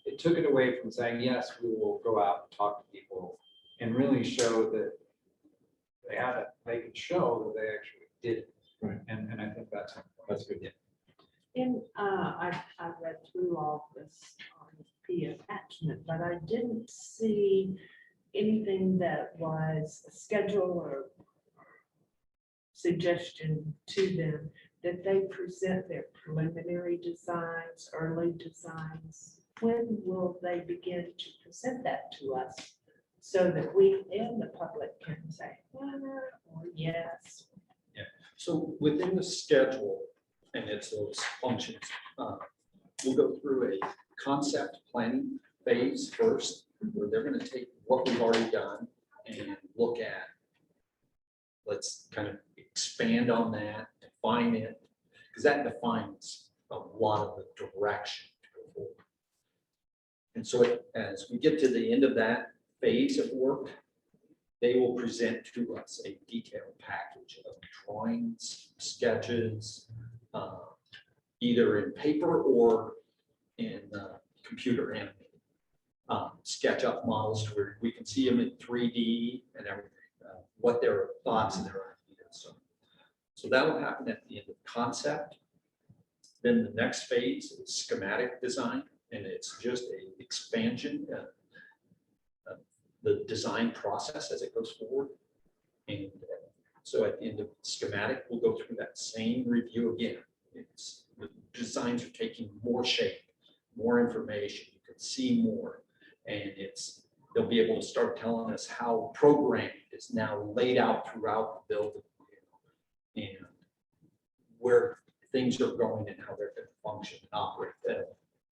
S5: it took it away from saying, yes, we will go out and talk to people, and really show that they could show that they actually did it.
S8: Right.
S5: And I think that's
S8: good.
S5: Yeah.
S19: I read through all this on the attachment, but I didn't see anything that was a schedule or suggestion to them that they present their preliminary designs, early designs. When will they begin to present that to us so that we and the public can say, or yes?
S20: So within the schedule, and it's those functions, we'll go through a concept planning phase first, where they're going to take what we've already done and look at, let's kind of expand on that, define it, because that defines a lot of the direction to go forward. And so as we get to the end of that phase of work, they will present to us a detailed package of drawings, sketches, either in paper or in computer animated. SketchUp models where we can see them in 3D and everything, what their thoughts and their ideas. So that will happen at the end of concept. Then the next phase is schematic design, and it's just an expansion of the design process as it goes forward. And so at the end of schematic, we'll go through that same review again. The designs are taking more shape, more information, you can see more, and they'll be able to start telling us how programming is now laid out throughout the building, and where things are going and how they're going to function and operate,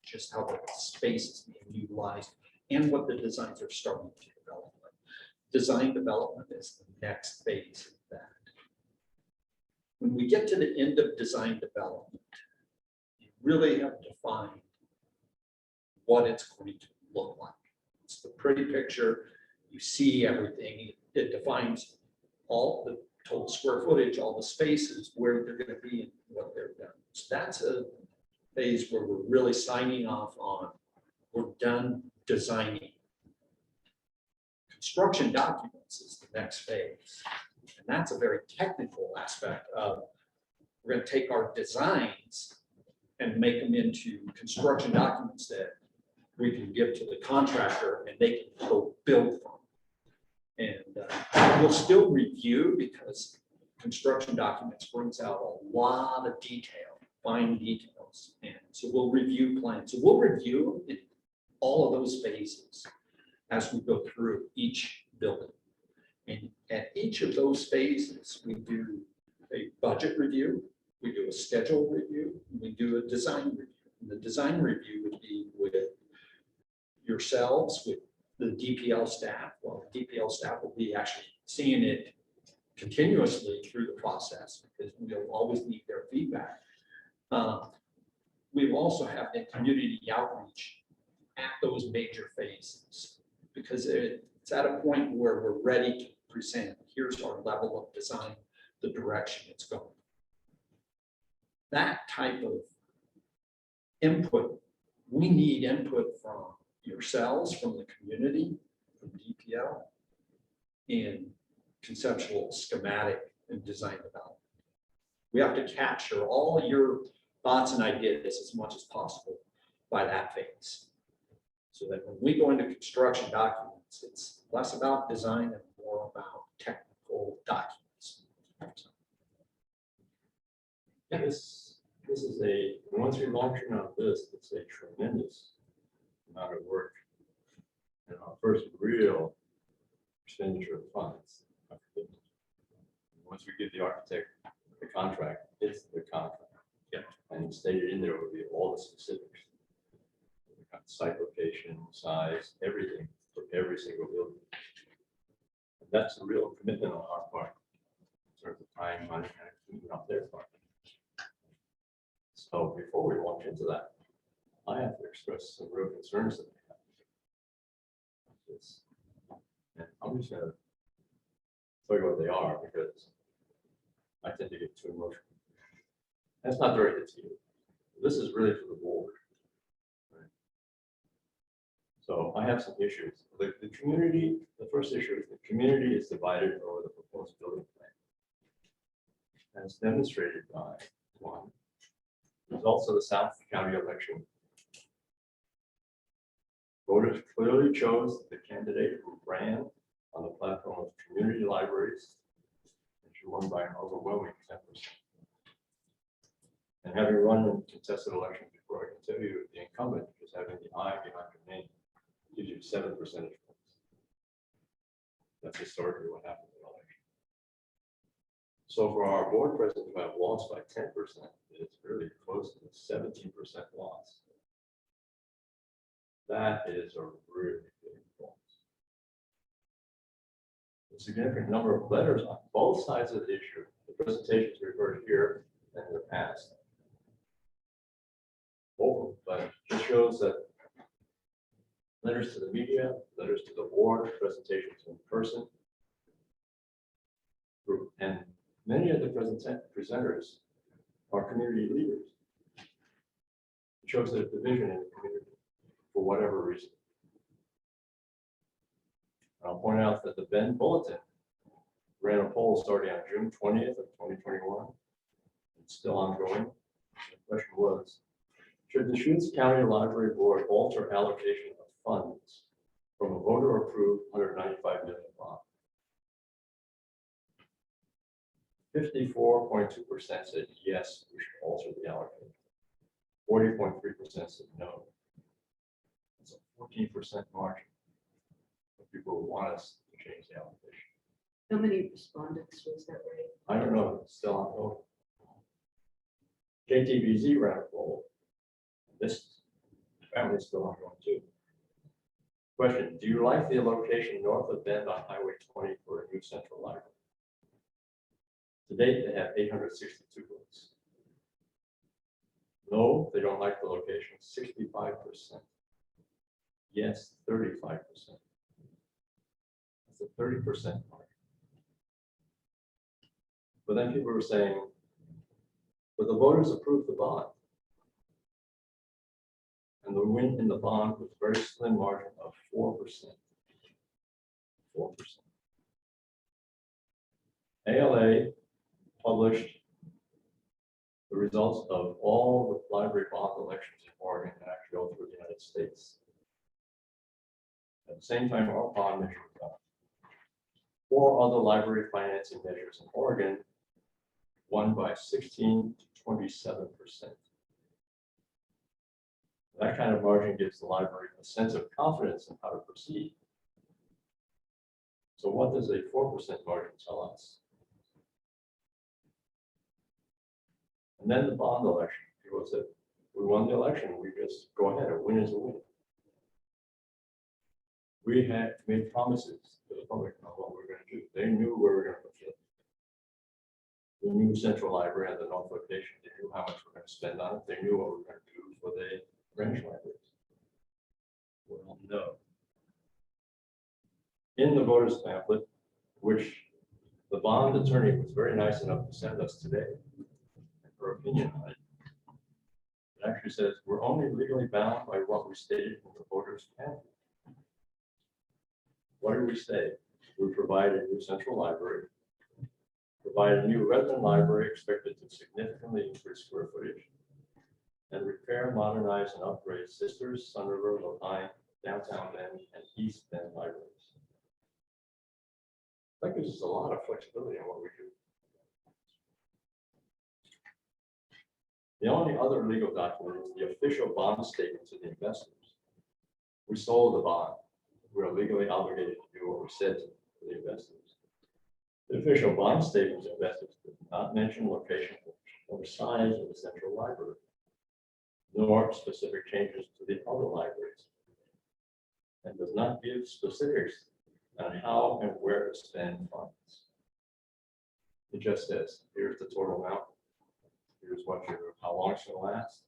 S20: just how the space is being utilized and what the designs are starting to develop. Design development is the next phase of that. When we get to the end of design development, you really have to define what it's going to look like. It's the pretty picture. You see everything. It defines all the total square footage, all the spaces, where they're going to be and what they're done. So that's a phase where we're really signing off on, we're done designing. Construction documents is the next phase. And that's a very technical aspect of, we're going to take our designs and make them into construction documents that we can give to the contractor and they can go build from. And we'll still review, because construction documents brings out a lot of detail, fine details. And so we'll review plans. So we'll review in all of those phases as we go through each building. And at each of those phases, we do a budget review, we do a schedule review, and we do a design review. And the design review would be with yourselves, with the DPL staff. Well, the DPL staff will be actually seeing it continuously through the process, because we'll always need their feedback. We will also have the community outreach at those major phases, because it's at a point where we're ready to present, here's our level of design, the direction it's going. That type of input, we need input from yourselves, from the community, from DPL, in conceptual, schematic, and design development. We have to capture all your thoughts and ideas as much as possible by that phase. So that when we go into construction documents, it's less about design and more about technical documents.
S8: Yeah, this is once we launch on this, it's a tremendous amount of work. And our first real expenditure of funds. Once we give the architect the contract, it's the contract.
S20: Yeah.
S8: And stated in there will be all the specifics. Site location, size, everything for every single building. And that's a real commitment on our part in terms of time, money, and even on their part. So before we launch into that, I have to express some real concerns that we have. And I'm just gonna tell you what they are because I tend to get too emotional. That's not directed to you. This is really for the board. Right? So I have some issues. The community, the first issue is the community is divided over the proposed building plan. As demonstrated by one, there's also the South County election. Voters clearly chose the candidate who ran on the platform of community libraries, and she won by an overwhelming 10%. And having run in contested elections before, I can tell you the incumbent is having the I behind your name gives you 7 percentage points. That's historically what happened in election. So for our board president to have lost by 10%, it's really close to a 17% loss. That is a really big loss. A significant number of letters on both sides of the issue. The presentations referred here and in the past. But it shows that letters to the media, letters to the board, presentations in person. And many of the presenters are community leaders. It shows that division in the community for whatever reason. I'll point out that the Bend Bulletin ran a poll starting on June 20th of 2021. It's still ongoing. The question was, should the Deschutes County Library Board alter allocation of funds from a voter-approved $195 million bond? 54.2% said yes, we should alter the allocation. 40.3% said no. It's a 14% margin. People want us to change the allocation.
S9: How many respondents was that rate?
S8: I don't know, it's still ongoing. KTVZ ran a poll. This apparently is still ongoing too. Question, do you like the location north of Bend on Highway 20 for a new central library? To date, they have 862 votes. No, they don't like the location, 65%. Yes, 35%. That's a 30% mark. But then people were saying, but the voters approved the bond. And the win in the bond was a very slim margin of 4%. 4%. ALA published the results of all the library bond elections in Oregon and actually all through the United States. At the same time, our bond measure was up. 4 other library financing measures in Oregon won by 16 to 27%. That kind of margin gives the library a sense of confidence in how to proceed. So what does a 4% margin tell us? And then the bond election, people said, we won the election, we just go ahead, a win is a win. We had made promises to the public about what we were going to do. They knew where we were going to put it. The new central library and the North location, they knew how much we're going to spend on it. They knew what we were going to do for the branch libraries. Well, no. In the voters pamphlet, which the bond attorney was very nice enough to send us today, her opinion on it, it actually says we're only legally bound by what we stated in the voters pamphlet. What did we say? We provide a new central library, provide a new resident library expected to significantly increase square footage, and repair, modernize, and upgrade Sisters, Sun River, Lehigh, Downtown Bend, and East Bend libraries. That gives us a lot of flexibility on what we do. The only other legal document is the official bond statement to the investors. We sold the bond. We are legally obligated to do what we said to the investors. The official bond statement to investors does not mention location or size of the central library, nor specific changes to the other libraries, and does not give specifics on how and where to spend funds. It just says, here's the total amount, here's how long it's going to last,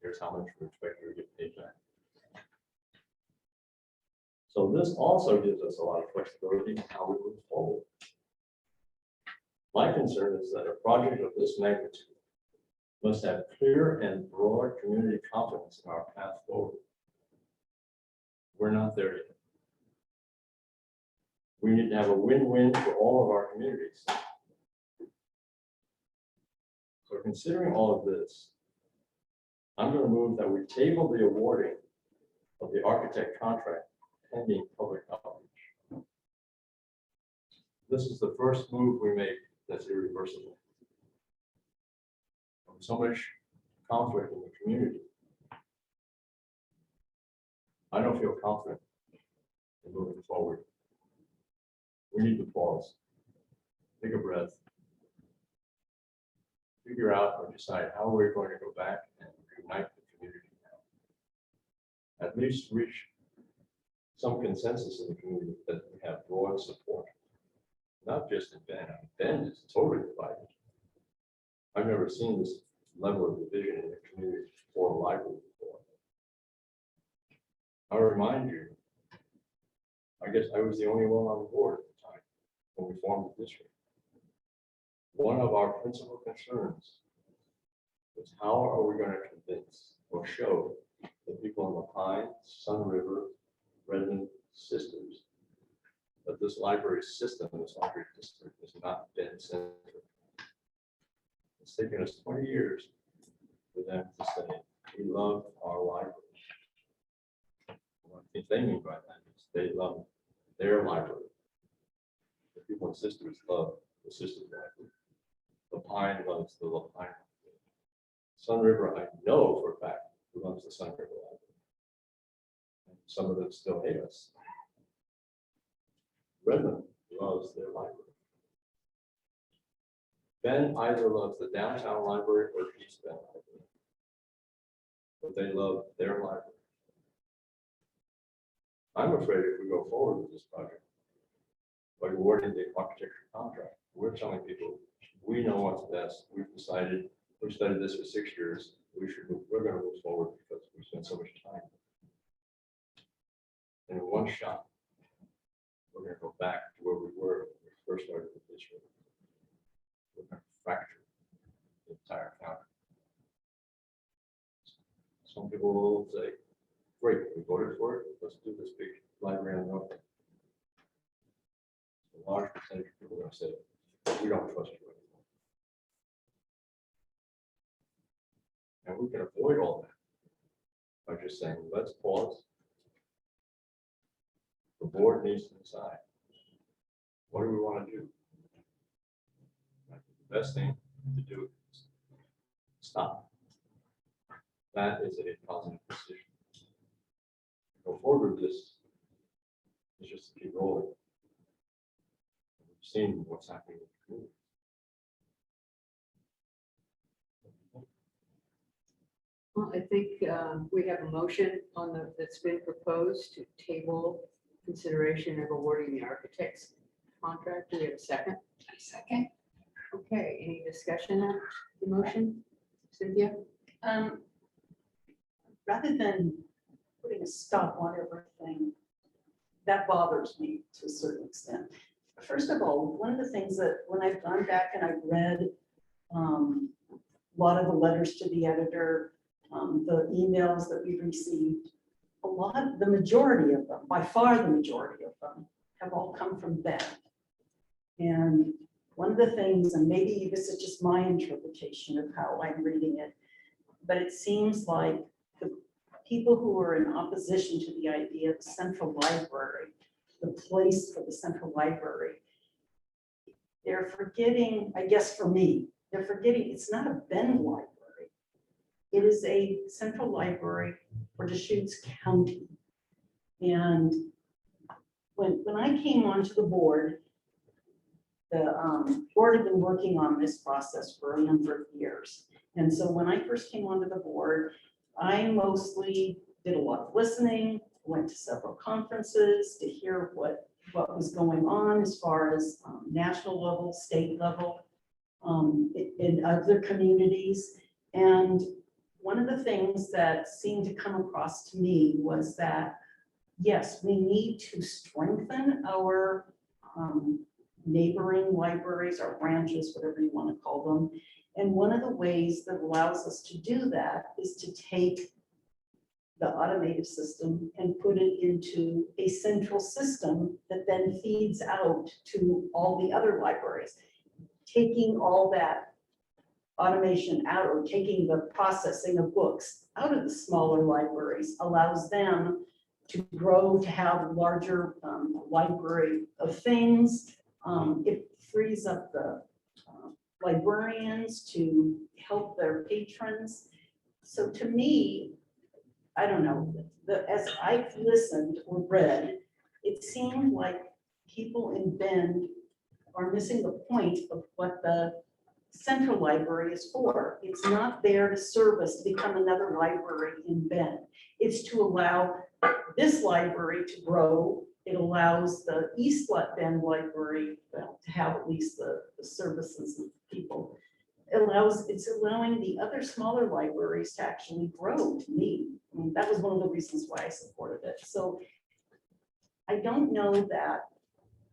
S8: here's how much we expect you to get paid back. So this also gives us a lot of flexibility in how we move forward. My concern is that a project of this magnitude must have clear and broad community confidence in our path forward. We're not there yet. We need to have a win-win for all of our communities. So considering all of this, I'm going to move that we table the awarding of the architect contract pending public outreach. This is the first move we make that's irreversible. So much conflict in the community. I don't feel confident in moving forward. We need to pause, take a breath, figure out or decide how we're going to go back and unite the community now. At least reach some consensus in the community that we have broad support, not just in Bend. Bend is totally divided. I've never seen this level of division in the community for a library before. I'll remind you, I guess I was the only one on the board at the time when we formed the district. One of our principal concerns was how are we going to convince or show the people in the Pine, Sun River, Redmond, Sisters that this library system, this library district is not Bend-centric. It's taken us 20 years for them to say, we love our library. What I think they mean by that is they love their library. The people in Sisters love the Sisters library. The Pine loves the Pine library. Sun River, I know for a fact, who loves the Sun River library. And some of them still hate us. Redmond loves their library. Ben either loves the downtown library or East Bend library, but they love their library. I'm afraid if we go forward with this project, by awarding the architecture contract, we're telling people, we know what's best. We've decided, we've studied this for 6 years. We're going to move forward because we spent so much time. And in one shot, we're going to go back to where we were when we first started the district. We're going to fracture the entire county. Some people will say, great, we voted for it, let's do this big library on North. A large percentage of people are going to say, we don't trust you anymore. And we can avoid all that by just saying, let's pause. The board needs to decide, what do we want to do? The best thing to do is stop. That is a positive decision. Go forward with this is just to keep rolling. We've seen what's happening in the community.
S2: Well, I think we have a motion on that's been proposed to table consideration of awarding the architect's contract. Do we have a second?
S7: A second.
S2: Okay, any discussion on the motion? Cynthia?
S19: Rather than putting a stop on everything, that bothers me to a certain extent. First of all, one of the things that when I've gone back and I've read a lot of the letters to the editor, the emails that we've received, the majority of them, by far the majority of them, have all come from Bend. And one of the things, and maybe this is just my interpretation of how I'm reading it, but it seems like the people who are in opposition to the idea of the central library, the place for the central library, they're forgetting, I guess for me, they're forgetting it's not a Bend library. It is a central library for Deschutes County. And when I came onto the board, the board had been working on this process for a number of years. And so when I first came onto the board, I mostly did a lot of listening, went to several conferences to hear what was going on as far as national level, state level, in other communities. And one of the things that seemed to come across to me was that, yes, we need to strengthen our neighboring libraries, our branches, whatever you want to call them. And one of the ways that allows us to do that is to take the automated system and put it into a central system that then feeds out to all the other libraries. Taking all that automation out, or taking the processing of books out of the smaller libraries, allows them to grow, to have a larger library of things. It frees up the librarians to help their patrons. So to me, I don't know, as I've listened or read, it seemed like people in Bend are missing the point of what the central library is for. It's not there to serve us to become another library in Bend. It's to allow this library to grow. It allows the East Bend Library, well, to have at least the services of people. It's allowing the other smaller libraries to actually grow, to me. I mean, that was one of the reasons why I supported it. So I don't know that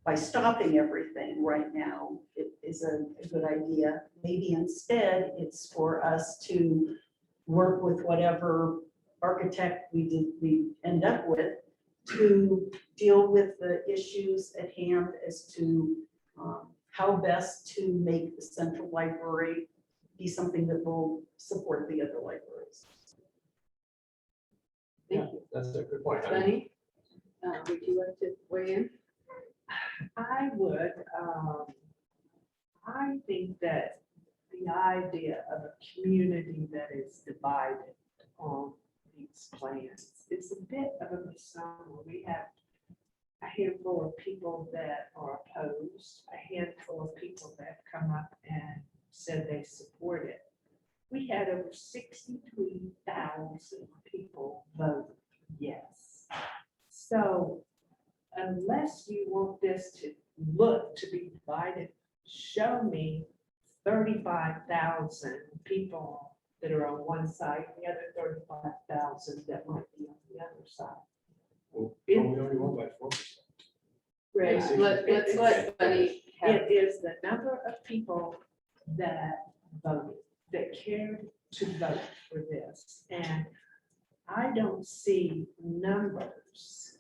S19: by stopping everything right now, it is a good idea. Maybe instead it's for us to work with whatever architect we end up with to deal with the issues at hand as to how best to make the central library be something that will support the other libraries.
S20: Yeah, that's a good point.
S2: Sunny, would you like to weigh in?
S18: I would, I think that the idea of a community that is divided on these plans is a bit of a misnomer. We have a handful of people that are opposed, a handful of people that have come up and said they support it. We had over 63,000 people vote yes. So unless you want this to look to be divided, show me 35,000 people that are on one side, the other 35,000 that might be on the other side.
S8: Well, we only won by 4%.
S2: Right, let's let Sunny have.
S18: It is the number of people that voted, that cared to vote for this. And I don't see numbers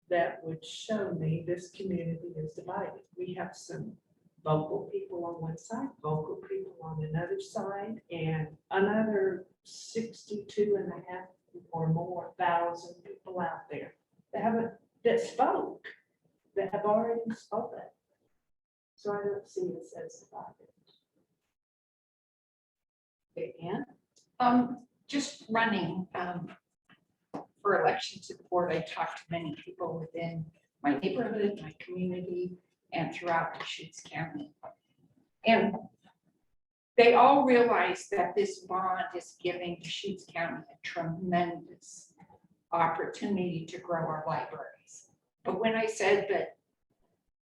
S18: that would show me this community is divided. We have some vocal people on one side, vocal people on another side, and another 62.5 or more thousand people out there that spoke, that have already spoken. So I don't see it as divided.
S2: Okay, Ann?
S7: Just running for election to the board, I talked to many people within my neighborhood, my community, and throughout Deschutes County. And they all realize that this bond is giving Deschutes County a tremendous opportunity to grow our libraries. But when I said that,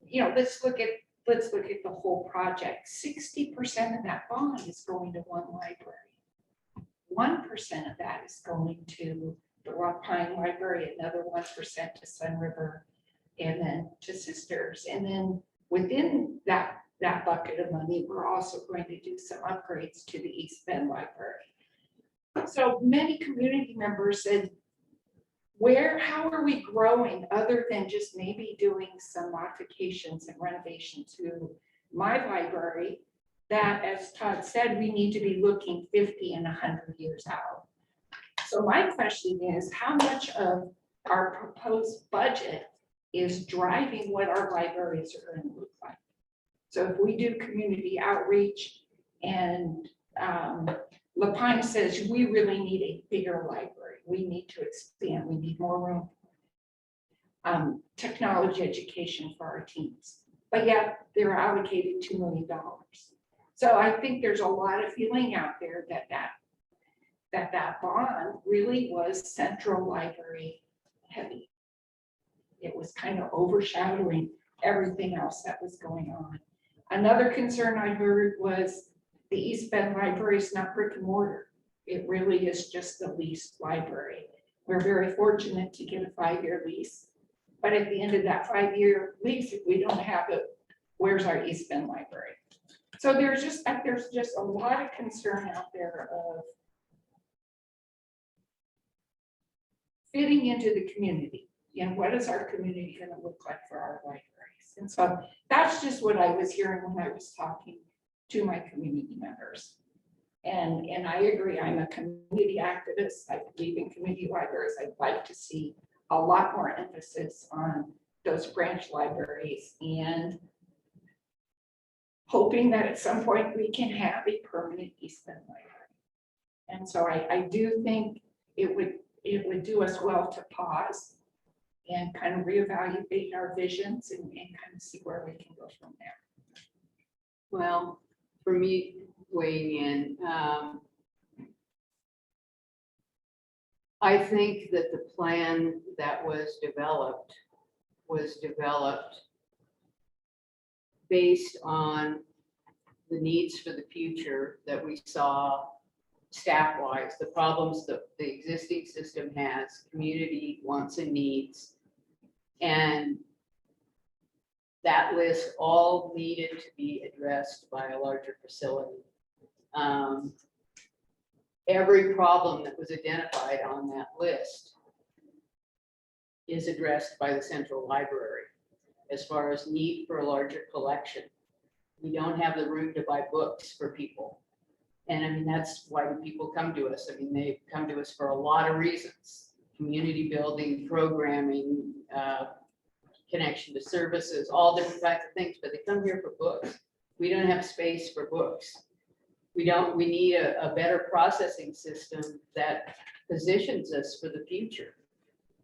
S7: you know, let's look at the whole project, 60% of that bond is going to one library. 1% of that is going to the Rock Pine Library, another 1% to Sun River, and then to Sisters. And then within that bucket of money, we're also going to do some upgrades to the East Bend Library. So many community members said, how are we growing other than just maybe doing some modifications and renovation to my library? That, as Todd said, we need to be looking 50 and 100 years out. So my question is, how much of our proposed budget is driving what our libraries are going to look like? So if we do community outreach and Lapine says we really need a bigger library, we need to expand, we need more room. Technology education for our teams, but yet they're allocated $2 million. So I think there's a lot of feeling out there that bond really was central library heavy. It was kind of overshadowing everything else that was going on. Another concern I heard was the East Bend Library is not brick and mortar. It really is just the leased library. We're very fortunate to get a 5-year lease, but at the end of that 5-year lease, if we don't have it, where's our East Bend Library? So there's just a lot of concern out there of fitting into the community. And what is our community going to look like for our libraries? And so that's just what I was hearing when I was talking to my community members. And I agree, I'm a community activist. I believe in community libraries. I'd like to see a lot more emphasis on those branch libraries and hoping that at some point we can have a permanent East Bend library. And so I do think it would do us well to pause and kind of reevaluate our visions and kind of see where we can go from there.
S2: Well, for me, weighing in, I think that the plan that was developed based on the needs for the future that we saw staff-wise, the problems that the existing system has, community wants and needs, and that list all needed to be addressed by a larger facility. Every problem that was identified on that list is addressed by the central library as far as need for a larger collection. We don't have the room to buy books for people. And I mean, that's why people come to us. I mean, they come to us for a lot of reasons: community building, programming, connection to services, all different kinds of things, but they come here for books. We don't have space for books. We need a better processing system that positions us for the future.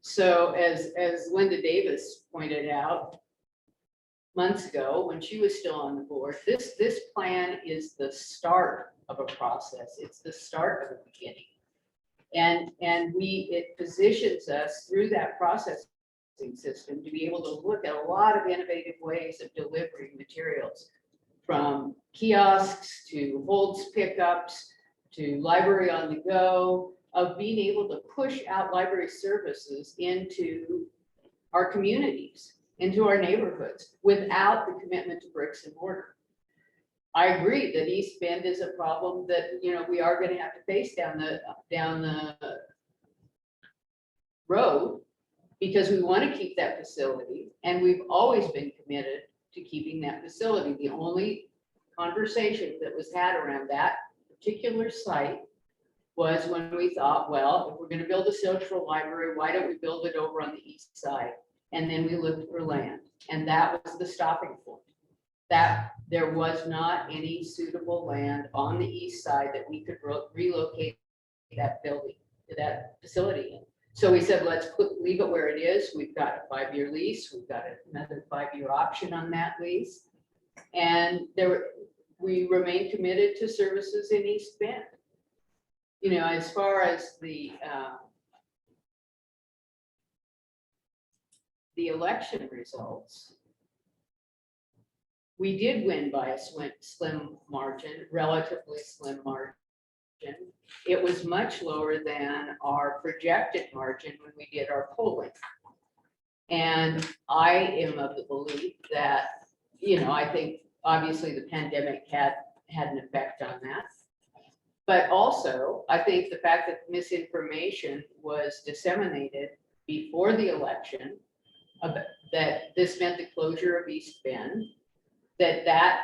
S2: So as Linda Davis pointed out months ago when she was still on the board, this plan is the start of a process. It's the start of a beginning. And it positions us through that processing system to be able to look at a lot of innovative ways of delivering materials, from kiosks to holds pickups to library on the go, of being able to push out library services into our communities, into our neighborhoods, without the commitment to bricks and mortar. I agree that East Bend is a problem that, you know, we are going to have to face down the road, because we want to keep that facility, and we've always been committed to keeping that facility. The only conversation that was had around that particular site was when we thought, well, if we're going to build a social library, why don't we build it over on the east side? And then we looked for land, and that was the stopping point. That there was not any suitable land on the east side that we could relocate that building, that facility in. So we said, let's leave it where it is. We've got a 5-year lease. We've got another 5-year option on that lease. And we remain committed to services in East Bend. You know, as far as the election results, we did win by a slim margin, relatively slim margin. It was much lower than our projected margin when we did our polling. And I am of the belief that, you know, I think obviously the pandemic had an effect on that. But also, I think the fact that misinformation was disseminated before the election that this meant the closure of East Bend, that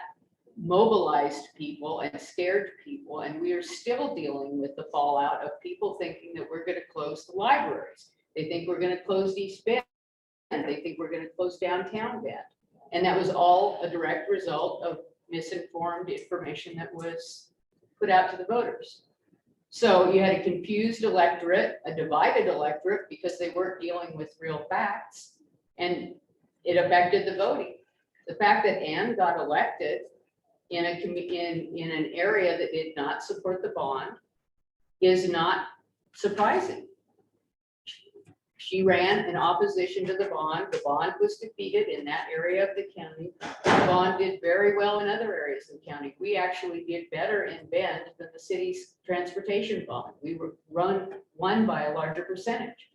S2: mobilized people and scared people, and we are still dealing with the fallout of people thinking that we're going to close the libraries. They think we're going to close East Bend, and they think we're going to close downtown Bend. And that was all a direct result of misinformed information that was put out to the voters. So you had a confused electorate, a divided electorate, because they weren't dealing with real facts, and it affected the voting. The fact that Ann got elected in an area that did not support the bond is not surprising. She ran in opposition to the bond. The bond was defeated in that area of the county. The bond did very well in other areas of the county. We actually did better in Bend than the city's transportation bond. We were won by a larger percentage.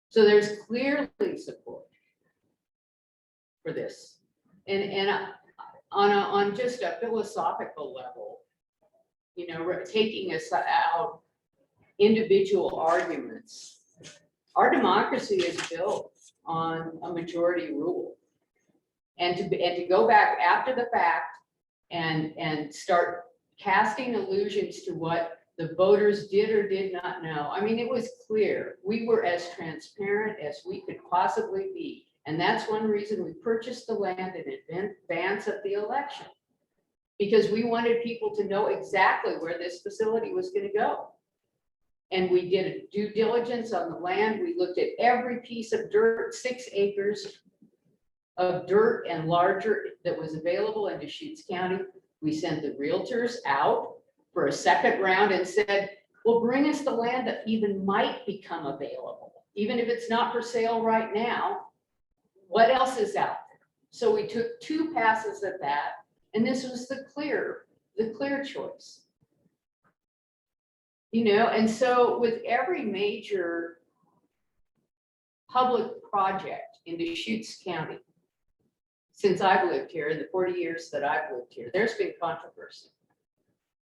S2: So there's clearly support for this. And on just a philosophical level, you know, taking us out individual arguments, our democracy is built on a majority rule. And to go back after the fact and start casting allusions to what the voters did or did not know. I mean, it was clear. We were as transparent as we could possibly be. And that's one reason we purchased the land in advance of the election, because we wanted people to know exactly where this facility was going to go. And we did a due diligence on the land. We looked at every piece of dirt, 6 acres of dirt and larger that was available in Deschutes County. We sent the realtors out for a second round and said, well, bring us the land that even might become available. Even if it's not for sale right now, what else is out there? So we took 2 passes at that, and this was the clear choice. You know, and so with every major public project in Deschutes County, since I've lived here, in the 40 years that I've lived here, there's been controversy.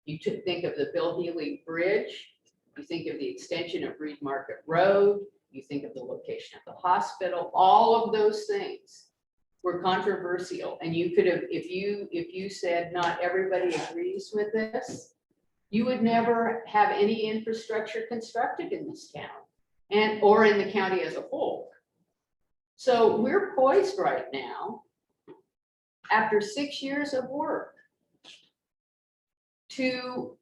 S2: You think of the Bill Healy Bridge, you think of the extension of Reed Market Road, you think of the location of the hospital, all of those things were controversial. And you could have, if you said not everybody agrees with this, you would never have any infrastructure constructed in this town or in the county as a whole. So we're poised right now, after 6 years of work, to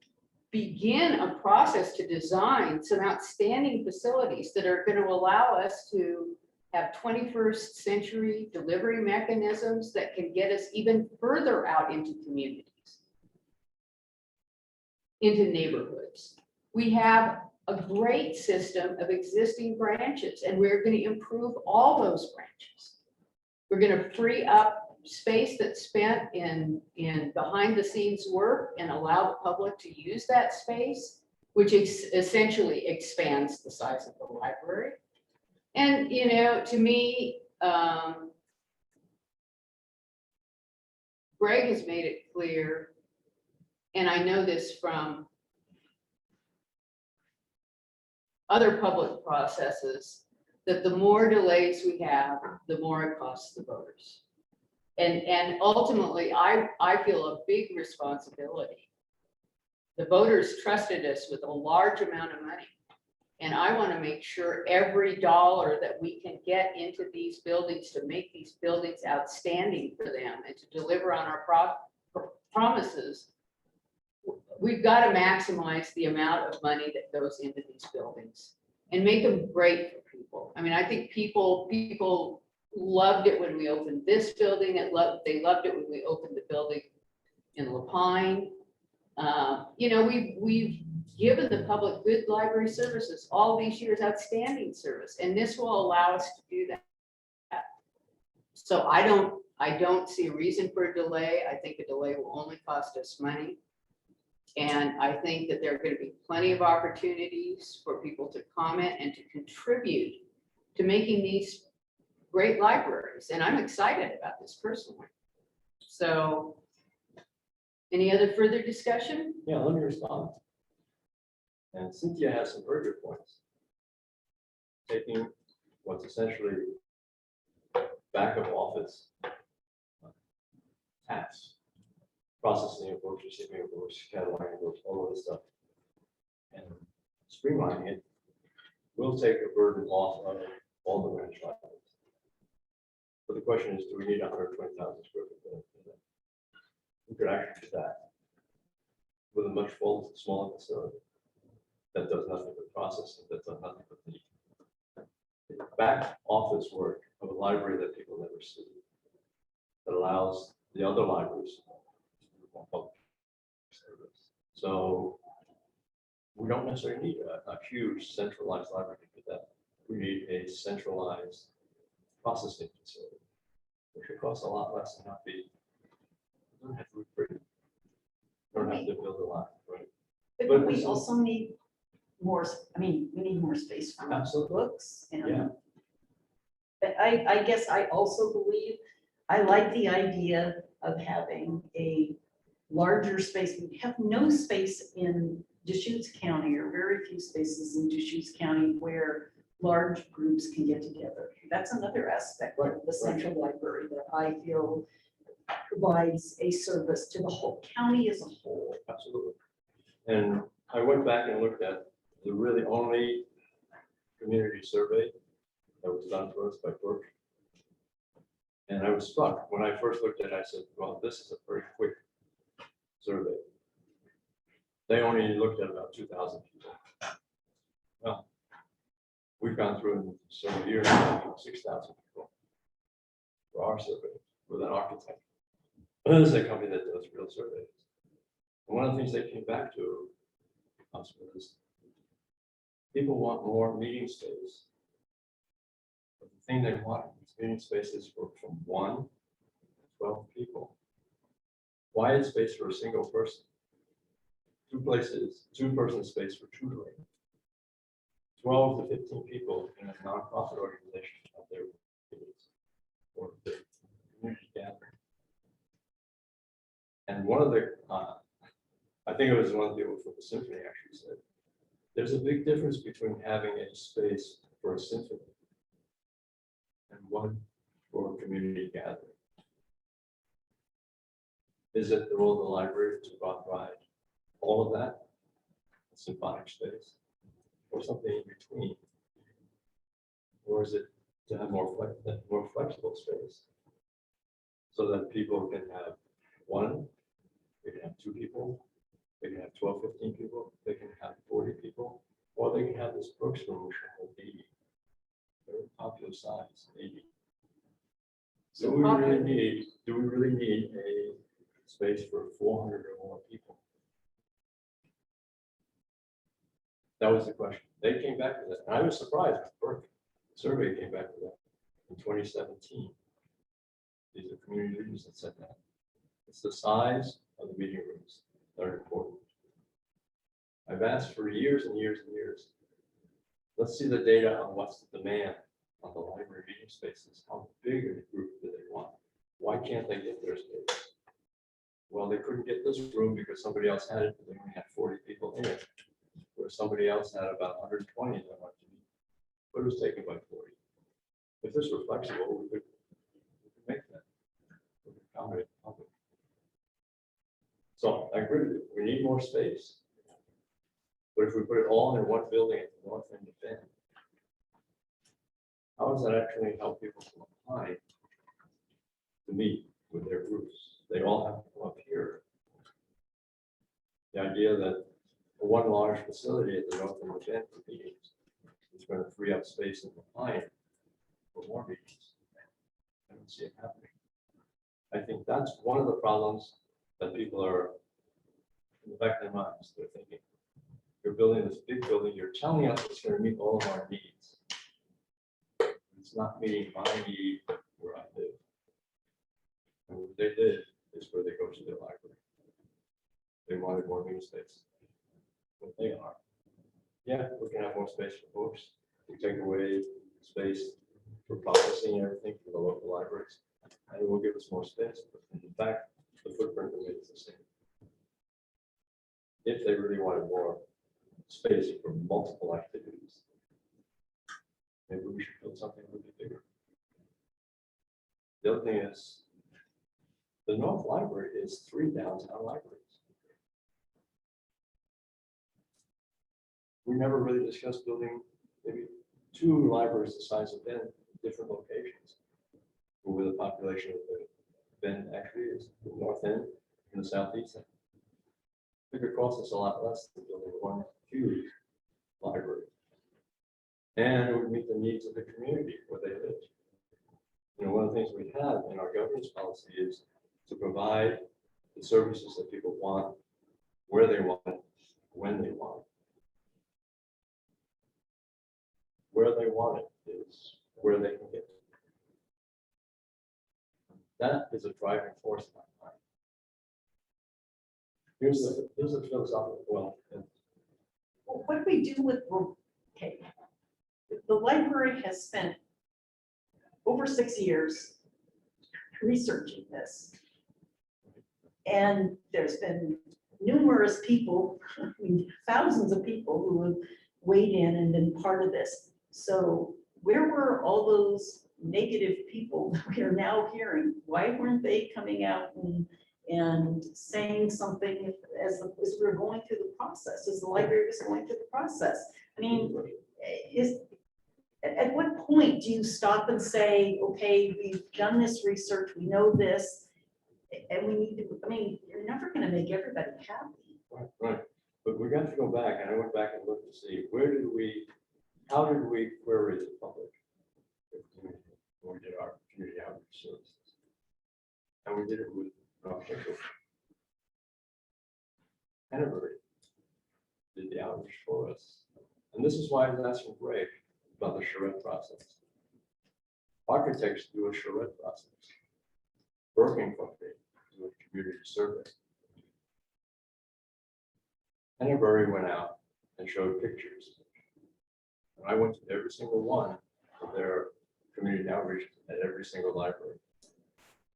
S2: begin a process to design some outstanding facilities that are going to allow us to have 21st century delivery mechanisms that can get us even further out into communities, into neighborhoods. We have a great system of existing branches, and we're going to improve all those branches. We're going to free up space that's spent in behind the scenes work and allow the public to use that space, which essentially expands the size of the library. And, you know, to me, Greg has made it clear, and I know this from other public processes, that the more delays we have, the more it costs the voters. And ultimately, I feel a big responsibility. The voters trusted us with a large amount of money. And I want to make sure every dollar that we can get into these buildings to make these buildings outstanding for them and to deliver on our promises, we've got to maximize the amount of money that goes into these buildings and make them great for people. I mean, I think people loved it when we opened this building. They loved it when we opened the building in Lapine. You know, we've given the public good library services all these years, outstanding service, and this will allow us to do that. So I don't see a reason for a delay. I think a delay will only cost us money. And I think that there are going to be plenty of opportunities for people to comment and to contribute to making these great libraries. And I'm excited about this personally. So any other further discussion?
S8: Yeah, let me respond. And Cynthia has some very good points. Taking what's essentially back of office tasks, processing of books, receiving of books, cataloging books, all of this stuff. And streamlining it will take a burden off of all the branch libraries. But the question is, do we need 120,000 square feet? We could actually do that with a much smaller facility that does nothing but processing, that does nothing but the back office work of a library that people never see, that allows the other libraries to do more public service. So we don't necessarily need a huge centralized library to do that. We need a centralized processing facility, which would cost a lot less and not be, don't have to recruit, don't have to build a lot, right?
S19: But we also need more, I mean, we need more space for
S8: Absolutely.
S19: books.
S8: Yeah.
S19: And but I guess I also believe, I like the idea of having a larger space. We have no space in Deschutes County, or very few spaces in Deschutes County where large groups can get together. That's another aspect of the central library that I feel provides a service to the whole county as a whole.
S8: Absolutely. And I went back and looked at the really only community survey that was done for us by Burke. And I was struck when I first looked at it. I said, well, this is a very quick survey. They only looked at about 2,000 people. Well, we've gone through in several years, 6,000 people for our survey with an architect. This is a company that does real surveys. And one of the things they came back to us was people want more meeting space. But the thing they want is meeting spaces for from 1 to 12 people. Wide space for a single person. 2 places, 2-person space for tutoring. 12 to 15 people in a nonprofit organization out there or the community gathering. And one of the, I think it was one of the people from the symphony actually said, there's a big difference between having a space for a symphony and one for a community gathering. Is it the role of the library to provide all of that, symphonic space, or something in between? Or is it to have more flexible space so that people can have 1, they can have 2 people, they can have 12, 15 people, they can have 40 people, or they can have this Brooks room which will hold 80. Very popular size, 80. So do we really need a space for 400 or more people? That was the question. They came back with that. And I was surprised. Burke survey came back with that in 2017. These are community leaders that said that. It's the size of the meeting rooms that are important. I've asked for years and years and years. Let's see the data on what's the demand on the library meeting spaces. How big a group do they want? Why can't they get their space? Well, they couldn't get this room because somebody else had it, but they only had 40 people in it. Where somebody else had about 120 that wanted to meet, but it was taken by 40. If this were flexible, we could make that. We could accommodate the public. So I agree with you. We need more space. But if we put it all in one building at the north end of Bend, how does that actually help people from apply to meet with their groups? They all have to come up here. The idea that one large facility at the north end of Bend for meetings is going to free up space in the client for more meetings. I don't see it happening. I think that's one of the problems that people are in the back of their minds. They're thinking, you're building this big building, you're telling us it's going to meet all of our needs. It's not meeting my need where I live. And what they did is where they go to their library. They wanted more meeting space. What they are. Yeah, we can have more space for books. We take away space for processing and everything from the local libraries, and it will give us more space. But in fact, the footprint remains the same. If they really wanted more space for multiple activities, maybe we should build something a little bit bigger. The other thing is, the North Library is 3 downtown libraries. We never really discussed building maybe 2 libraries the size of Bend, different locations. Where the population of the Bend actually is, the north end and the southeast end. It could cost us a lot less than building one huge library. And it would meet the needs of the community where they live. You know, one of the things we have in our governance policy is to provide the services that people want, where they want it, when they want it. Where they want it is where they can get it. That is a driving force in my mind. Here's the philosophical, well,
S19: What do we do with, okay, the library has spent over 6 years researching this. And there's been numerous people, I mean, thousands of people who have weighed in and been part of this. So where were all those negative people that we are now hearing? Why weren't they coming out and saying something as we're going through the process, as the library was going through the process? I mean, at what point do you stop and say, okay, we've done this research, we know this, and we need to, I mean, you're never going to make everybody happy.
S8: right. But we got to go back, and I went back and looked to see how did we query the public when we did our community outreach services? And we did it with official. Canterbury did the outreach for us. And this is why I was asking Greg about the charrette process. Architects do a charrette process. Working company do a community survey. Canterbury went out and showed pictures. And I went to every single one of their community outreach at every single library,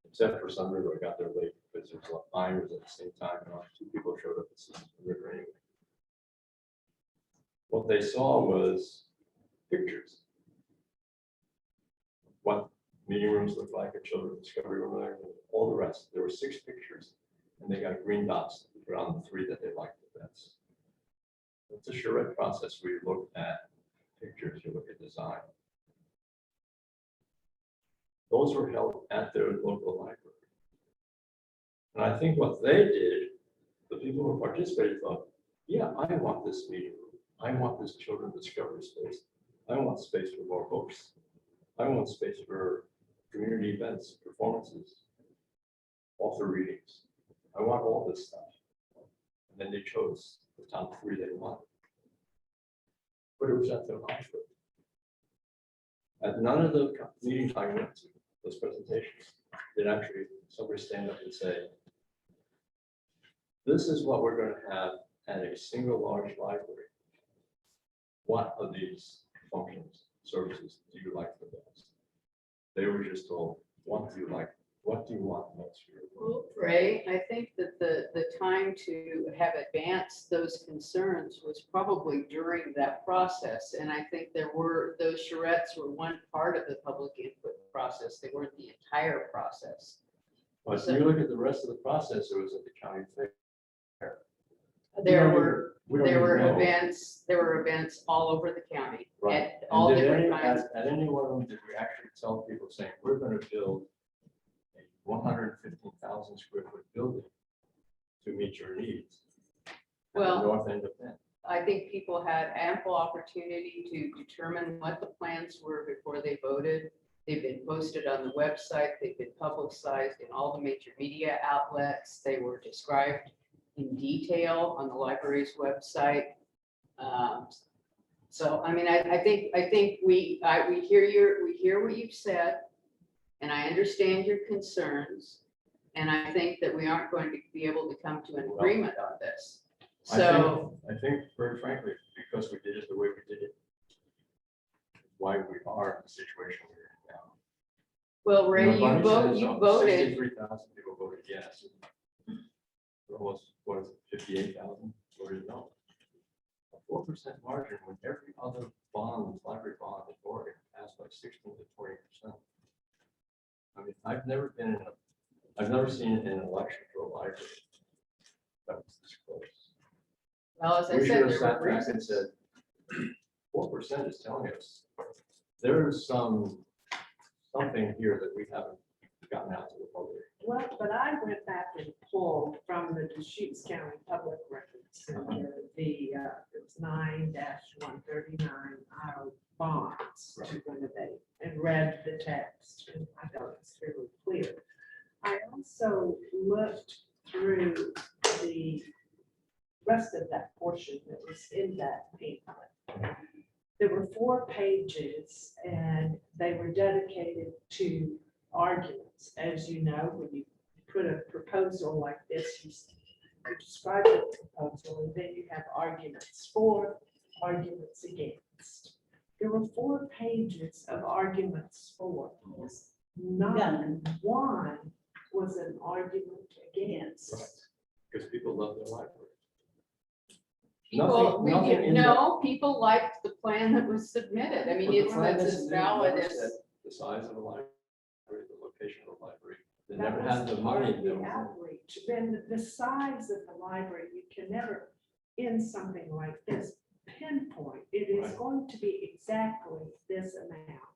S8: except for Sun River. I got there late because there was a line was at the same time, and 2 people showed up at Sun River anyway. What they saw was pictures. What meeting rooms look like, a children's discovery room, and all the rest. There were 6 pictures, and they got green dots to put on the 3 that they liked the best. It's a charrette process where you look at pictures, you look at design. Those were held at their local library. And I think what they did, the people who participated thought, yeah, I want this meeting room. I want this children's discovery space. I want space for more books. I want space for community events, performances, author readings. I want all this stuff. And then they chose the top 3 they wanted. But it was at their library. At none of the meetings I went to, those presentations, did actually somebody stand up and say, this is what we're going to have at a single large library. What of these functions, services do you like the best? They were just told, what do you like? What do you want most for your work?
S2: Well, Ray, I think that the time to have advanced those concerns was probably during that process. And I think those charrettes were one part of the public input process. They weren't the entire process.
S8: But if you look at the rest of the process, it was at the county fair.
S2: There were
S8: know.
S2: events all over the county
S8: Right.
S2: at all
S8: And did
S2: different
S8: any-
S2: kinds.
S8: At any one of them, did we actually tell people saying, we're going to build a 115,000 square foot building to meet your needs? At the
S2: Well,
S8: north end of that.
S2: I think people had ample opportunity to determine what the plans were before they voted. They've been posted on the website. They've been publicized in all the major media outlets. They were described in detail on the library's website. So, I mean, I think we hear what you've said, and I understand your concerns. And I think that we aren't going to be able to come to an agreement on this. So,
S8: I think, very frankly, because we did it the way we did it, why we are in the situation we're in now.
S2: well, Ray,
S8: Bunny says,
S2: you voted.
S8: 63,000 people voted yes. Almost, what is it, 58,000 voted no. 4% margin when every other bond, library bond in Oregon passed by 16 to 20%. I mean, I've never seen an election for a library that was this close.
S2: Well, as I
S8: We should
S2: said,
S8: have
S2: there
S8: sat
S2: were
S8: back and
S2: reasons.
S8: said, 4% is telling us there is something here that we haven't gotten out to the public.
S18: Well, but I went back and pulled from the Deschutes County Public Records Center, it was 9-139, our bonds to renovate, and read the text, and I thought it's fairly clear. I also looked through the rest of that portion that was in that pamphlet. There were 4 pages, and they were dedicated to arguments. As you know, when you put a proposal like this, you describe the proposal, and then you have arguments for, arguments against. There were 4 pages of arguments for. None, one was an argument against.
S8: Right. Because people love their library.
S2: People,
S8: Nothing in
S2: people liked the plan that was submitted. I mean, it's, that's as valid as.
S8: The size of a library, the location of a library. They
S18: That
S8: never
S18: was
S8: had the
S18: part
S8: money.
S18: of the outreach. Then the size of the library, you can never, in something like this, pinpoint. It is
S8: Right.
S18: going to be exactly this amount,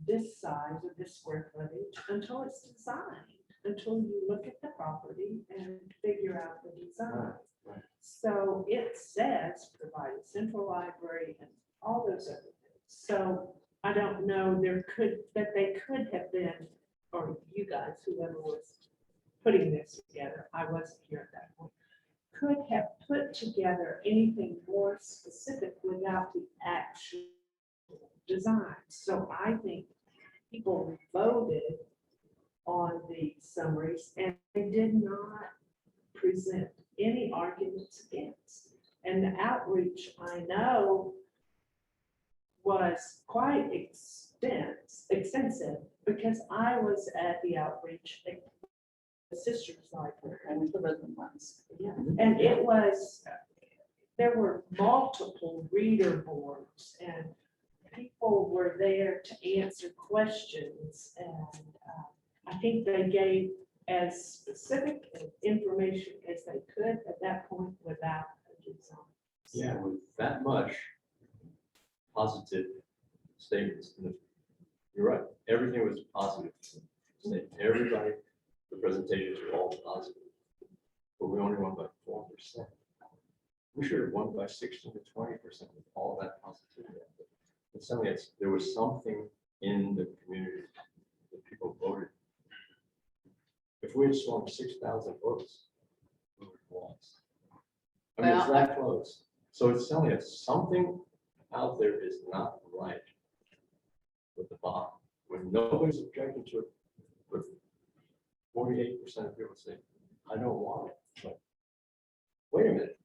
S18: this size of this square footage, until it's designed, until you look at the property and figure out the design.
S8: Right.
S18: So it says provide a central library and all those other things. So I don't know, they could have been, or you guys, whoever was putting this together, I wasn't here at that point, could have put together anything more specific without the actual design. So I think people voted on the summaries and they did not present any arguments against. And the outreach, I know, was quite extensive because I was at the outreach at the Sisters Library.
S9: And the rhythm ones.
S18: Yeah, and it was, there were multiple reader boards and people were there to answer questions. And I think they gave as specific information as they could at that point without a design.
S8: Yeah, with that much positive statements. You're right, everything was positive. Everybody, the presentations were all positive. But we only won by 4%. We should have won by 16 to 20% with all of that positivity. It's something there was something in the community that people voted. If we had swung 6,000 votes, we would have lost. I mean, it's that close. So it's telling us something out there is not right with the bond. When nobody's objecting to it, but 48% of people say, I don't want it. But wait a minute.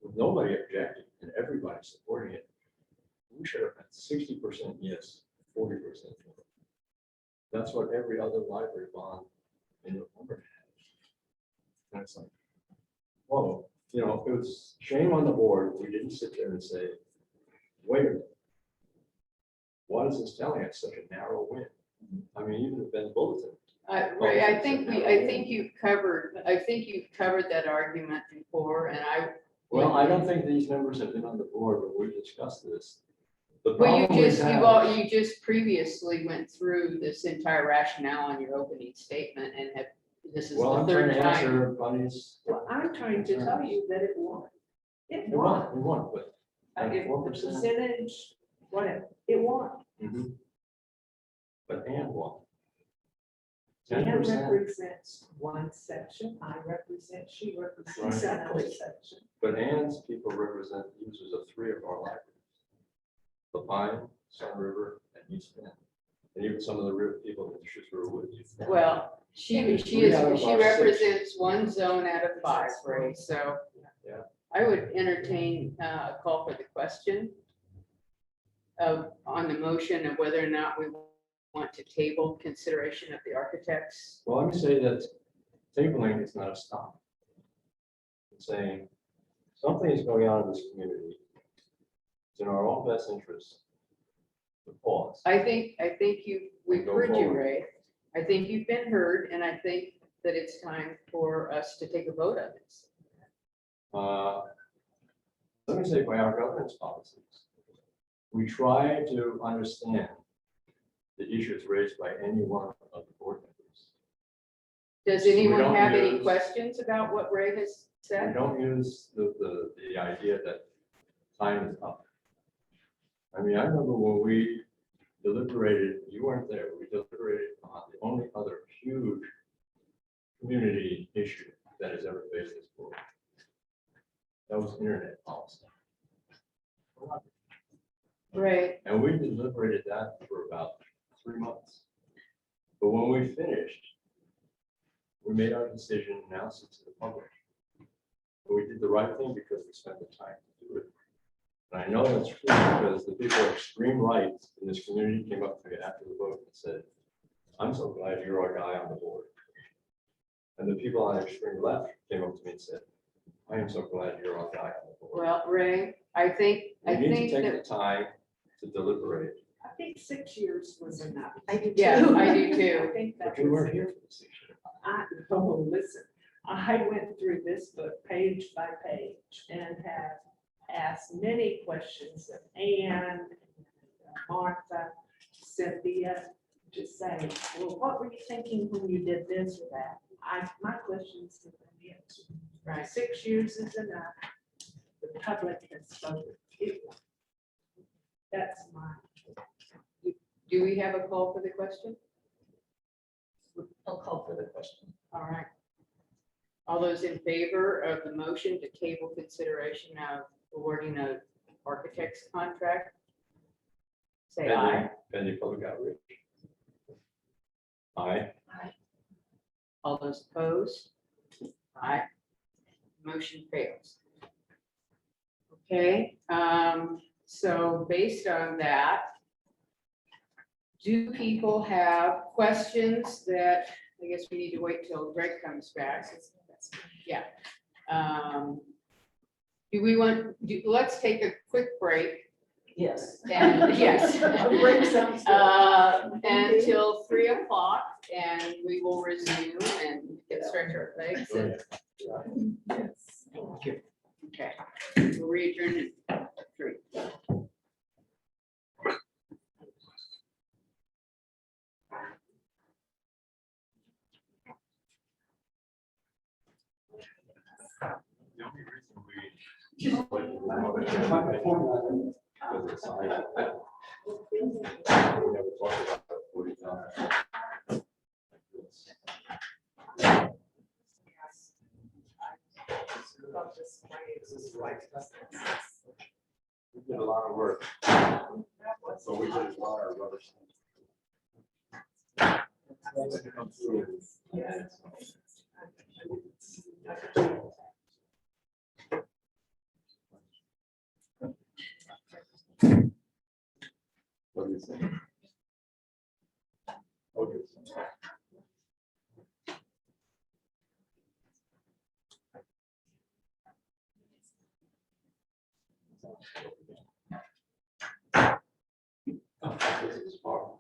S8: With nobody objecting and everybody supporting it, we should have had 60% yes, 40% no. That's what every other library bond in November had. And it's like, whoa, it was shame on the board. We didn't sit there and say, wait a minute. What is this telling us? Such a narrow win. I mean, even the Ben Bulletin.
S2: Ray, I think you've covered that argument before, and
S8: Well, I don't think these members have been on the board, but we discussed this.
S2: Well, you just previously went through this entire rationale in your opening statement and this is the third time.
S18: Well, I'm trying to tell you that it won. It
S8: We
S18: won.
S8: won, but at
S18: If the
S8: 4%.
S18: percentage, whatever, it won.
S8: Mhm. But Ann won.
S18: Ann
S8: 10%.
S18: represents one section, she represents another
S8: Right.
S18: section.
S8: But Ann's people represent users of 3 of our libraries. The Pine, Sun River, and East Bend. And even some of the people in the Shrewsbury Woods.
S2: Well, she represents one zone out of 5, Ray, so.
S8: Yeah.
S2: I would entertain a call for the question on the motion of whether or not we want to table consideration of the architects.
S8: Well, let me say that tabling is not a stop. It's saying something is going on in this community. It's in our own best interest to pause.
S2: I think we've
S8: Go
S2: heard you,
S8: forward.
S2: Ray. I think you've been heard, and I think that it's time for us to take a vote on this.
S8: Let me say by our governance policies, we try to understand the issues raised by any one of the board members.
S2: Does
S8: We
S2: anyone
S8: don't
S2: have any
S8: use-
S2: questions about what Ray has
S8: We
S2: said?
S8: don't use the idea that time is up. I mean, I remember when we deliberated, you weren't there, we deliberated on the only other huge community issue that has ever faced this board. That was internet policy.
S2: Right,
S8: And we deliberated that for about 3 months. But when we finished, we made our decision, announced it to the public. But we did the right thing because we spent the time to do it. And I know that's true because the people of extreme right in this community came up to me after the vote and said, I'm so glad you're our guy on the board. And the people on the extreme left came up to me and said, I am so glad you're our guy on the board.
S2: well, Ray, I think
S8: We need to take
S2: that,
S8: the time to deliberate.
S18: I think 6 years was enough.
S16: I do
S2: yeah,
S16: too.
S2: I do
S18: I
S2: too.
S18: think that
S8: But you weren't
S18: was,
S8: here for the 6 years.
S18: oh, listen, I went through this book page by page and have asked many questions of Ann, Martha, Cynthia, to say, well, what were you thinking when you did this or that? My questions have been answered.
S2: Right.
S18: 6 years is enough. The public has spoken. That's my.
S2: Do we have a call for the question?
S7: I'll call for the question.
S2: All right. All those in favor of the motion to table consideration of awarding a architect's contract? Say aye.
S8: Pending public outreach. Aye.
S2: All those opposed? Aye. Motion fails. Okay, so based on that, do people have questions that, I guess we need to wait till Greg comes back? Yeah. Do we want, let's take a quick break.
S18: Yes.
S2: And yes.
S18: Break sounds good.
S2: Until 3 o'clock, and we will resume and get stretch our legs.
S8: Go ahead.
S18: Yes.
S2: Okay, we'll re-adjourn at 3.
S8: The only reason we just went with the because it's high. We never talked about that 40 times. We did a lot of work. So we did a lot of rubber stamp. What do you think? Okay. This is far.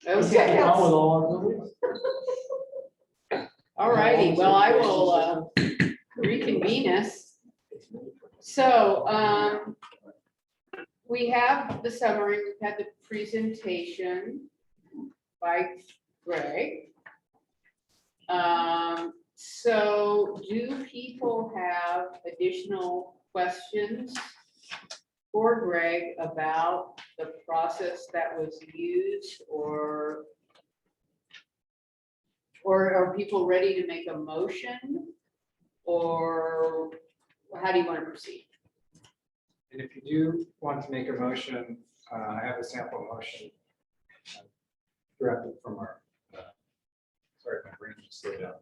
S2: Okay, all righty, well, I will reconvene us. So we have the summary, we've had the presentation by Greg. So do people have additional questions for Greg about the process that was used, or are people ready to make a motion? Or how do you want to proceed?
S5: And if you do want to make a motion, I have a sample motion drafted from our, sorry, my brain just slowed down,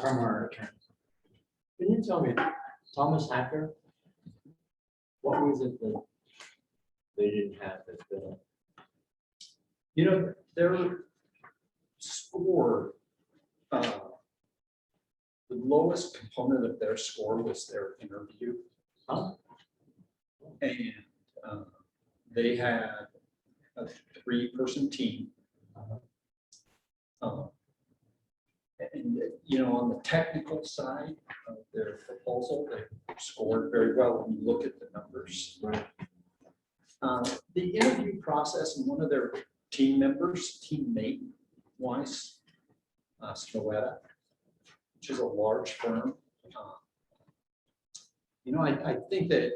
S5: from our attorney.
S8: Can you tell me, Thomas Hacker, what was it that they didn't have that?
S20: You know, their score, the lowest component of their score was their interview.
S8: Huh?
S20: And they had a 3-person team. And, you know, on the technical side of their proposal, they scored very well when you look at the numbers.
S8: Right.
S20: The interview process, and one of their team members, teammate wise, Snowetta, which is a large firm. You know, I think that,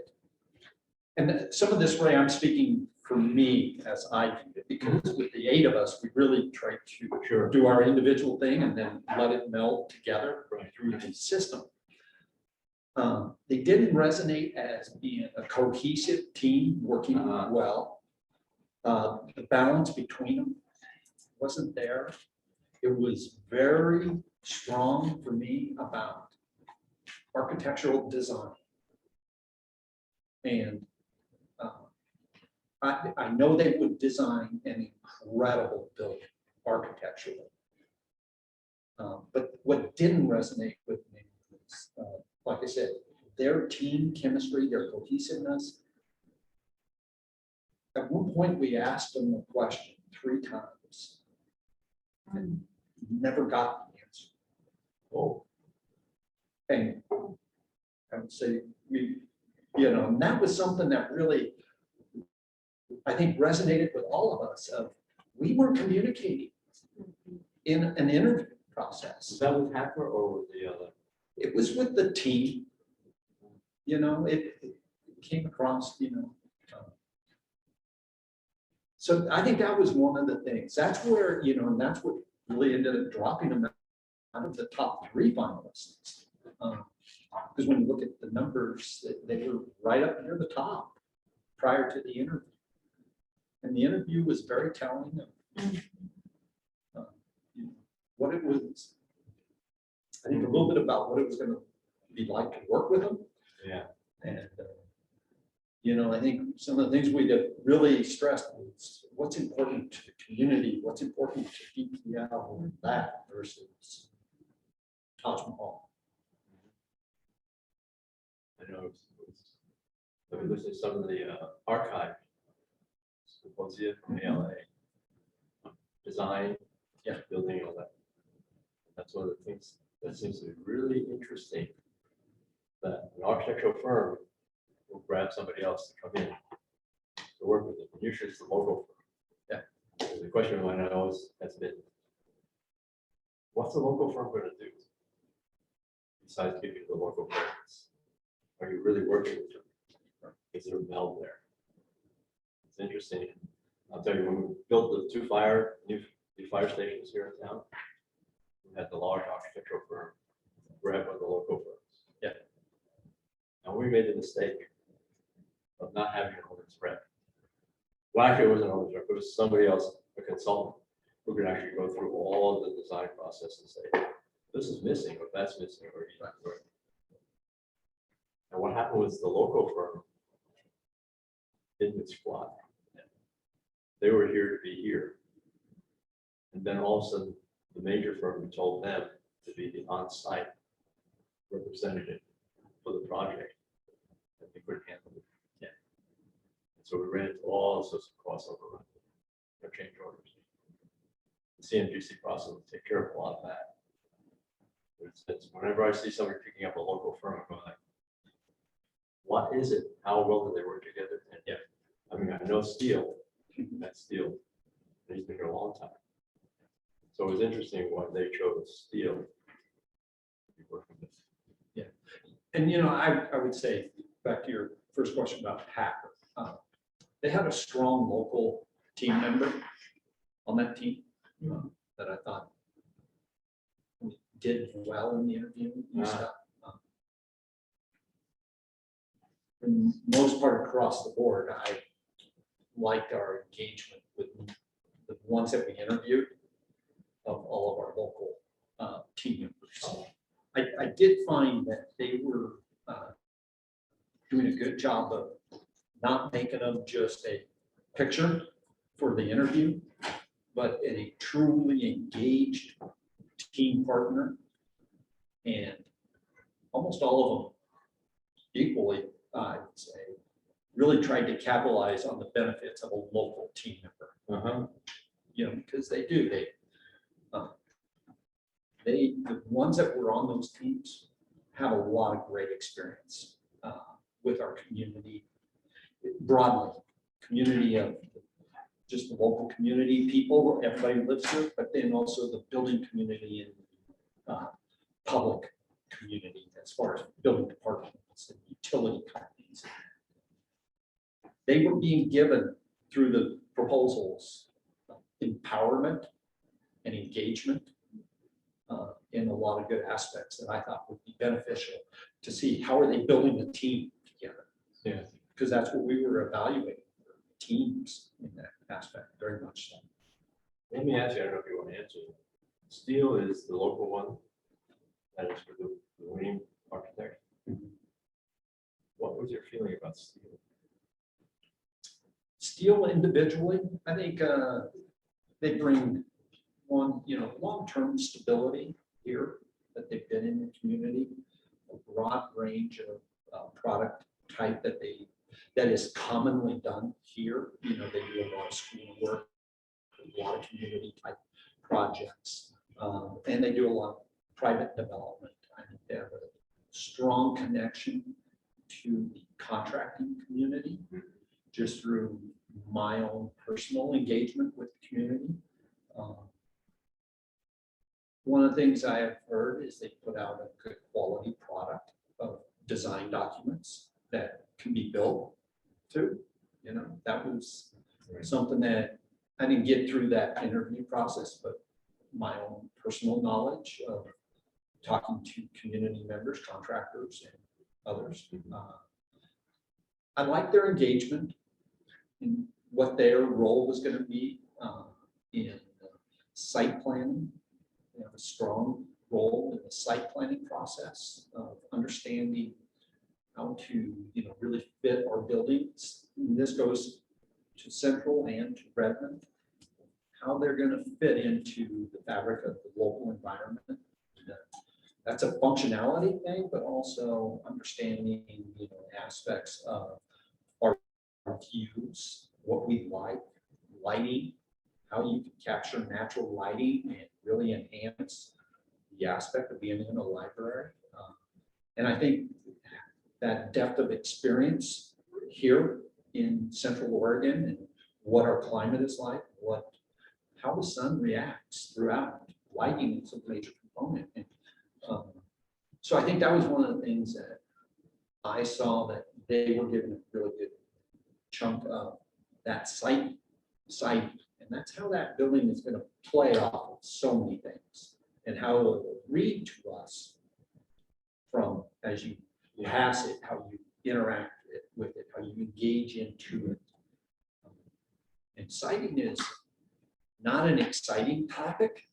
S20: and some of this, Ray, I'm speaking for me as I do it, because with the 8 of us, we really try to do our individual thing and then let it meld together through the system. They didn't resonate as being a cohesive team working well. The balance between them wasn't there. It was very strong for me about architectural design. And I know they would design an incredible building architecturally. But what didn't resonate with me was, like I said, their team chemistry, their cohesiveness. At one point, we asked them a question 3 times. And never got the answer. Oh. And I would say and that was something that really, I think, resonated with all of us. We weren't communicating in an interview process.
S8: Is that with Hacker or with the other?
S20: It was with the team. It came across, so I think that was one of the things. That's where, and that's what really ended up dropping them out of the top 3 finalists. Because when you look at the numbers, they were right up near the top prior to the interview. And the interview was very telling of what it was. I think a little bit about what it was going to be like to work with them.
S8: Yeah.
S20: And, I think some of the things we did really stressed was what's important to the community, what's important to PPL, and that versus Taj Mahal.
S8: I know let me listen to some of the archive symposia from ALA. Design, building, all that. That's one of the things that seems to be really interesting. That an architectural firm will grab somebody else to come in to work with them. Usually it's the local firm. Yeah. So the question I know has been, what's the local firm going to do besides give you the local permits? Are you really working with them? Is there a meld there? It's interesting. I'll tell you, when we built the 2 new fire stations here in town, we had the large architectural firm grab one of the local firms. Yeah. Now we made the mistake of not having an owner's rep. Well, actually, it wasn't an owner's rep. It was somebody else, a consultant, who could actually go through all of the design process and say, this is missing, or that's missing, or you're not doing. And what happened was the local firm didn't squat. They were here to be here. And then all of a sudden, the major firm told them to be the on-site representative for the project. And they couldn't handle it. Yeah. And so we ran into all sorts of crossover, change orders. CMGC process will take care of a lot of that. It's whenever I see somebody picking up a local firm, I'm going like, what is it? How well do they work together? And yeah, I mean, I know Steele, that's Steele. He's been here a long time. So it was interesting why they chose Steele to be working with.
S20: Yeah. And, you know, I would say, back to your first question about Packer, they had a strong local team member on that team that I thought did well in the interview and stuff. For the most part across the board, I liked our engagement with the ones that we interviewed of all of our local team members. I did find that they were doing a good job of not making them just a picture for the interview, but a truly engaged team partner. And almost all of them equally, I would say, really tried to capitalize on the benefits of a local team member. You know, because they do, the ones that were on those teams have a lot of great experience with our community broadly, community of just the local community people, everybody who lives here, but then also the building community and public community as far as building departments and utility companies. They were being given through the proposals empowerment and engagement in a lot of good aspects that I thought would be beneficial to see how are they building the team together.
S8: Yeah.
S20: Because that's what we were evaluating, teams in that aspect, very much so.
S8: Let me ask you, I don't know if you want to answer. Steele is the local one. That is for the Wayne architect. What was your feeling about Steele?
S20: Steele individually, I think they bring one, you know, long-term stability here that they've been in the community, a broad range of product type that is commonly done here. You know, they do a lot of school work, a lot of community type projects, and they do a lot of private development. I think they have a strong connection to the contracting community just through my own personal engagement with the community. One of the things I have heard is they put out a good quality product of design documents that can be built to. You know, that was something that I didn't get through that interview process, but my own personal knowledge of talking to community members, contractors, and others. I like their engagement in what their role was going to be in site planning. They have a strong role in the site planning process of understanding how to, you know, really fit our buildings. And this goes to Central and to Redmond, how they're going to fit into the fabric of the local environment. That's a functionality thing, but also understanding, you know, aspects of our views, what we like, lighting, how you can capture natural lighting and really enhance the aspect of being in a library. And I think that depth of experience here in Central Oregon and what our climate is like, how the sun reacts throughout. Lighting is a major component. And, so I think that was one of the things that I saw that they were given a really good chunk of that site, and that's how that building is going to play off of so many things, and how it will read to us from as you pass it, how you interact with it, how you engage into it. And siting is not an exciting topic,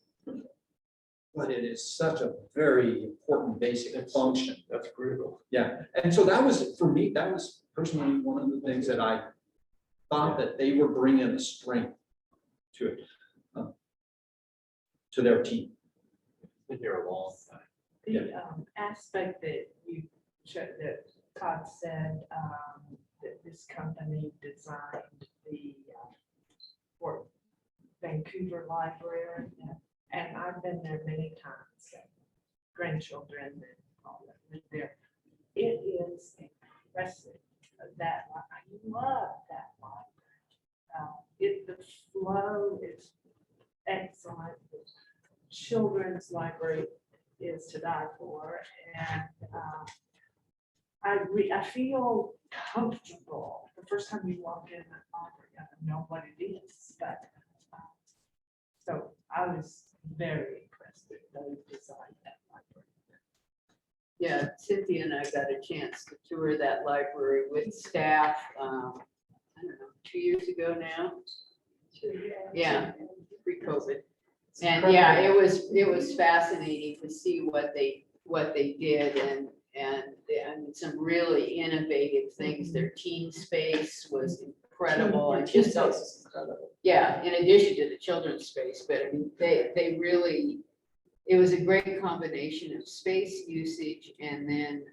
S20: but it is such a very important basic function.
S8: That's critical.
S20: Yeah, and so that was, for me, that was personally one of the things that I thought that they were bringing a strength to it, to their team.
S8: Been here a long time.
S18: The aspect that that Todd said, that this company designed the, or Vancouver Library, and I've been there many times. Grandchildren and all that live there. It is impressive. That I love that library. The flow is excellent. The children's library is to die for, and I feel comfortable the first time you walk in the library. I don't know what it is, but so I was very impressed that they designed that library.
S2: Yeah, Cynthia and I got a chance to tour that library with staff, I don't know, 2 years ago now. Yeah, pre-COVID. And yeah, it was fascinating to see what they did and some really innovative things. Their teen space was incredible and just those, yeah, in addition to the children's space, but I mean, they really, it was a great combination of space usage and then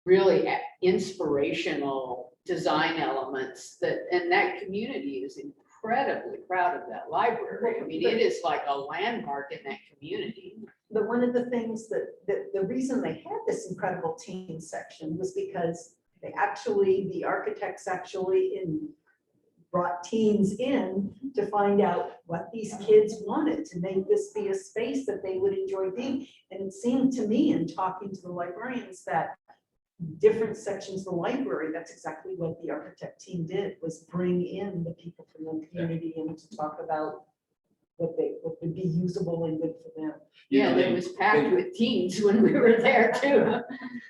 S2: really inspirational design elements and that community is incredibly proud of that library. I mean, it is like a landmark in that community.
S19: But one of the things that the reason they had this incredible teen section was because the architects actually brought teens in to find out what these kids wanted to make this be a space that they would enjoy being. And it seemed to me in talking to the librarians that different sections of the library, that's exactly what the architect team did, was bring in the people from the community and to talk about what would be usable and good for them.
S2: Yeah, and it was packed with teens when we were there too.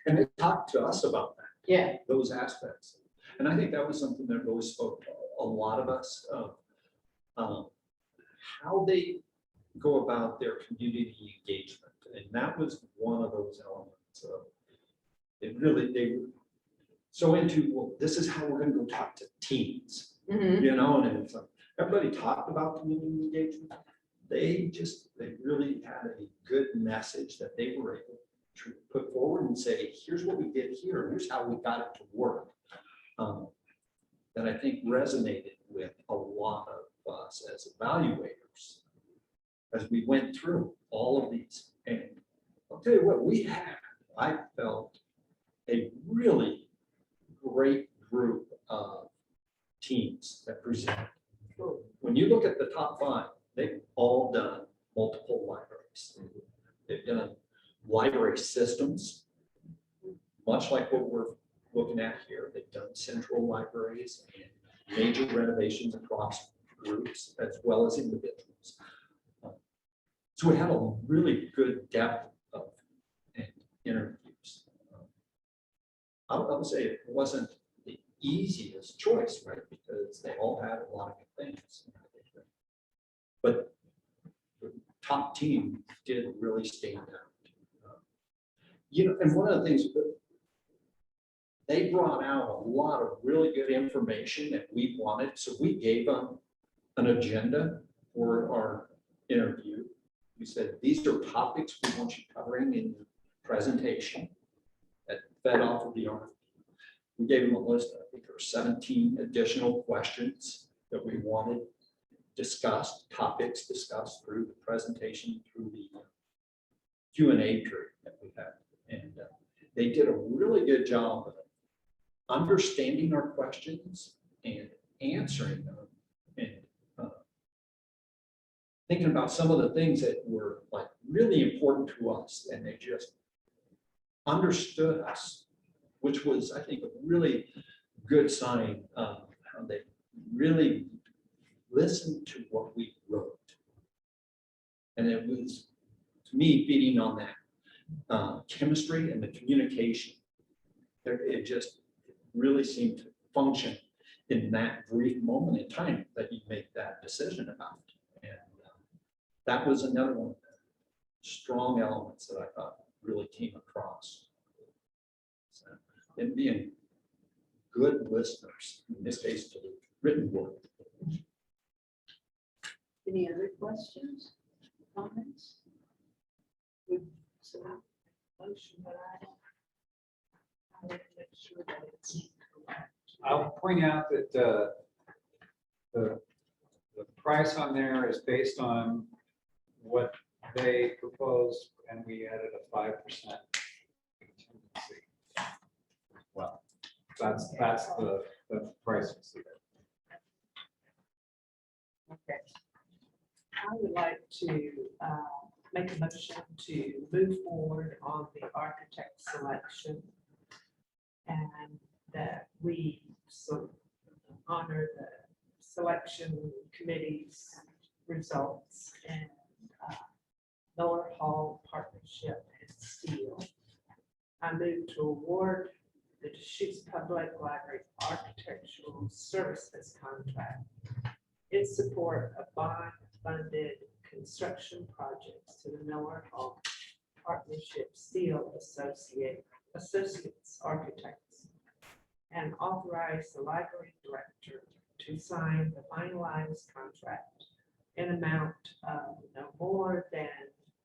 S20: And they talked to us about that.
S2: Yeah.
S20: Those aspects. And I think that was something that really spoke to a lot of us of how they go about their community engagement. And that was one of those elements of they were so into, well, this is how we're going to go talk to teens, you know, and it's like everybody talked about community engagement. They really had a good message that they were able to put forward and say, here's what we did here, here's how we got it to work. That I think resonated with a lot of us as evaluators as we went through all of these. And I'll tell you what, I felt a really great group of teams that presented. When you look at the top 5, they've all done multiple libraries. They've done library systems, much like what we're looking at here. They've done central libraries and major renovations across groups as well as individuals. So we had a really good depth of interviews. I would say it wasn't the easiest choice, right? Because they all had a lot of good things. But the top team did really stand out. You know, and one of the things that they brought out a lot of really good information that we wanted. So we gave them an agenda for our interview. We said, these are topics we want you covering in your presentation that fed off of the RFP. We gave them a list, I think there were 17 additional questions that we wanted discussed, topics discussed through the presentation, through the Q&A period that we had. And they did a really good job of understanding our questions and answering them and thinking about some of the things that were like really important to us, and they just understood us, which was, I think, a really good sign of how they really listened to what we wrote. And it was, to me, feeding on that chemistry and the communication. It just really seemed to function in that brief moment in time that you make that decision about. And that was another one of the strong elements that I thought really came across. So, and being good listeners, in this case, to the written word.
S2: Any other questions, comments?
S18: Motion, but I want to make sure that it's correct.
S5: I'll point out that the the price on there is based on what they proposed, and we added a 5% contingency. Well, that's the price.
S2: Okay.
S18: I would like to make a motion to move forward on the architect selection. And that we honor the selection committee's results and Miller Hall Partnership and Steel. I move to award the Deschutes Public Library Architectural Services contract in support of bond-funded construction projects to the Miller Hall Partnership Steel Associates Architects, and authorize the library director to sign the finalized contract in amount of no more than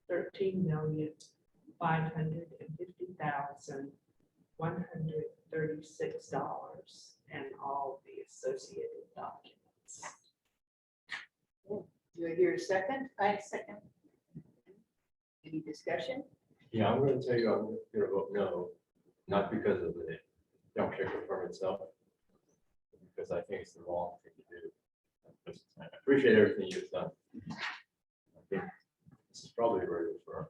S18: $13,050,136 and all the associated documents.
S2: Do I hear a second?
S6: I second.
S2: Any discussion?
S8: Yeah, I'm gonna tell you, I'm gonna vote no, not because of the dump checker firm itself, because I think it's the wrong thing to do. I appreciate everything you've done. I think this is probably a very good firm,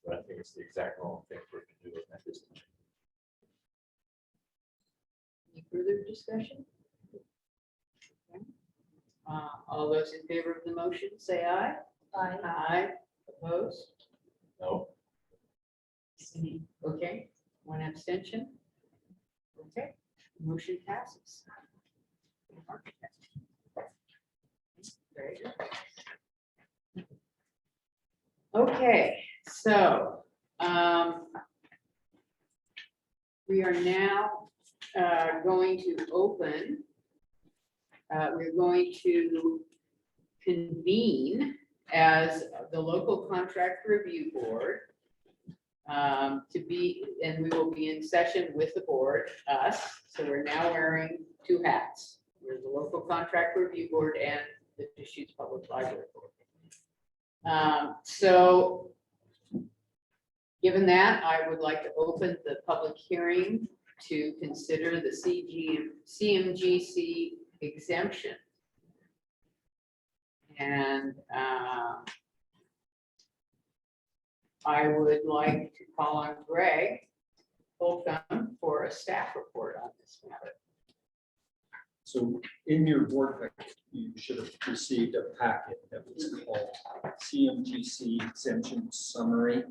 S8: but I think it's the exact wrong thing for it to do at this time.
S2: Any further discussion? Okay. All those in favor of the motion, say aye.
S6: Aye.
S2: Aye. Opposed?
S8: No,
S2: Okay, one abstention. Okay, motion passes. Very good. Okay, so we are now going to open. We're going to convene as the local contract review board to be, and we will be in session with the board, us. So we're now wearing two hats. We're the local contract review board and the Deschutes Public Library Board. So given that, I would like to open the public hearing to consider the CMGC exemption. And I would like to call on Greg Holcomb for a staff report on this matter.
S20: So in your board packet, you should have received a packet that was called CMGC Exemption Summary,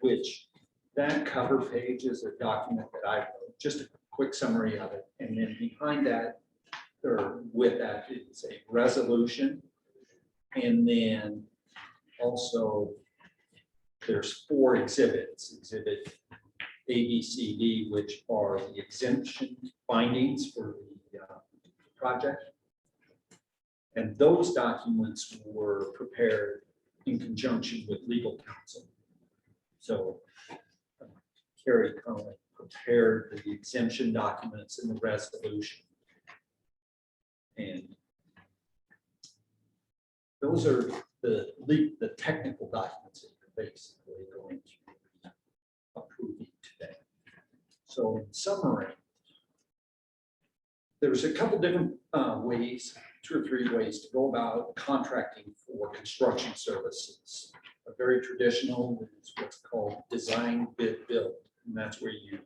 S20: which that cover page is a document that I wrote, just a quick summary of it. And then behind that, or with that, is a resolution. And then also there's 4 exhibits, exhibit A, B, C, D, which are the exemption findings for the project. And those documents were prepared in conjunction with legal counsel. So Carrie Conley prepared the exemption documents and the resolution. And those are the technical documents that you're basically going to be approving today. So in summary, there's a couple different ways, 2 or 3 ways to go about contracting for construction services. A very traditional is what's called design bid build, and that's where you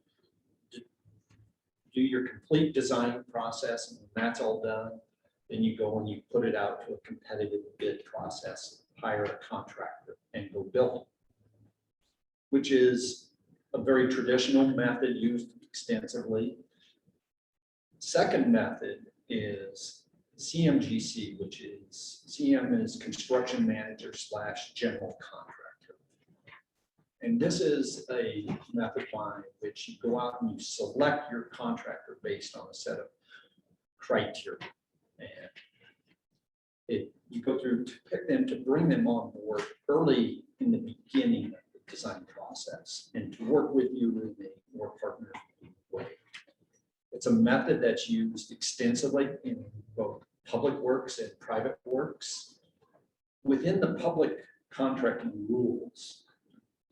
S20: do your complete design process, and when that's all done, then you go and you put it out to a competitive bid process, hire a contractor and go build it, which is a very traditional method used extensively. Second method is CMGC, which is CM is construction manager / general contractor. And this is a method by which you go out and you select your contractor based on a set of criteria. And you go through to pick them, to bring them on board early in the beginning of the design process and to work with you in a more partner way. It's a method that's used extensively in both public works and private works. Within the public contracting rules,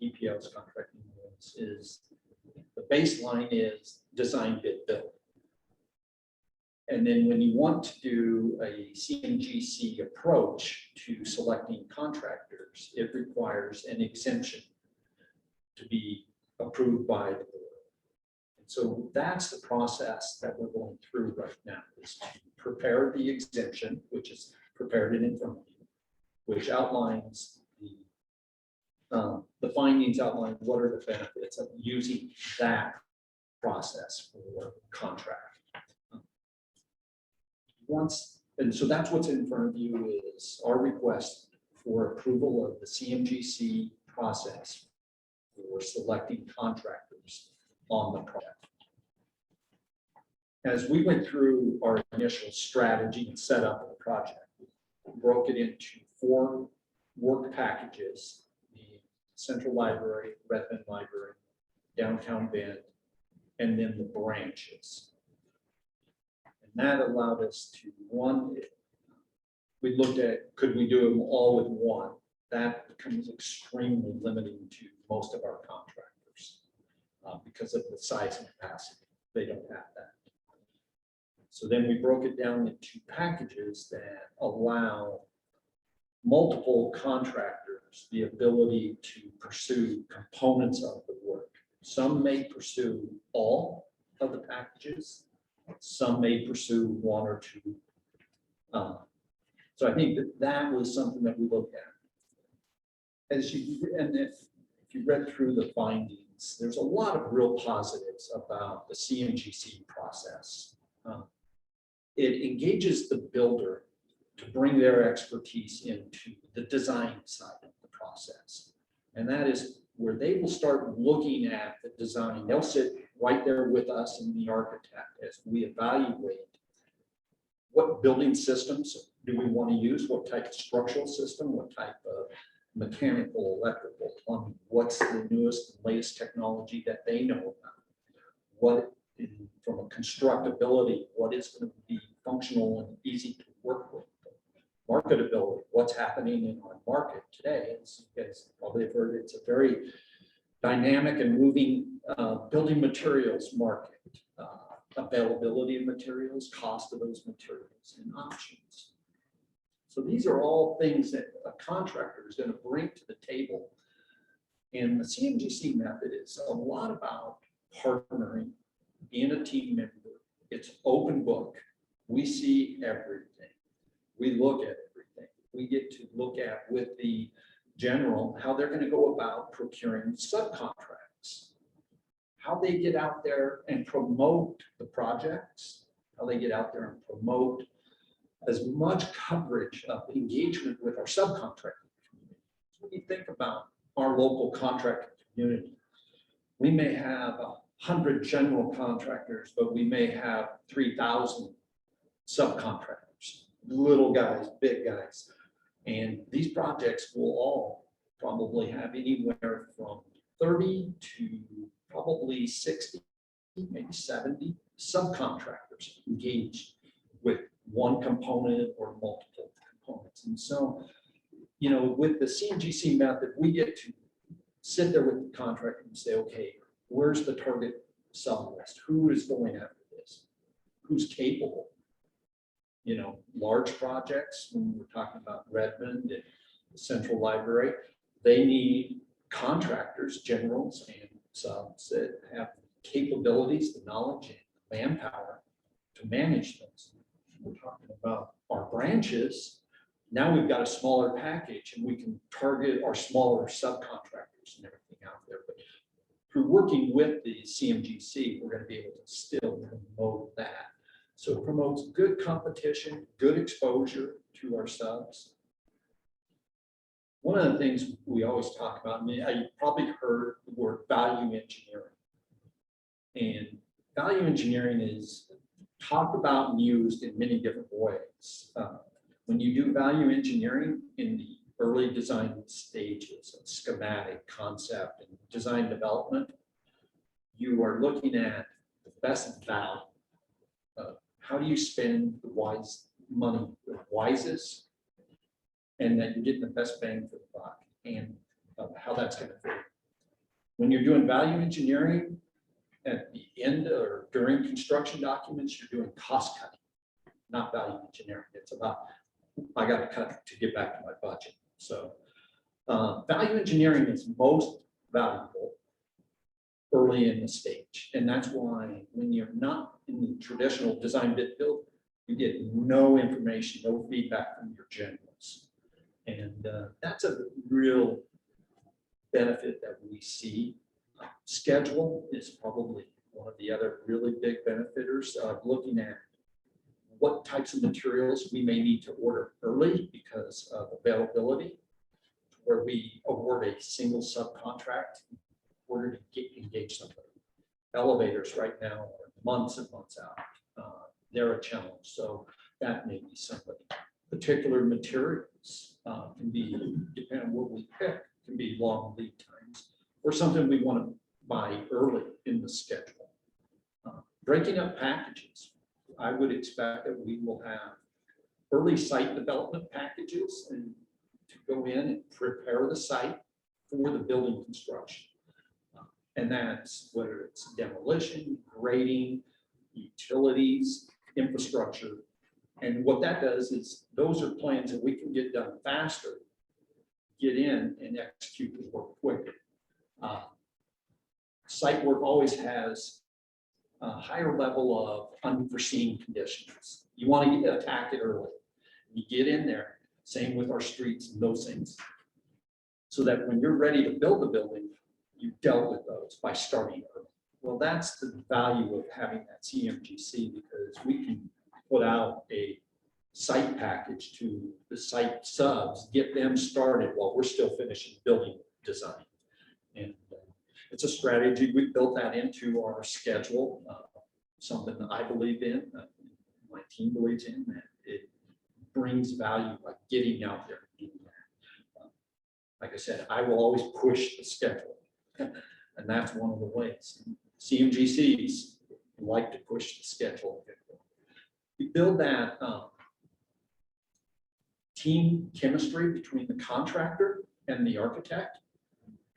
S20: EPL's contracting rules is, the baseline is design, bid, build. And then when you want to do a CMGC approach to selecting contractors, it requires an exemption to be approved by the board. And so that's the process that we're going through right now, is to prepare the exemption, which is prepared in front of you, which outlines the findings, outline what are the benefits of using that process for contract. And so that's what's in front of you, is our request for approval of the CMGC process for selecting contractors on the project. As we went through our initial strategy and setup of the project, we broke it into 4 work packages: the Central Library, Redmond Library, Downtown Bend, and then the branches. And that allowed us to, one, we looked at, could we do them all with one? That becomes extremely limiting to most of our contractors because of the size and capacity. They don't have that. So then we broke it down into packages that allow multiple contractors the ability to pursue components of the work. Some may pursue all of the packages. Some may pursue 1 or 2. So I think that was something that we looked at. As you, and if you read through the findings, there's a lot of real positives about the CMGC process. It engages the builder to bring their expertise into the design side of the process. And that is where they will start looking at the design. They'll sit right there with us and the architect as we evaluate what building systems do we want to use, what type of structural system, what type of mechanical, electrical, plumbing, what's the newest and latest technology that they know about, what from a constructability, what is going to be functional and easy to work with, marketability, what's happening in our market today. As you guys probably have heard, it's a very dynamic and moving building materials market, availability of materials, cost of those materials, and options. So these are all things that a contractor is going to bring to the table. And the CMGC method is a lot about partnering, being a team member. It's open book. We see everything. We look at everything. We get to look at with the general how they're going to go about procuring subcontracts, how they get out there and promote the projects, how they get out there and promote as much coverage of engagement with our subcontracting community. When you think about our local contracting community, we may have 100 general contractors, but we may have 3,000 subcontractors, little guys, big guys. And these projects will all probably have anywhere from 30 to probably 60, maybe 70 subcontractors engaged with one component or multiple components. And so, you know, with the CMGC method, we get to sit there with the contractor and say, okay, where's the target sub list? Who is going after this? Who's capable? You know, large projects, when we're talking about Redmond and the Central Library, they need contractors, generals, and subs that have capabilities, the knowledge, and the manpower to manage those. We're talking about our branches. Now we've got a smaller package and we can target our smaller subcontractors and everything out there. But through working with the CMGC, we're going to be able to still promote that. So it promotes good competition, good exposure to our subs. One of the things we always talk about, and you probably heard the word value engineering. And value engineering is talked about and used in many different ways. When you do value engineering in the early design stages of schematic, concept, and design development, you are looking at the best value. How do you spend the money wisest, and that you're getting the best bang for the buck, and how that's going to fit. When you're doing value engineering at the end or during construction documents, you're doing cost cutting, not value engineering. It's about, I got to cut to get back to my budget. So value engineering is most valuable early in the stage. And that's why when you're not in the traditional design bid build, you get no information, no feedback from your generals. And that's a real benefit that we see. Schedule is probably one of the other really big benefiters of looking at what types of materials we may need to order early because of availability, where we award a single subcontract in order to engage somebody. Elevators right now are months and months out. They're a challenge. So that may be somebody. Particular materials can be, depending on what we pick, can be long lead times or something we want to buy early in the schedule. Breaking up packages. I would expect that we will have early site development packages and to go in and prepare the site for the building construction. And that's whether it's demolition, grading, utilities, infrastructure. And what that does is those are plans that we can get done faster, get in and execute the work quicker. Site work always has a higher level of unforeseen conditions. You want to attack it early. You get in there, same with our streets and those things. So that when you're ready to build the building, you've dealt with those by starting early. Well, that's the value of having that CMGC, because we can put out a site package to the site subs, get them started while we're still finishing building design. And it's a strategy. We built that into our schedule, something that I believe in, my team believes in, that it brings value by getting out there and doing that. Like I said, I will always push the schedule, and that's one of the ways. CMGCs like to push the schedule. You build that team chemistry between the contractor and the architect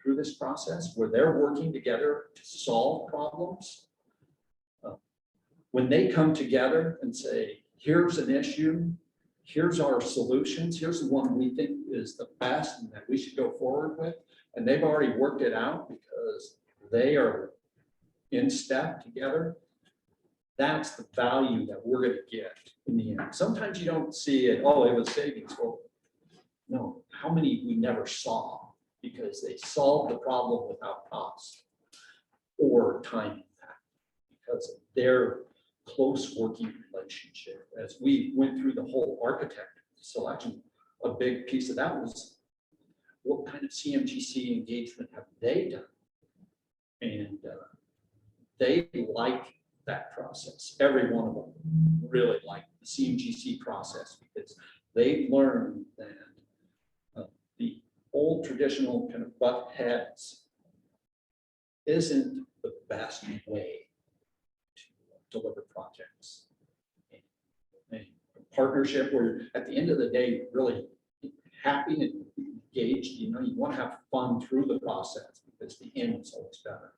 S20: through this process, where they're working together to solve problems. When they come together and say, here's an issue, here's our solutions, here's the one we think is the best and that we should go forward with, and they've already worked it out because they are in step together, that's the value that we're going to get in the end. Sometimes you don't see it, oh, it was savings. Well, no, how many we never saw because they solved the problem without cost or time impact because of their close working relationship. As we went through the whole architect selection, a big piece of that was what kind of CMGC engagement have they done? And they like that process. Every one of them really like the CMGC process because they've learned that the old traditional kind of butt heads isn't the best way to deliver projects. A partnership where at the end of the day, really happy and engaged, you know, you want to have fun through the process because the end is always better.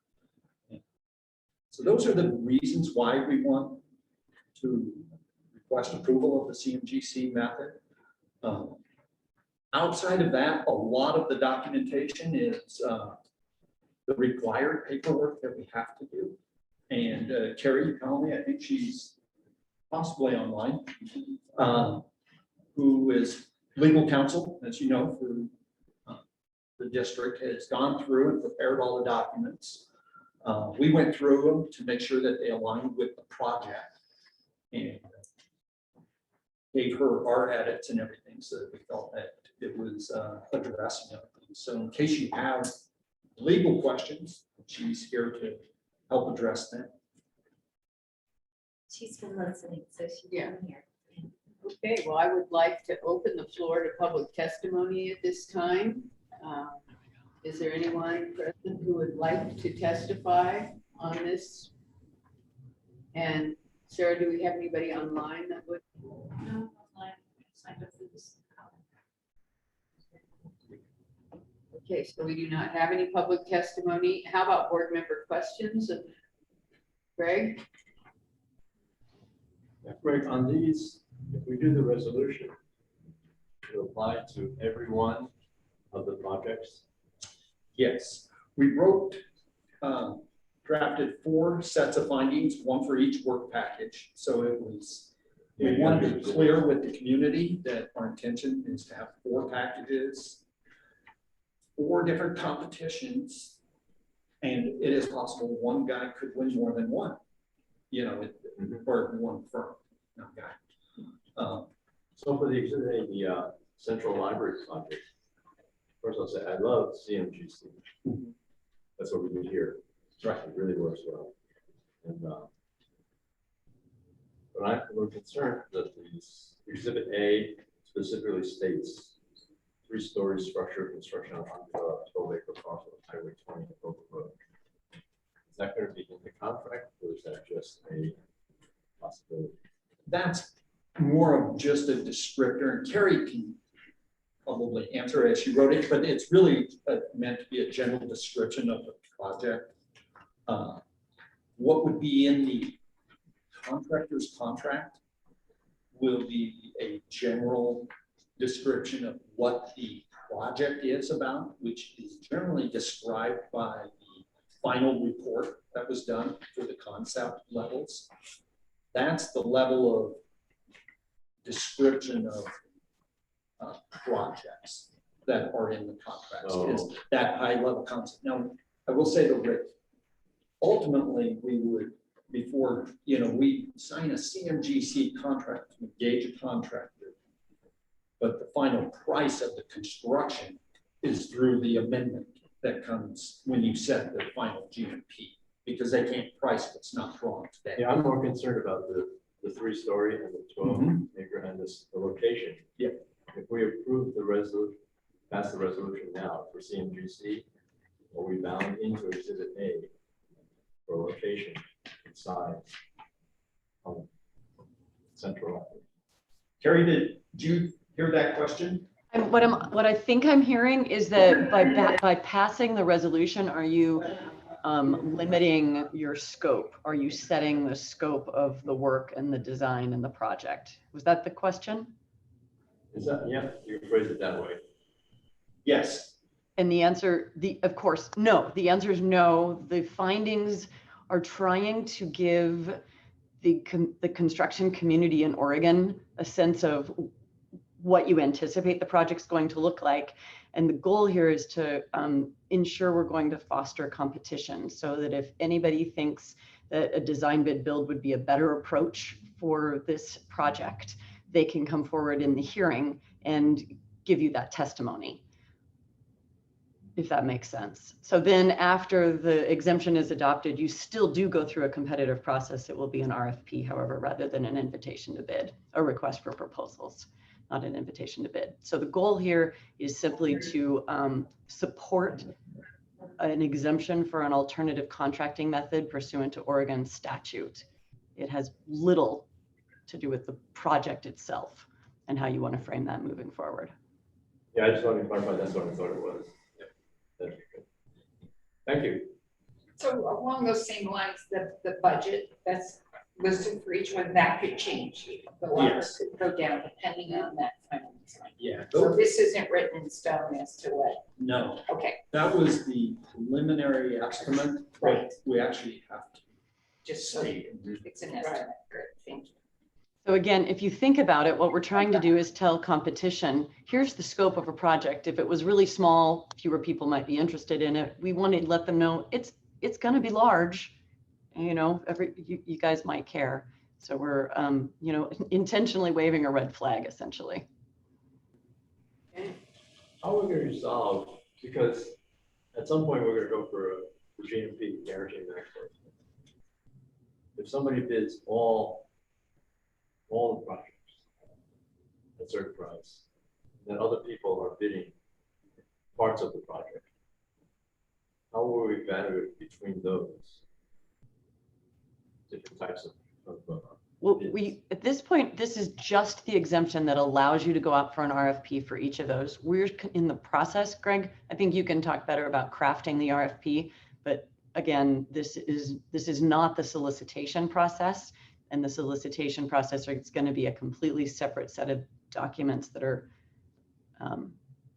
S20: So those are the reasons why we want to request approval of the CMGC method. Outside of that, a lot of the documentation is the required paperwork that we have to do. And Carrie Conley, I think she's possibly online, who is legal counsel, as you know, for the district, has gone through and prepared all the documents. We went through them to make sure that they aligned with the project and gave her our edits and everything so that we felt that it was addressing everything. So in case you have legal questions, she's here to help address them.
S15: She's been listening, so she's
S2: Yeah.
S15: here.
S2: Okay, well, I would like to open the floor to public testimony at this time. Is there anyone present who would like to testify on this? And Sarah, do we have anybody online that would?
S6: No, signed up for this.
S2: Okay, so we do not have any public testimony. How about board member questions? Greg?
S8: Greg, on these, if we do the resolution, to apply to every one of the projects?
S20: Yes, we wrote, drafted 4 sets of findings, one for each work package. So it was, we wanted to be clear with the community that our intention is to have 4 packages, 4 different competitions, and it is possible one guy could win more than one, you know, or one firm, not guy.
S8: So for the exhibit A, the Central Library project, first I'll say, I love CMGC. That's what we did here. Right. It really works well. And but I'm a little concerned that the exhibit A specifically states 3-story structure construction on undeveloped 12-acre parcel of Highway 20 and Oak Road. Is that going to be in the contract, or is that just a possibility?
S20: That's more of just a descriptor, and Carrie can probably answer as she wrote it, but it's really meant to be a general description of the project. What would be in the contractor's contract will be a general description of what the project is about, which is generally described by the final report that was done for the concept levels. That's the level of description of projects that are in the contracts, is that high level concept. Now, I will say though, Rick, ultimately we would, before, you know, we sign a CMGC contract, we engage a contractor, but the final price of the construction is through the amendment that comes when you set the final GMP, because they can't price what's not drawn today.
S8: Yeah, I'm more concerned about the 3-story and the 12-acre and the location.
S20: Yeah.
S8: If we approve the resolution, pass the resolution now for CMGC, are we bound into exhibit A for location inside Central Library?
S20: Carrie, did you hear that question?
S19: And what I think I'm hearing is that by passing the resolution, are you limiting your scope? Are you setting the scope of the work and the design and the project? Was that the question?
S8: Is that, yeah, you can phrase it that way.
S20: Yes.
S19: And the answer, of course, no. The answer is no. The findings are trying to give the construction community in Oregon a sense of what you anticipate the project's going to look like. And the goal here is to ensure we're going to foster competition, so that if anybody thinks that a design bid build would be a better approach for this project, they can come forward in the hearing and give you that testimony, if that makes sense. So then after the exemption is adopted, you still do go through a competitive process. It will be an RFP, however, rather than an invitation to bid, a request for proposals, not an invitation to bid. So the goal here is simply to support an exemption for an alternative contracting method pursuant to Oregon statute. It has little to do with the project itself and how you want to frame that moving forward.
S8: Yeah, I just wanted to clarify, that's what I thought it was. Yeah, that's good. Thank you.
S7: So along those same lines, the budget that's listed for each one, that could change. The line
S20: Yes.
S7: could go down depending on that final design.
S20: Yeah.
S7: So this isn't written in stone as to what,
S20: No,
S7: okay,
S20: that was the preliminary estimate.
S7: Right.
S20: We actually have to
S7: just so
S20: say.
S7: it's an estimate. Great, thank you.
S19: So again, if you think about it, what we're trying to do is tell competition, here's the scope of a project. If it was really small, fewer people might be interested in it. We want to let them know it's going to be large. You know, you guys might care. So we're, you know, intentionally waving a red flag, essentially.
S8: How are we going to resolve, because at some point we're going to go for a GMP, guaranteed maximum. If somebody bids all the projects at a certain price, then other people are bidding parts of the project, how will we evaluate between those different types of
S19: Well, at this point, this is just the exemption that allows you to go out for an RFP for each of those. We're in the process, Greg. I think you can talk better about crafting the RFP, but again, this is not the solicitation process. And the solicitation process is going to be a completely separate set of documents that are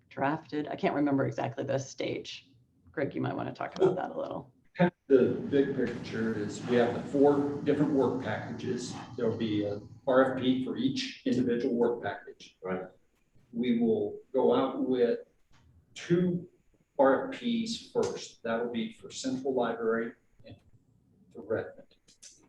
S19: drafted. I can't remember exactly the stage. Greg, you might want to talk about that a little.
S20: The big picture is we have the 4 different work packages. There'll be a RFP for each individual work package.
S8: Right.
S20: We will go out with 2 RFPs first. That'll be for Central Library and for Redmond,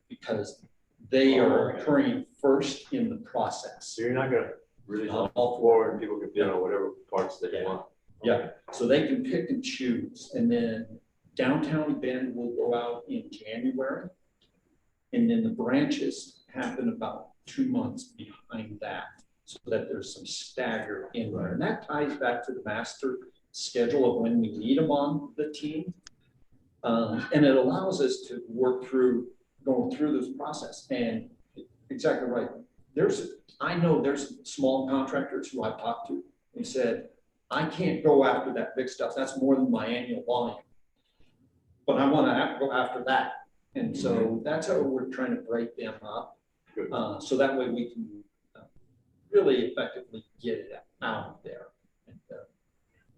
S20: because they are occurring first in the process.
S8: So you're not gonna release on all 4 and people can bid on whatever parts they want?
S20: Yeah, so they can pick and choose, and then downtown Bend will go out in January. And then the branches happen about 2 months behind that, so that there's some stagger in there. And that ties back to the master schedule of when we need them on the team. And it allows us to work through, going through this process. And exactly right. I know there's small contractors who I've talked to, and said, I can't go after that big stuff. That's more than my annual volume. But I want to go after that. And so that's how we're trying to break them up. So that way we can really effectively get it out there. And,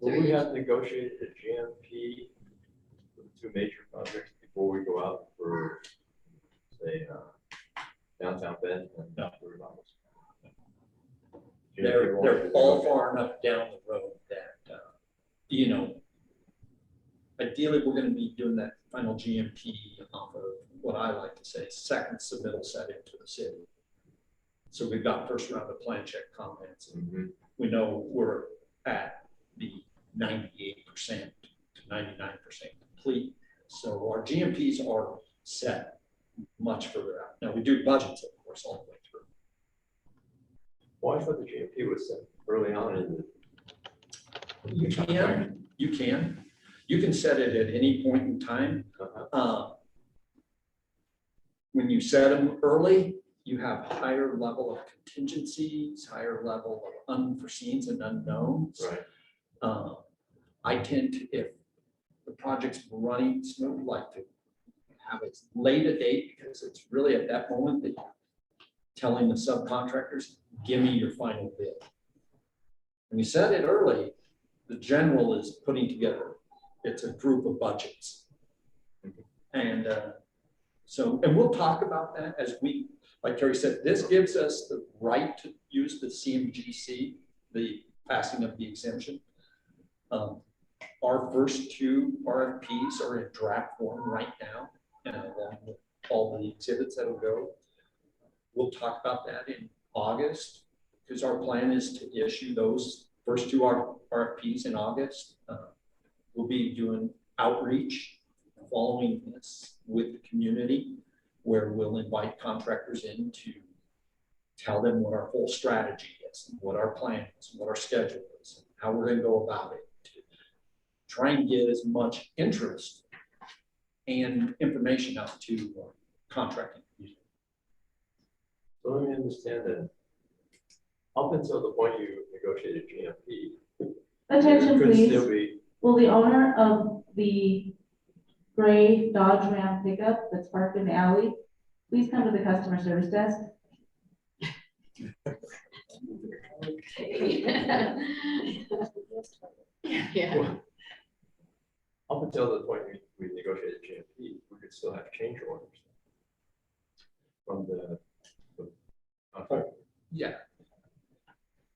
S8: Will we have negotiated a GMP for the 2 major projects before we go out for, say, downtown Bend and remodels?
S20: they're all far enough down the road that, you know, ideally, we're going to be doing that final GMP off of what I like to say, second submittal set into the city. So we've got first round of plan check comments. And we know we're at the 98% to 99% complete. So our GMPs are set much further out. Now we do budgets, of course, all the way through.
S8: Well, I thought the GMP was set early on in the.
S20: You can set it at any point in time. When you set them early, you have higher level of contingencies, higher level of unforeseens and unknowns.
S8: Right.
S20: I tend to, if the project's running smooth, like to have it late a date, because it's really at that moment that you're telling the subcontractors, give me your final bid. When you set it early, the general is putting together, it's a group of budgets. And and we'll talk about that as we, like Terry said, this gives us the right to use the CMGC, the passing of the exemption. Our first 2 RFPs are in draft form right now, and along with all the exhibits that will go. We'll talk about that in August, because our plan is to issue those first 2 RFPs in August. We'll be doing outreach following this with the community, where we'll invite contractors in to tell them what our whole strategy is, and what our plan is, and what our schedule is, and how we're going to go about it, to try and get as much interest and information out to contracting community.
S8: So let me understand that. Up until the point you negotiated GMP.
S3: Attention,
S8: there could
S3: please.
S8: still be.
S3: Will the owner of the gray Dodge Ram pickup that's parked in the alley please come to the customer service desk?
S2: Yeah.
S8: Well, up until the point we negotiated GMP, we could still have change orders from the contract.
S20: Yeah.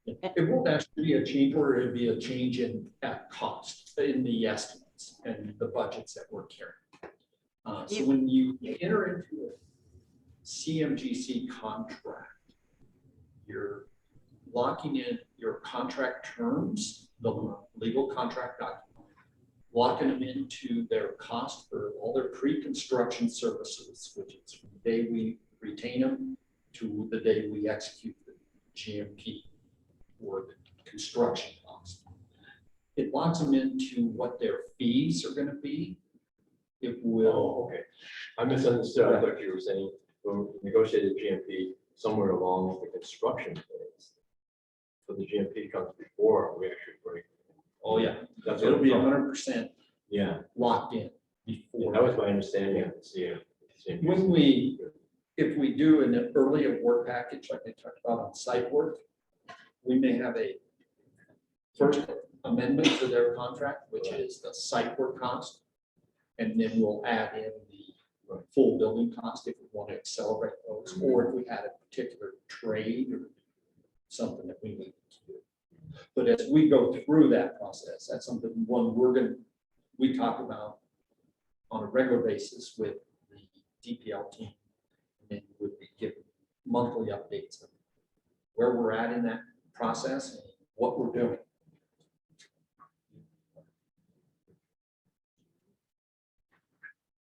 S20: It won't actually be a change order, it'll be a change in cost in the estimates and the budgets that we're carrying. So when you enter into a CMGC contract, you're locking in your contract terms, the legal contract document, locking them into their cost for all their pre-construction services, which is from the day we retain them to the day we execute the GMP or the construction cost. It locks them into what their fees are going to be. It will.
S8: Oh, okay. I misunderstood. I thought you were saying negotiated GMP somewhere along the construction phase. So the GMP comes before we actually break.
S20: Oh, yeah,
S8: That's
S20: it'll
S8: what
S20: be
S8: I'm talking-
S20: 100%
S8: Yeah,
S20: locked in
S8: yeah,
S20: before.
S8: that was my understanding of the CMP.
S20: When if we do an earlier work package, like they talked about on site work, we may have a first amendment to their contract, which is the site work cost. And then we'll add in the full building cost if we want to accelerate those, or if we had a particular trade or something that we need to do. But as we go through that process, that's something we talk about on a regular basis with the DPL team. And then would be given monthly updates of where we're at in that process and what we're doing.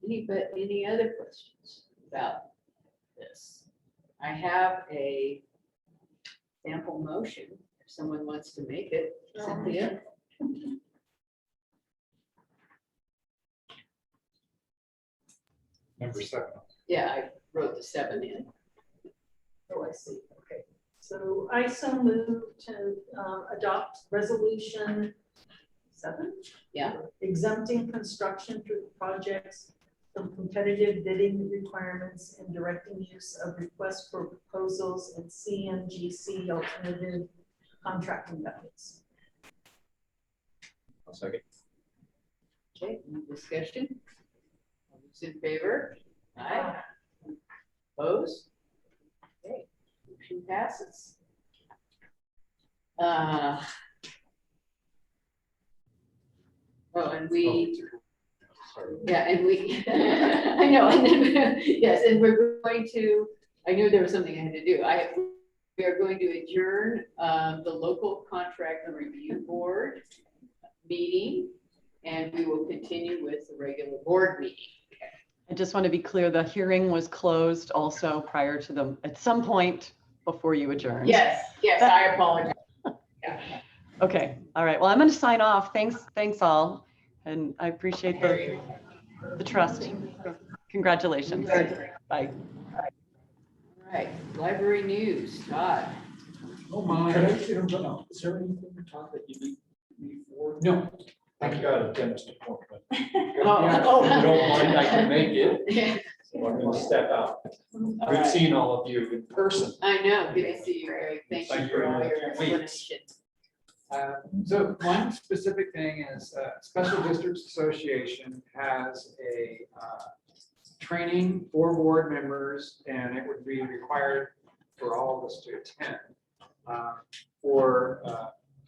S2: Any other questions about this? I have a sample motion, if someone wants to make it. Cynthia?
S5: Number 7.
S2: Yeah, I wrote the 7 in.
S6: Oh, I see, okay. So I so move to adopt resolution 7?
S2: Yeah.
S6: Exempting construction through projects from competitive bidding requirements and directing use of requests for proposals and CMGC alternative contracting methods.
S8: I'll second.
S2: Okay, any discussion? All those in favor? Aye. Opposed? Okay, motion passes. Oh, and we, yeah, and we, I know, and then, yes, and we're going to, I knew there was something I had to do. We are going to adjourn the local contract review board meeting, and we will continue with the regular board meeting.
S19: I just want to be clear, the hearing was closed also prior to the, at some point before you adjourned.
S2: Yes, I apologize. Yeah.
S19: Okay, all right. Well, I'm going to sign off. Thanks all. And I appreciate the trust. Congratulations. Bye.
S2: All right, library news, Todd.
S20: Oh my. Is there anything to talk that you need me for?
S5: No.
S20: I've got a dentist appointment.
S2: Oh.
S20: If you don't mind, I can make it.
S2: Yeah.
S20: So I'm gonna step out.
S2: All
S20: We've
S2: right.
S20: seen all of you in person.
S2: I know, good to see you, Greg. Thank you for all your explanation.
S5: So one specific thing is Special Districts Association has a training for board members, and it would be required for all of us to attend for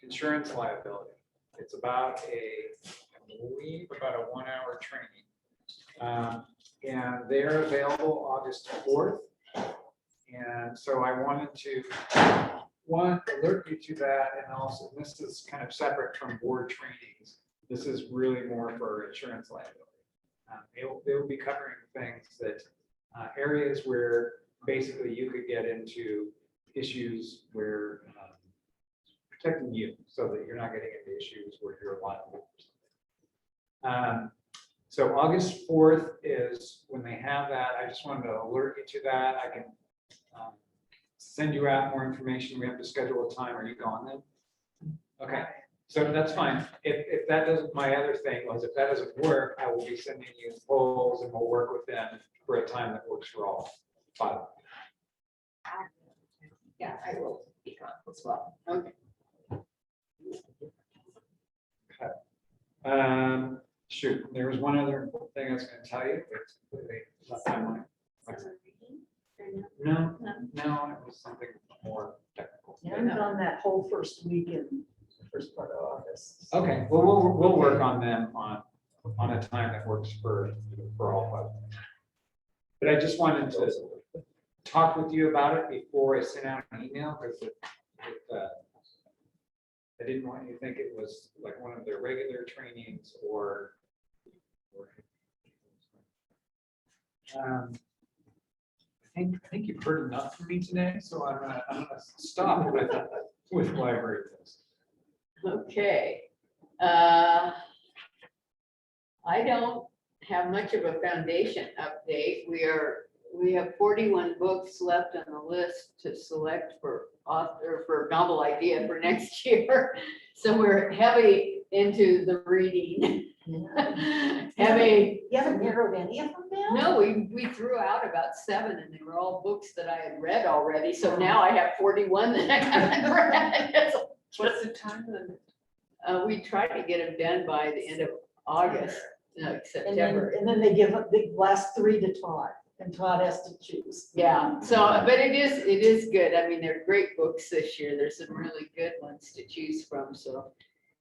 S5: insurance liability. It's about I believe about a 1-hour training. And they're available August 4th. And so I wanted to alert you to that, and also this is kind of separate from board trainings. This is really more for insurance liability. They'll be covering things that areas where basically you could get into issues where protecting you so that you're not getting into issues where you're liable for something. So August 4th is when they have that. I just wanted to alert you to that. I can send you out more information. We have to schedule a time. Are you gone then? Okay, so that's fine. If that doesn't, my other thing was if that doesn't work, I will be sending you polls and we'll work with them for a time that works for all 5.
S7: Yeah, I will be gone as well.
S2: Okay.
S5: Shoot, there was one other thing I was going to tell you, but it's completely left my mind. No, it was something more technical.
S6: Yeah, I'm on that whole first week in the first part of August.
S5: Okay, well, we'll work on them on a time that works for all 5. But I just wanted to talk with you about it before I sent out an email, because I didn't want you to think it was like one of their regular trainings or I think you've heard enough from me today, so I'm gonna stop with library things.
S2: Okay. I don't have much of a foundation update. We are we have 41 books left on the list to select for author, for novel idea for next year. So we're heavy into the reading. Heavy.
S19: You haven't narrowed any of them down?
S2: No, we threw out about 7 and they were all books that I had read already. So now I have 41 that I haven't read.
S18: What's the time limit?
S2: We tried to get them done by the end of August, no,
S19: And then,
S2: September.
S19: and then they give up the last 3 to Todd, and Todd has to choose.
S2: Yeah, so, but it is good. I mean, they're great books this year. There's some really good ones to choose from, so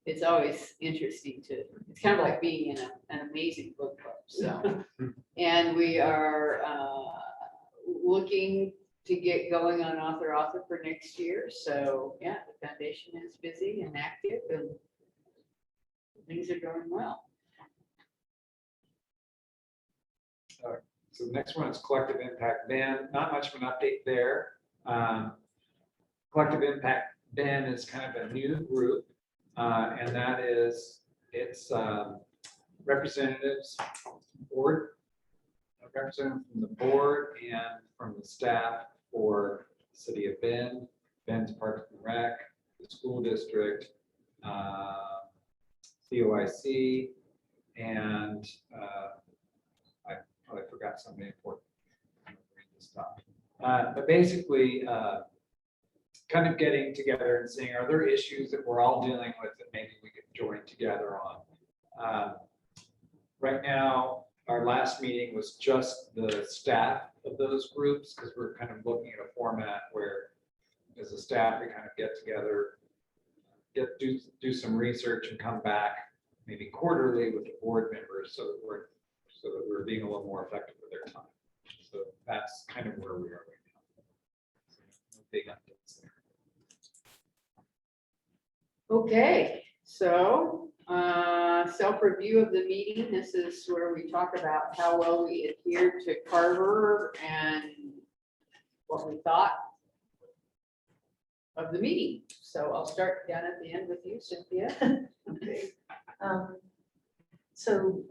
S2: it's always interesting it's kind of like being in an amazing book club, so. And we are looking to get going on author for next year, so yeah, the foundation is busy and active and things are going well.
S5: So the next one is Collective Impact Ben. Not much of an update there. Collective Impact Ben is kind of a new group, and that is it's representatives board, a representative from the board and from the staff for the city of Bend, Bend's Parks and Rec, the school district, COIC, and I probably forgot something important. But basically, kind of getting together and seeing, are there issues that we're all dealing with that maybe we could join together on? Right now, our last meeting was just the staff of those groups, because we're kind of looking at a format where, as a staff, we kind of get together, do some research and come back maybe quarterly with the board members so that we're being a little more effective with their time. So that's kind of where we are right now. So, no big updates there.
S2: Okay, so self-review of the meeting. This is where we talk about how well we adhered to Carver and what we thought of the meeting. So I'll start down at the end with you, Cynthia.
S19: Okay. So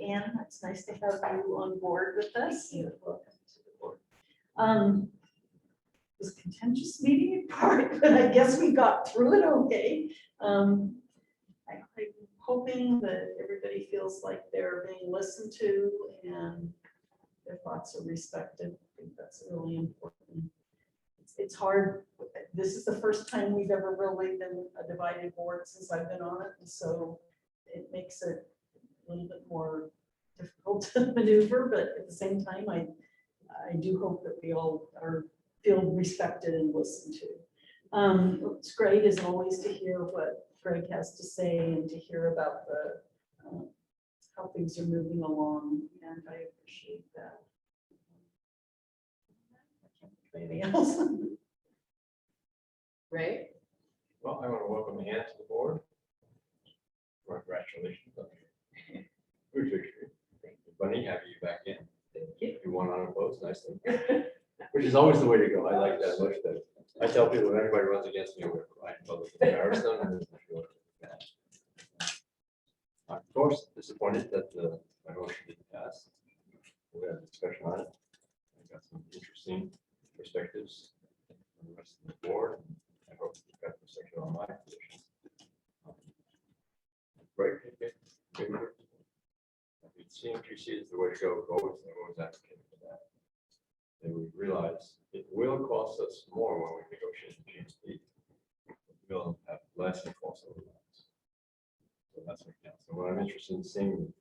S19: Anne, it's nice to have you on board with us. Welcome to the board. It was a contentious meeting in part, but I guess we got through it okay. I'm hoping that everybody feels like they're being listened to and their thoughts are respected. I think that's really important. It's hard. This is the first time we've ever really been a divided board since I've been on it, and so it makes it a little bit more difficult to maneuver, but at the same time, I do hope that we all feel respected and listened to. What's great is always to hear what Greg has to say and to hear about how things are moving along, and I appreciate that. I can't think of anything else.
S2: Ray?
S8: Well, I want to welcome Ann to the board. Congratulations on your good victory. Bunny, happy you back in.
S2: Thank you.
S8: You won unopposed nicely, which is always the way to go. I like that much. That I tell people if anybody runs against me, I'm going to cry in public, embarrass them, and I feel bad. I'm of course disappointed that my motion didn't pass. We had a discussion on it. I got some interesting perspectives from the rest of the board. I hope you got perspective on my position. Great. CMGC is the way to go. I've always advocated for that. And we realize it will cost us more when we negotiate the GSP. We'll have less in cost overruns. So that's what counts. So what I'm interested in seeing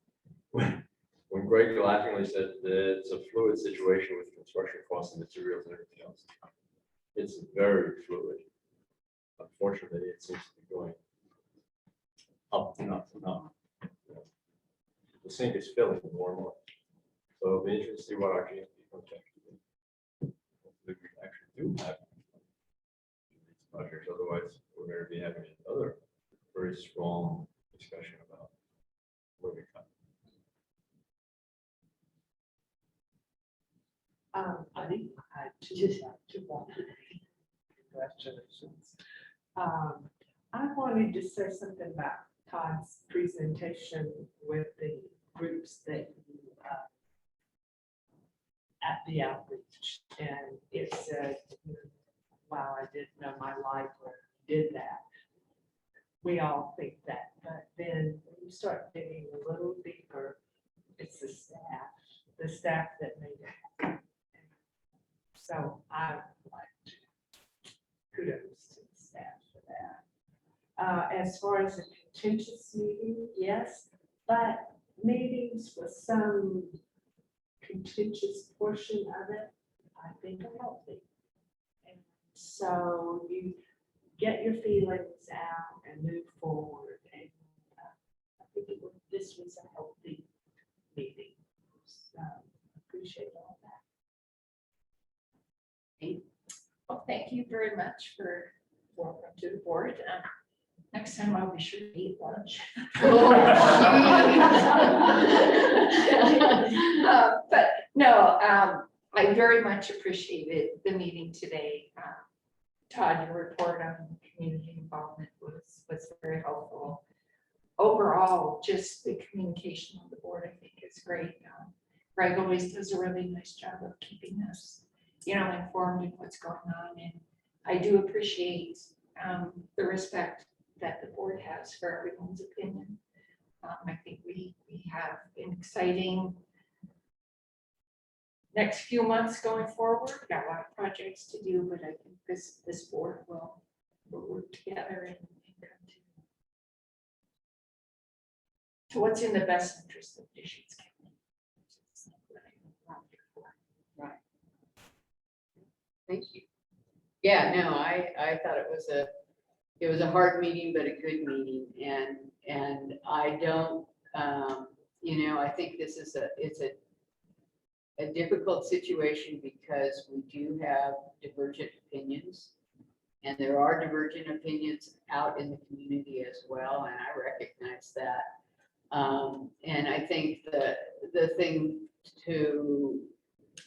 S8: when Greg laughingly said that it's a fluid situation with construction costs and materials and everything else. It's very fluid. Unfortunately, it seems to be going up and up and up. The sink is filling more and more. So it'll be interesting to see what our GSP comes back to. Hopefully we actually do have these projects. Otherwise, we're going to be having another very strong discussion about where we come.
S18: I think I just congratulations. I wanted to say something about Todd's presentation with the groups that you at the outreach, and it said, wow, I didn't know my library did that. We all think that, but then when you start digging a little deeper, it's the staff that made it happen. So I would like to kudos to the staff for that. As far as a contentious meeting, yes, but meetings with some contentious portion of it, I think are healthy. And so you get your feelings out and move forward. And I think this was a healthy meeting. So appreciate all that.
S7: Well, thank you very much for welcome to the board. Next time I'll be sure to eat lunch. But no, I very much appreciated the meeting today. Todd, your report on community involvement was very helpful. Overall, just the communication on the board, I think, is great. Greg always does a really nice job of keeping us, informed of what's going on. And I do appreciate the respect that the board has for everyone's opinion. I think we have an exciting next few months going forward. We've got a lot of projects to do, but I think this board will work together and come to what's in the best interest of Deschutes County.
S2: Right. Thank you. Yeah, no, I thought it was a hard meeting, but a good meeting. And I don't, I think it's a difficult situation because we do have divergent opinions. And there are divergent opinions out in the community as well, and I recognize that. And I think the thing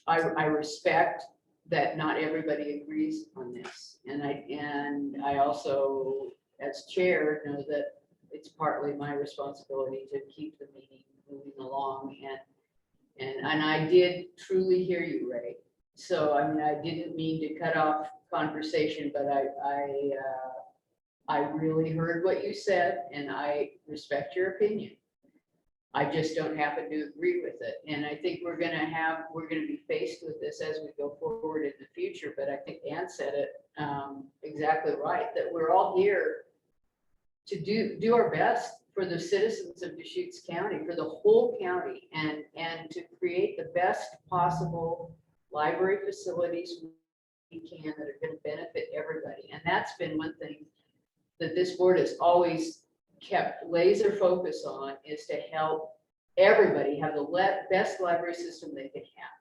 S2: I respect that not everybody agrees on this. And I also, as chair, know that it's partly my responsibility to keep the meeting moving along. And I did truly hear you, Ray. So, I mean, I didn't mean to cut off conversation, but I really heard what you said, and I respect your opinion. I just don't happen to agree with it. And I think we're gonna be faced with this as we go forward in the future. But I think Ann said it exactly right, that we're all here to do our best for the citizens of Deschutes County, for the whole county, and to create the best possible library facilities we can that are going to benefit everybody. And that's been one thing that this board has always kept laser focus on, is to help everybody have the best library system they can have.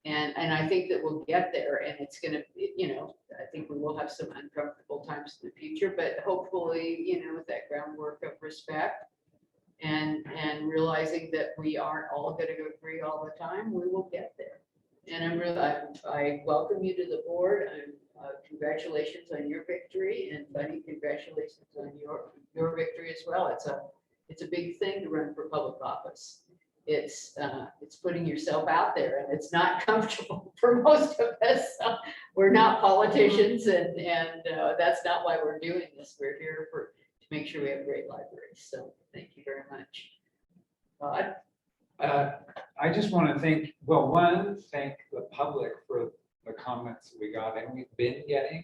S2: And I think that we'll get there, and it's going to, I think we will have some uncomfortable times in the future, but hopefully, with that groundwork of respect and realizing that we aren't all going to agree all the time, we will get there. And I welcome you to the board. Congratulations on your victory, and Bunny, congratulations on your victory as well. It's a big thing to run for public office. It's putting yourself out there, and it's not comfortable for most of us. We're not politicians, and that's not why we're doing this. We're here to make sure we have great libraries. So thank you very much. Todd?
S5: I just want to thank the public for the comments we got and we've been getting.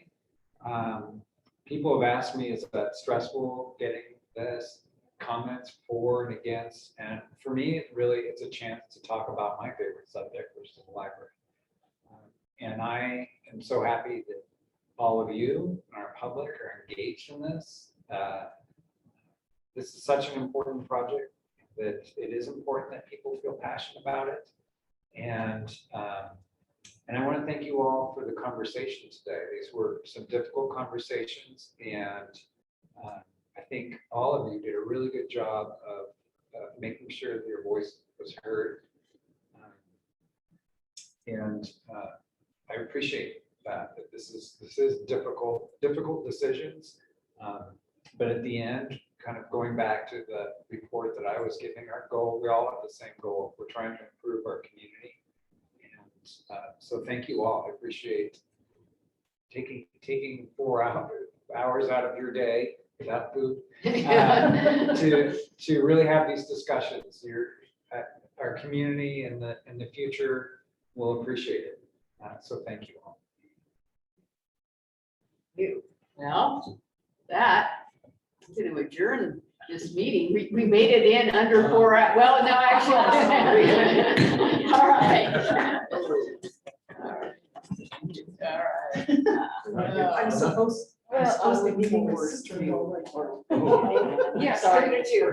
S5: People have asked me, is that stressful getting this comments for and against? And for me, it's a chance to talk about my favorite subject, which is the library. And I am so happy that all of you and our public are engaged in this. This is such an important project that it is important that people feel passionate about it. And I want to thank you all for the conversation today. These were some difficult conversations, and I think all of you did a really good job of making sure that your voice was heard. And I appreciate that this is difficult decisions, but at the end, kind of going back to the report that I was giving, our goal, we all have the same goal. We're trying to improve our community. And so thank you all. I appreciate taking 4 hours out of your day without food to really have these discussions. Our community and the future will appreciate it. So thank you all.
S2: Well, that, I'm going to adjourn this meeting. We made it in under 4 hours. Well, no, actually. All right.
S19: I'm supposed to be moving this.
S2: Yes, I do too.